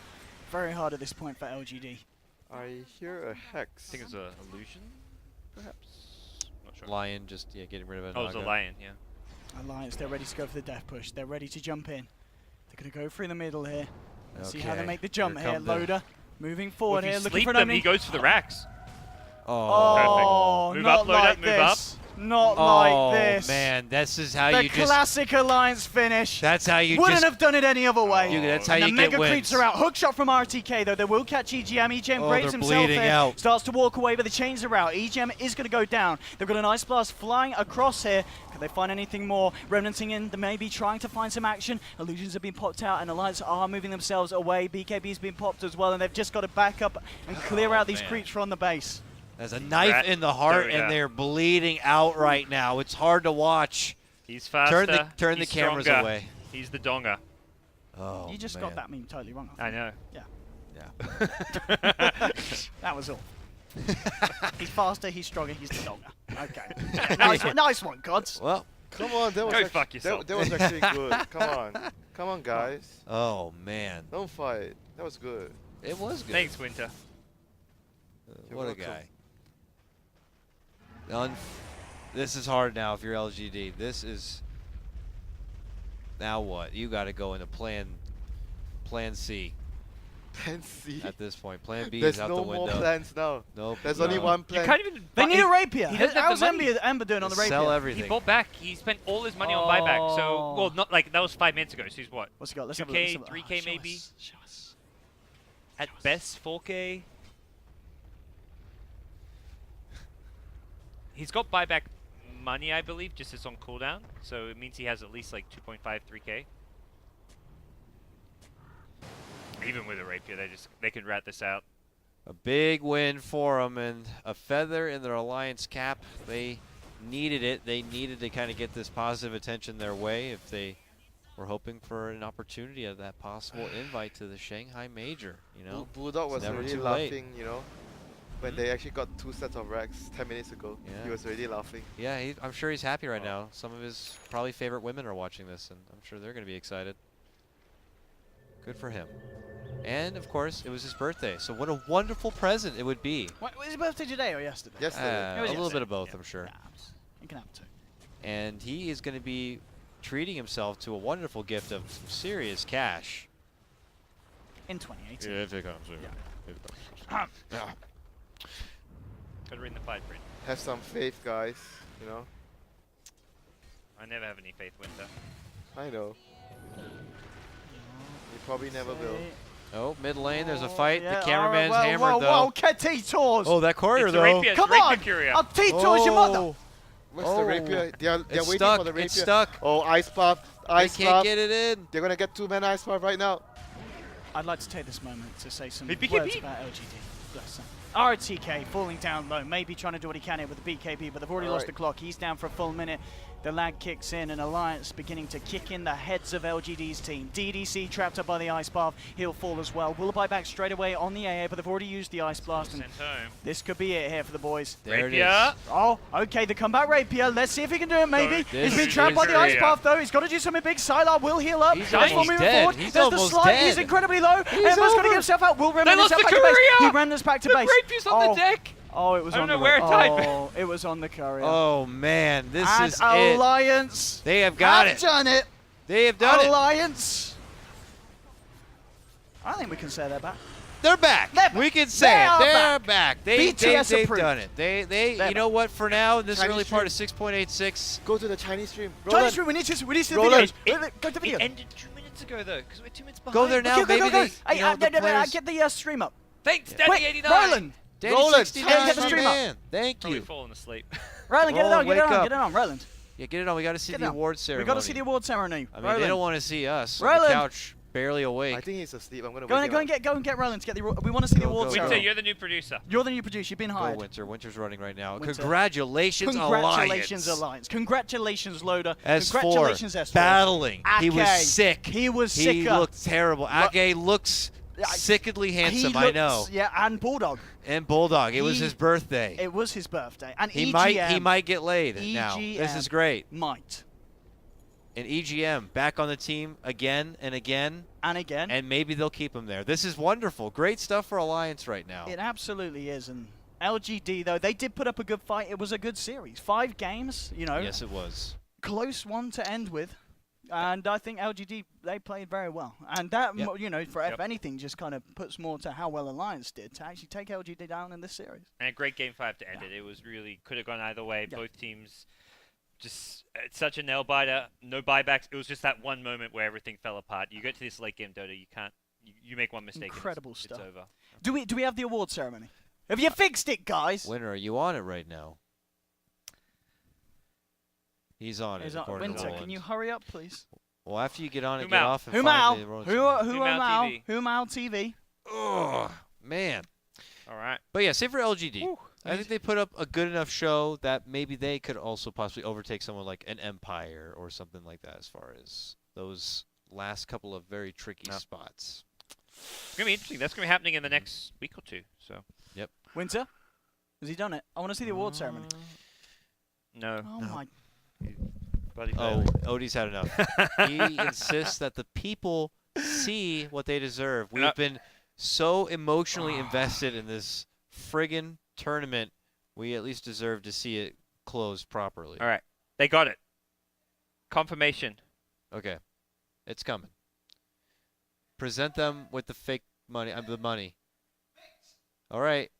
[SPEAKER 1] very hard at this point for LGD.
[SPEAKER 3] I hear a hex.
[SPEAKER 5] I think it's an illusion, perhaps. Not sure.
[SPEAKER 2] Lion just getting rid of it.
[SPEAKER 5] Oh, it was a lion. Yeah.
[SPEAKER 1] Alliance, they're ready to go for the death push. They're ready to jump in. They're going to go through the middle here. Let's see how they make the jump here. Loader moving forward
[SPEAKER 5] Well, if
[SPEAKER 1] here,
[SPEAKER 5] you
[SPEAKER 1] looking
[SPEAKER 5] sleep
[SPEAKER 1] for an
[SPEAKER 5] them,
[SPEAKER 1] opening.
[SPEAKER 5] he goes for the racks.
[SPEAKER 1] Oh,
[SPEAKER 5] Move
[SPEAKER 1] not
[SPEAKER 5] up, Loader,
[SPEAKER 1] like
[SPEAKER 5] move up.
[SPEAKER 1] this. Not like this.
[SPEAKER 2] Oh man, this is how
[SPEAKER 1] The
[SPEAKER 2] you just.
[SPEAKER 1] classic Alliance finish.
[SPEAKER 2] That's how you
[SPEAKER 1] Wouldn't
[SPEAKER 2] just.
[SPEAKER 1] have done it any other way.
[SPEAKER 2] That's how
[SPEAKER 1] And
[SPEAKER 2] you
[SPEAKER 1] the
[SPEAKER 2] get
[SPEAKER 1] mega
[SPEAKER 2] wins.
[SPEAKER 1] creeps are out. Hook shot from RTK though. They will catch EGM. EGM
[SPEAKER 2] Oh,
[SPEAKER 1] braves
[SPEAKER 2] they're
[SPEAKER 1] himself
[SPEAKER 2] bleeding
[SPEAKER 1] here.
[SPEAKER 2] out.
[SPEAKER 1] Starts to walk away, but the chains are out. EGM is going to go down. They've got an ice blast flying across here. Can they find anything more? Remnanting in. They may be trying to find some action. Illusions have been popped out, and Alliance are moving themselves away. BKB's been popped as well, and they've just got to back up and clear out these creeps from the base.
[SPEAKER 2] There's a knife in the heart, and they're bleeding out right now. It's hard to watch.
[SPEAKER 5] He's faster.
[SPEAKER 2] Turn the
[SPEAKER 5] he's
[SPEAKER 2] cameras
[SPEAKER 5] stronger.
[SPEAKER 2] away.
[SPEAKER 5] He's the donga.
[SPEAKER 2] Oh,
[SPEAKER 1] You just got that meme totally wrong.
[SPEAKER 5] I know.
[SPEAKER 2] Yeah.
[SPEAKER 1] That was all. He's faster, he's stronger, he's the longer. Okay. Nice one, Gods.
[SPEAKER 2] Well.
[SPEAKER 3] Come on, that was
[SPEAKER 5] Go
[SPEAKER 3] actually,
[SPEAKER 5] fuck yourself.
[SPEAKER 3] That was actually good. Come on, guys.
[SPEAKER 2] Oh man.
[SPEAKER 3] Don't fight. That was good.
[SPEAKER 2] It was good.
[SPEAKER 5] Thanks, Winter.
[SPEAKER 3] You're
[SPEAKER 2] What a
[SPEAKER 3] welcome.
[SPEAKER 2] guy. This is hard now if you're LGD. This is. Now what? You got to go into plan C
[SPEAKER 3] Plan C.
[SPEAKER 2] at this point. Plan B
[SPEAKER 3] There's
[SPEAKER 2] is out
[SPEAKER 3] no
[SPEAKER 2] the
[SPEAKER 3] more
[SPEAKER 2] window.
[SPEAKER 3] plans now.
[SPEAKER 2] Nope.
[SPEAKER 3] There's only one
[SPEAKER 5] You
[SPEAKER 3] plan.
[SPEAKER 5] can't even.
[SPEAKER 1] They need a rapier.
[SPEAKER 5] He doesn't have
[SPEAKER 1] How's
[SPEAKER 5] the money.
[SPEAKER 1] Ember doing on the rapier?
[SPEAKER 2] Sell
[SPEAKER 5] He
[SPEAKER 2] everything.
[SPEAKER 5] bought back. He spent all his money on buyback. So,
[SPEAKER 1] Oh.
[SPEAKER 5] well, not like that was 5 minutes ago. So he's what?
[SPEAKER 1] What's he got? Let's have a
[SPEAKER 5] 2K,
[SPEAKER 1] look.
[SPEAKER 5] 3K maybe?
[SPEAKER 1] Show us.
[SPEAKER 5] At best, 4K. He's got buyback money, I believe, just it's on cooldown. So it means he has at least like 2.5, 3K. Even with a rapier, they can rat this out.
[SPEAKER 2] A big win for them and a feather in their alliance cap. They needed it. They needed to kind of get this positive attention their way if they were hoping for an opportunity of that possible invite to the Shanghai Major. You know,
[SPEAKER 3] Bulldog was
[SPEAKER 2] never
[SPEAKER 3] already
[SPEAKER 2] too late.
[SPEAKER 3] laughing, you know, when they actually got 2 sets of racks 10 minutes ago.
[SPEAKER 2] Yeah.
[SPEAKER 3] He was already laughing.
[SPEAKER 2] Yeah, I'm sure he's happy right now. Some of his probably favorite women are watching this, and I'm sure they're going to be excited. Good for him. And, of course, it was his birthday, so what a wonderful present it would be.
[SPEAKER 1] What, was his birthday today or yesterday?
[SPEAKER 3] Yesterday.
[SPEAKER 1] It was
[SPEAKER 2] A little
[SPEAKER 1] yesterday.
[SPEAKER 2] bit of both,
[SPEAKER 1] Yeah.
[SPEAKER 2] I'm sure.
[SPEAKER 1] Yeah, you can have two.
[SPEAKER 2] And he is going to be treating himself to a wonderful gift of some serious cash.
[SPEAKER 1] In 2018.
[SPEAKER 2] if it comes.
[SPEAKER 1] Yeah.
[SPEAKER 5] Gotta read the fight print.
[SPEAKER 3] Have some faith, guys, you know.
[SPEAKER 5] I never have any faith, Winter.
[SPEAKER 3] I know. You probably never will.
[SPEAKER 2] Oh, mid lane, there's a fight.
[SPEAKER 1] Yeah,
[SPEAKER 2] The cameraman's
[SPEAKER 1] alright,
[SPEAKER 2] hammered,
[SPEAKER 1] whoa,
[SPEAKER 2] though.
[SPEAKER 1] whoa, T-Tours.
[SPEAKER 2] Oh, that courier,
[SPEAKER 5] It's a
[SPEAKER 2] though.
[SPEAKER 5] rapier.
[SPEAKER 1] Come
[SPEAKER 5] Rapier
[SPEAKER 1] on.
[SPEAKER 5] courier.
[SPEAKER 1] T-Tours your mother.
[SPEAKER 3] Where's
[SPEAKER 2] Oh.
[SPEAKER 3] the rapier? They're
[SPEAKER 2] It's
[SPEAKER 3] waiting
[SPEAKER 2] stuck.
[SPEAKER 3] for the rapier.
[SPEAKER 2] It's stuck.
[SPEAKER 3] Oh, ice puff.
[SPEAKER 2] They
[SPEAKER 3] Ice
[SPEAKER 2] can't
[SPEAKER 3] puff.
[SPEAKER 2] get it in.
[SPEAKER 3] They're gonna get 2-man ice puff right now.
[SPEAKER 1] I'd like to take this moment to say some
[SPEAKER 5] Hey,
[SPEAKER 1] words
[SPEAKER 5] BKB.
[SPEAKER 1] about LGD. Bless them. RTK falling down low, maybe trying to do what he can here with the BKB, but they've already lost the clock. He's down for a full minute. The lag kicks in, and Alliance beginning to kick in the heads of LGD's team. DDC trapped up by the ice bath. He'll fall as well. Will buy back straight away on the AA, but they've already used the ice blast, and
[SPEAKER 5] Sent home.
[SPEAKER 1] this could be it here for the boys.
[SPEAKER 2] There
[SPEAKER 5] Rapier.
[SPEAKER 2] it is.
[SPEAKER 1] Oh, okay, the comeback rapier. Let's see if he can do it, maybe.
[SPEAKER 2] This
[SPEAKER 1] He's been
[SPEAKER 2] is
[SPEAKER 1] trapped by the ice
[SPEAKER 5] Rapier.
[SPEAKER 1] path, though. He's got to do something big. Sylar will heal up.
[SPEAKER 2] He's
[SPEAKER 1] That's
[SPEAKER 2] almost
[SPEAKER 1] moving
[SPEAKER 2] dead.
[SPEAKER 1] forward.
[SPEAKER 2] He's
[SPEAKER 1] There's the
[SPEAKER 2] almost
[SPEAKER 1] slide.
[SPEAKER 2] dead.
[SPEAKER 1] He's incredibly low. Ember's going to
[SPEAKER 3] over.
[SPEAKER 1] get himself out. Will remnant
[SPEAKER 5] lost
[SPEAKER 1] himself
[SPEAKER 5] the
[SPEAKER 1] back to base.
[SPEAKER 5] courier.
[SPEAKER 1] He remnants back to
[SPEAKER 5] The
[SPEAKER 1] base.
[SPEAKER 5] rapier's on the deck.
[SPEAKER 1] Oh, it was
[SPEAKER 5] I
[SPEAKER 1] on
[SPEAKER 5] don't
[SPEAKER 1] the
[SPEAKER 5] know where it died.
[SPEAKER 1] Oh, it was on the courier.
[SPEAKER 2] Oh, man. This
[SPEAKER 1] and
[SPEAKER 2] is it.
[SPEAKER 1] Alliance
[SPEAKER 2] They have got
[SPEAKER 1] have
[SPEAKER 2] it.
[SPEAKER 1] done it.
[SPEAKER 2] They have done it.
[SPEAKER 1] Alliance. I think we can say they're back.
[SPEAKER 2] They're back.
[SPEAKER 1] They're back.
[SPEAKER 2] We can say
[SPEAKER 1] They
[SPEAKER 2] it.
[SPEAKER 1] are
[SPEAKER 2] They're back. They've
[SPEAKER 1] BTS approved.
[SPEAKER 2] done it. They
[SPEAKER 1] They're
[SPEAKER 2] you know
[SPEAKER 1] back.
[SPEAKER 2] what, for now, in this
[SPEAKER 3] Chinese
[SPEAKER 2] early part of 6.86,
[SPEAKER 3] Go to the Chinese stream.
[SPEAKER 1] Chinese
[SPEAKER 3] Roland.
[SPEAKER 1] room, we need to see the
[SPEAKER 3] Roland.
[SPEAKER 1] videos. Go to the
[SPEAKER 5] It
[SPEAKER 1] video.
[SPEAKER 5] ended 2 minutes ago, though, because we're 2 minutes behind.
[SPEAKER 2] go there now.
[SPEAKER 1] Okay,
[SPEAKER 2] Maybe
[SPEAKER 1] go.
[SPEAKER 2] they,
[SPEAKER 1] Hey,
[SPEAKER 2] you know, the players.
[SPEAKER 1] get the stream up.
[SPEAKER 5] Thanks,
[SPEAKER 1] Wait,
[SPEAKER 5] Daddy89.
[SPEAKER 1] Roland.
[SPEAKER 2] Danny
[SPEAKER 3] Roland,
[SPEAKER 2] 69,
[SPEAKER 1] get the
[SPEAKER 2] my
[SPEAKER 1] stream up.
[SPEAKER 2] man. Thank
[SPEAKER 5] Probably
[SPEAKER 2] you.
[SPEAKER 5] falling asleep.
[SPEAKER 1] Roland, get it
[SPEAKER 2] Roland,
[SPEAKER 1] on, get it
[SPEAKER 2] wake
[SPEAKER 1] on,
[SPEAKER 2] up.
[SPEAKER 1] get it on, Roland.
[SPEAKER 2] Yeah, get it on. We got to see
[SPEAKER 1] Get
[SPEAKER 2] the
[SPEAKER 1] it on.
[SPEAKER 2] award ceremony.
[SPEAKER 1] We got to see the award ceremony.
[SPEAKER 2] I mean,
[SPEAKER 1] Roland.
[SPEAKER 2] they don't want to see us on
[SPEAKER 1] Roland.
[SPEAKER 2] the couch, barely awake.
[SPEAKER 3] I think he's asleep. I'm gonna
[SPEAKER 1] Go
[SPEAKER 3] wake him up.
[SPEAKER 1] and get Roland to get the. We want to see the
[SPEAKER 2] Go,
[SPEAKER 1] award
[SPEAKER 2] go,
[SPEAKER 1] ceremony.
[SPEAKER 5] Winter, you're the new producer.
[SPEAKER 1] You're the new producer. You've been
[SPEAKER 2] Go,
[SPEAKER 1] hired.
[SPEAKER 2] Winter. Winter's running right now.
[SPEAKER 1] Winter.
[SPEAKER 2] Congratulations,
[SPEAKER 1] Congratulations,
[SPEAKER 2] Alliance.
[SPEAKER 1] Alliance. Congratulations, Loader.
[SPEAKER 2] S4
[SPEAKER 1] Congratulations, S4.
[SPEAKER 2] battling. He was
[SPEAKER 1] Ake.
[SPEAKER 2] sick.
[SPEAKER 1] He was
[SPEAKER 2] He
[SPEAKER 1] sicker.
[SPEAKER 2] looked terrible. Ake looks sickedly handsome,
[SPEAKER 1] He
[SPEAKER 2] I know.
[SPEAKER 1] looks- Yeah, and Bulldog.
[SPEAKER 2] And Bulldog, it was
[SPEAKER 1] He-
[SPEAKER 2] his birthday.
[SPEAKER 1] It was his birthday. And
[SPEAKER 2] He
[SPEAKER 1] EGM
[SPEAKER 2] might get laid now. This is great.
[SPEAKER 1] might.
[SPEAKER 2] And EGM back on the team again and again,
[SPEAKER 1] And again.
[SPEAKER 2] and maybe they'll keep him there. This is wonderful. Great stuff for Alliance right now.
[SPEAKER 1] It absolutely is. And LGD, though, they did put up a good fight. It was a good series. 5 games, you know.
[SPEAKER 2] Yes, it was.
[SPEAKER 1] Close one to end with. And I think LGD, they played very well. And that, you know, for if anything, just kind of puts more to how well Alliance did to actually take LGD down in this series.
[SPEAKER 5] And a great game 5 to end it. It was really, could have gone either way. Both teams just, it's such a nail biter. No buybacks. It was just that one moment where everything fell apart. You get to this late game Dota, you can't, you make one mistake.
[SPEAKER 1] Incredible
[SPEAKER 5] and
[SPEAKER 1] stuff.
[SPEAKER 5] It's over.
[SPEAKER 1] Do we have the award ceremony? Have you fixed it, guys?
[SPEAKER 2] Winner, are you on it right now? He's on it.
[SPEAKER 1] Winter, can you hurry up, please?
[SPEAKER 2] Well, after you get on it,
[SPEAKER 5] Who
[SPEAKER 2] get
[SPEAKER 5] Mao?
[SPEAKER 2] off and
[SPEAKER 1] Who
[SPEAKER 2] find
[SPEAKER 1] Mao?
[SPEAKER 2] the
[SPEAKER 1] Who Mao TV?
[SPEAKER 2] Oh, man.
[SPEAKER 5] All right.
[SPEAKER 2] But yeah, same for LGD.
[SPEAKER 1] Ooh,
[SPEAKER 2] I think they put up a good enough show that maybe they could also possibly overtake someone like an Empire or something like that as far as those last couple of very tricky spots.
[SPEAKER 5] It's going to be interesting. That's going to be happening in the next week or two. So.
[SPEAKER 2] Yep.
[SPEAKER 1] Winter? Has he done it? I want to see the award ceremony.
[SPEAKER 5] No.
[SPEAKER 1] Oh, my.
[SPEAKER 5] Bloody
[SPEAKER 2] Oh,
[SPEAKER 5] failure.
[SPEAKER 2] Odie's had enough. He insists that the people see what they deserve. We've been so emotionally invested in this friggin' tournament, we at least deserve to see it closed properly.
[SPEAKER 5] All right. They got it. Confirmation.
[SPEAKER 2] Okay. It's coming. Present them with the fake money. The money. All right.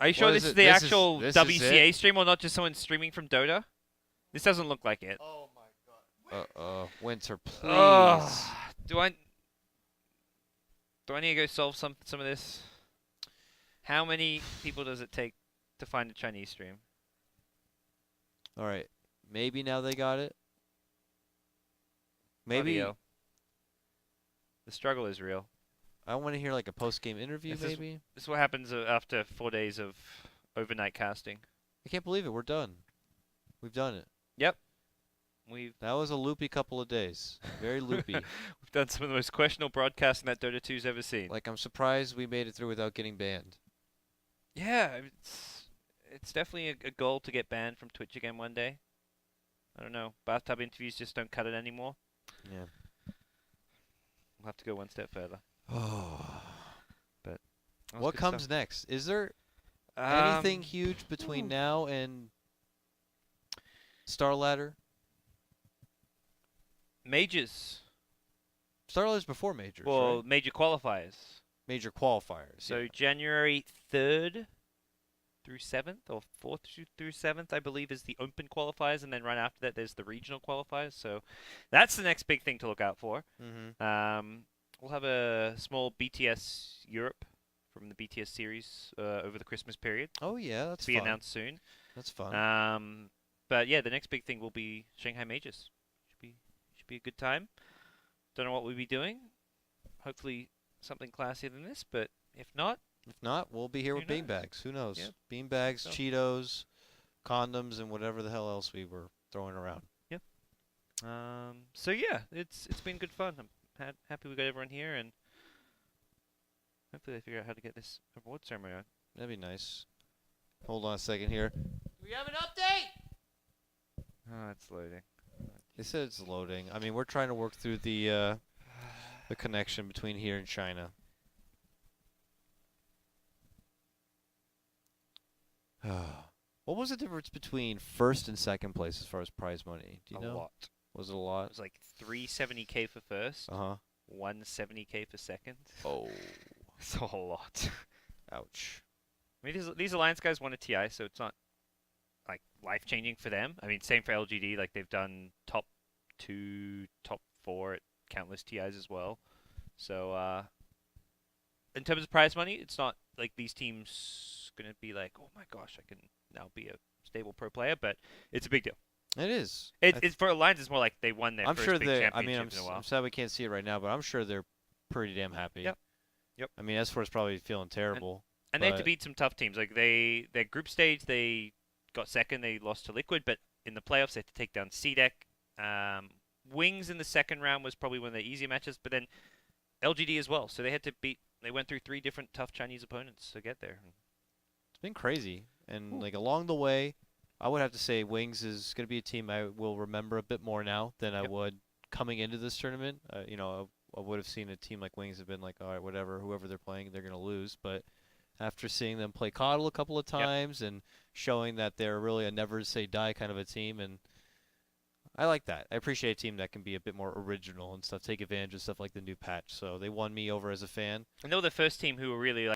[SPEAKER 5] Are you sure
[SPEAKER 2] What
[SPEAKER 5] this
[SPEAKER 2] is
[SPEAKER 5] is
[SPEAKER 2] it?
[SPEAKER 5] the
[SPEAKER 2] This is-
[SPEAKER 5] actual
[SPEAKER 2] this is
[SPEAKER 5] WCA stream or not just someone streaming from Dota? This doesn't look like it.
[SPEAKER 3] Oh my god.
[SPEAKER 2] Winter, please.
[SPEAKER 5] Do I need to go solve some of this? How many people does it take to find a Chinese stream?
[SPEAKER 2] All right. Maybe now they got it. Maybe.
[SPEAKER 5] Bloody hell. The struggle is real.
[SPEAKER 2] I want to hear like a post-game interview,
[SPEAKER 5] This is-
[SPEAKER 2] maybe.
[SPEAKER 5] This is what happens after 4 days of overnight casting.
[SPEAKER 2] I can't believe it. We're done. We've done it.
[SPEAKER 5] Yep. We've
[SPEAKER 2] That was a loopy couple of days. Very loopy.
[SPEAKER 5] we've done some of the most questionable broadcasting that Dota 2's ever seen.
[SPEAKER 2] Like, I'm surprised we made it through without getting banned.
[SPEAKER 5] Yeah, it's definitely a goal to get banned from Twitch again one day. I don't know. Bathtub interviews just don't cut it anymore.
[SPEAKER 2] Yeah.
[SPEAKER 5] We'll have to go one step further.
[SPEAKER 2] Oh.
[SPEAKER 5] That was
[SPEAKER 2] What
[SPEAKER 5] good
[SPEAKER 2] comes
[SPEAKER 5] stuff.
[SPEAKER 2] next? Is there
[SPEAKER 5] Um,
[SPEAKER 2] anything huge between now and Star Ladder?
[SPEAKER 5] Majors.
[SPEAKER 2] Star Ladder's before Majors,
[SPEAKER 5] Well,
[SPEAKER 2] right?
[SPEAKER 5] major qualifiers.
[SPEAKER 2] Major qualifiers.
[SPEAKER 5] So
[SPEAKER 2] yeah.
[SPEAKER 5] January 3rd through 7th, or 4th through 7th, I believe, is the open qualifiers, and then right after that, there's the regional qualifiers. So that's the next big thing to look out for.
[SPEAKER 2] Mm-hmm.
[SPEAKER 5] We'll have a small BTS Europe from the BTS series over the Christmas period.
[SPEAKER 2] Oh, yeah, that's
[SPEAKER 5] To be
[SPEAKER 2] fun.
[SPEAKER 5] announced soon.
[SPEAKER 2] That's fun.
[SPEAKER 5] But yeah, the next big thing will be Shanghai Majors. Should be a good time. Don't know what we'll be doing. Hopefully something classier than this, but if not,
[SPEAKER 2] We'll be here
[SPEAKER 5] who
[SPEAKER 2] with
[SPEAKER 5] knows?
[SPEAKER 2] beanbags. Who knows?
[SPEAKER 5] Yeah.
[SPEAKER 2] Beanbags,
[SPEAKER 5] So.
[SPEAKER 2] Cheetos, condoms, and whatever the hell else we were throwing around.
[SPEAKER 5] so yeah, it's been good fun. I'm happy we got everyone here, and hopefully they figure out how to get this award ceremony on.
[SPEAKER 2] That'd be nice. Hold on a second here. Do we have an update?
[SPEAKER 5] Oh, it's loading.
[SPEAKER 2] They said it's loading. I mean, we're trying to work through the connection between here and China. What was the difference between first and second place as far as prize money? Do you know?
[SPEAKER 5] A lot.
[SPEAKER 2] Was it a
[SPEAKER 5] It
[SPEAKER 2] lot?
[SPEAKER 5] was like 370k for first,
[SPEAKER 2] Uh-huh.
[SPEAKER 5] 170k for second.
[SPEAKER 2] Oh.
[SPEAKER 5] It's a whole lot.
[SPEAKER 2] Ouch.
[SPEAKER 5] I mean, these Alliance guys won a TI, so it's not like life-changing for them. I mean, same for LGD. Like they've done top 2, top 4 at countless TIs as well. So in terms of prize money, it's not like these teams gonna be like, oh my gosh, I can now be a stable pro player. But it's a big deal.
[SPEAKER 2] It is.
[SPEAKER 5] It's for Alliance. It's more like they won their
[SPEAKER 2] I'm
[SPEAKER 5] first
[SPEAKER 2] sure
[SPEAKER 5] big
[SPEAKER 2] they. I
[SPEAKER 5] championship
[SPEAKER 2] mean,
[SPEAKER 5] in a while.
[SPEAKER 2] I'm sad we can't see it right now, but I'm sure they're pretty damn happy.
[SPEAKER 5] Yep.
[SPEAKER 2] I mean, S4 is probably feeling terrible.
[SPEAKER 5] And they had to
[SPEAKER 2] but-
[SPEAKER 5] beat some tough teams. Like their group stage, they got second. They lost to Liquid, but in the playoffs, they had to take down CDEC. Wings in the second round was probably one of the easier matches, but then LGD as well. So they had to beat. They went through 3 different tough Chinese opponents to get there.
[SPEAKER 2] It's been crazy, and like along the way, I would have to say Wings is going to be a team I will remember a bit more now than I would coming into this tournament. You know, I would have seen a team like Wings have been like, all right, whatever, whoever they're playing, they're going to lose. But after seeing them play Coddle a couple of times and showing that they're really a never say die kind of a team. And I like that. I appreciate a team that can be a bit more original and stuff, take advantage of stuff like the new patch. So they won me over as a fan.
[SPEAKER 5] And they were the first team who were really like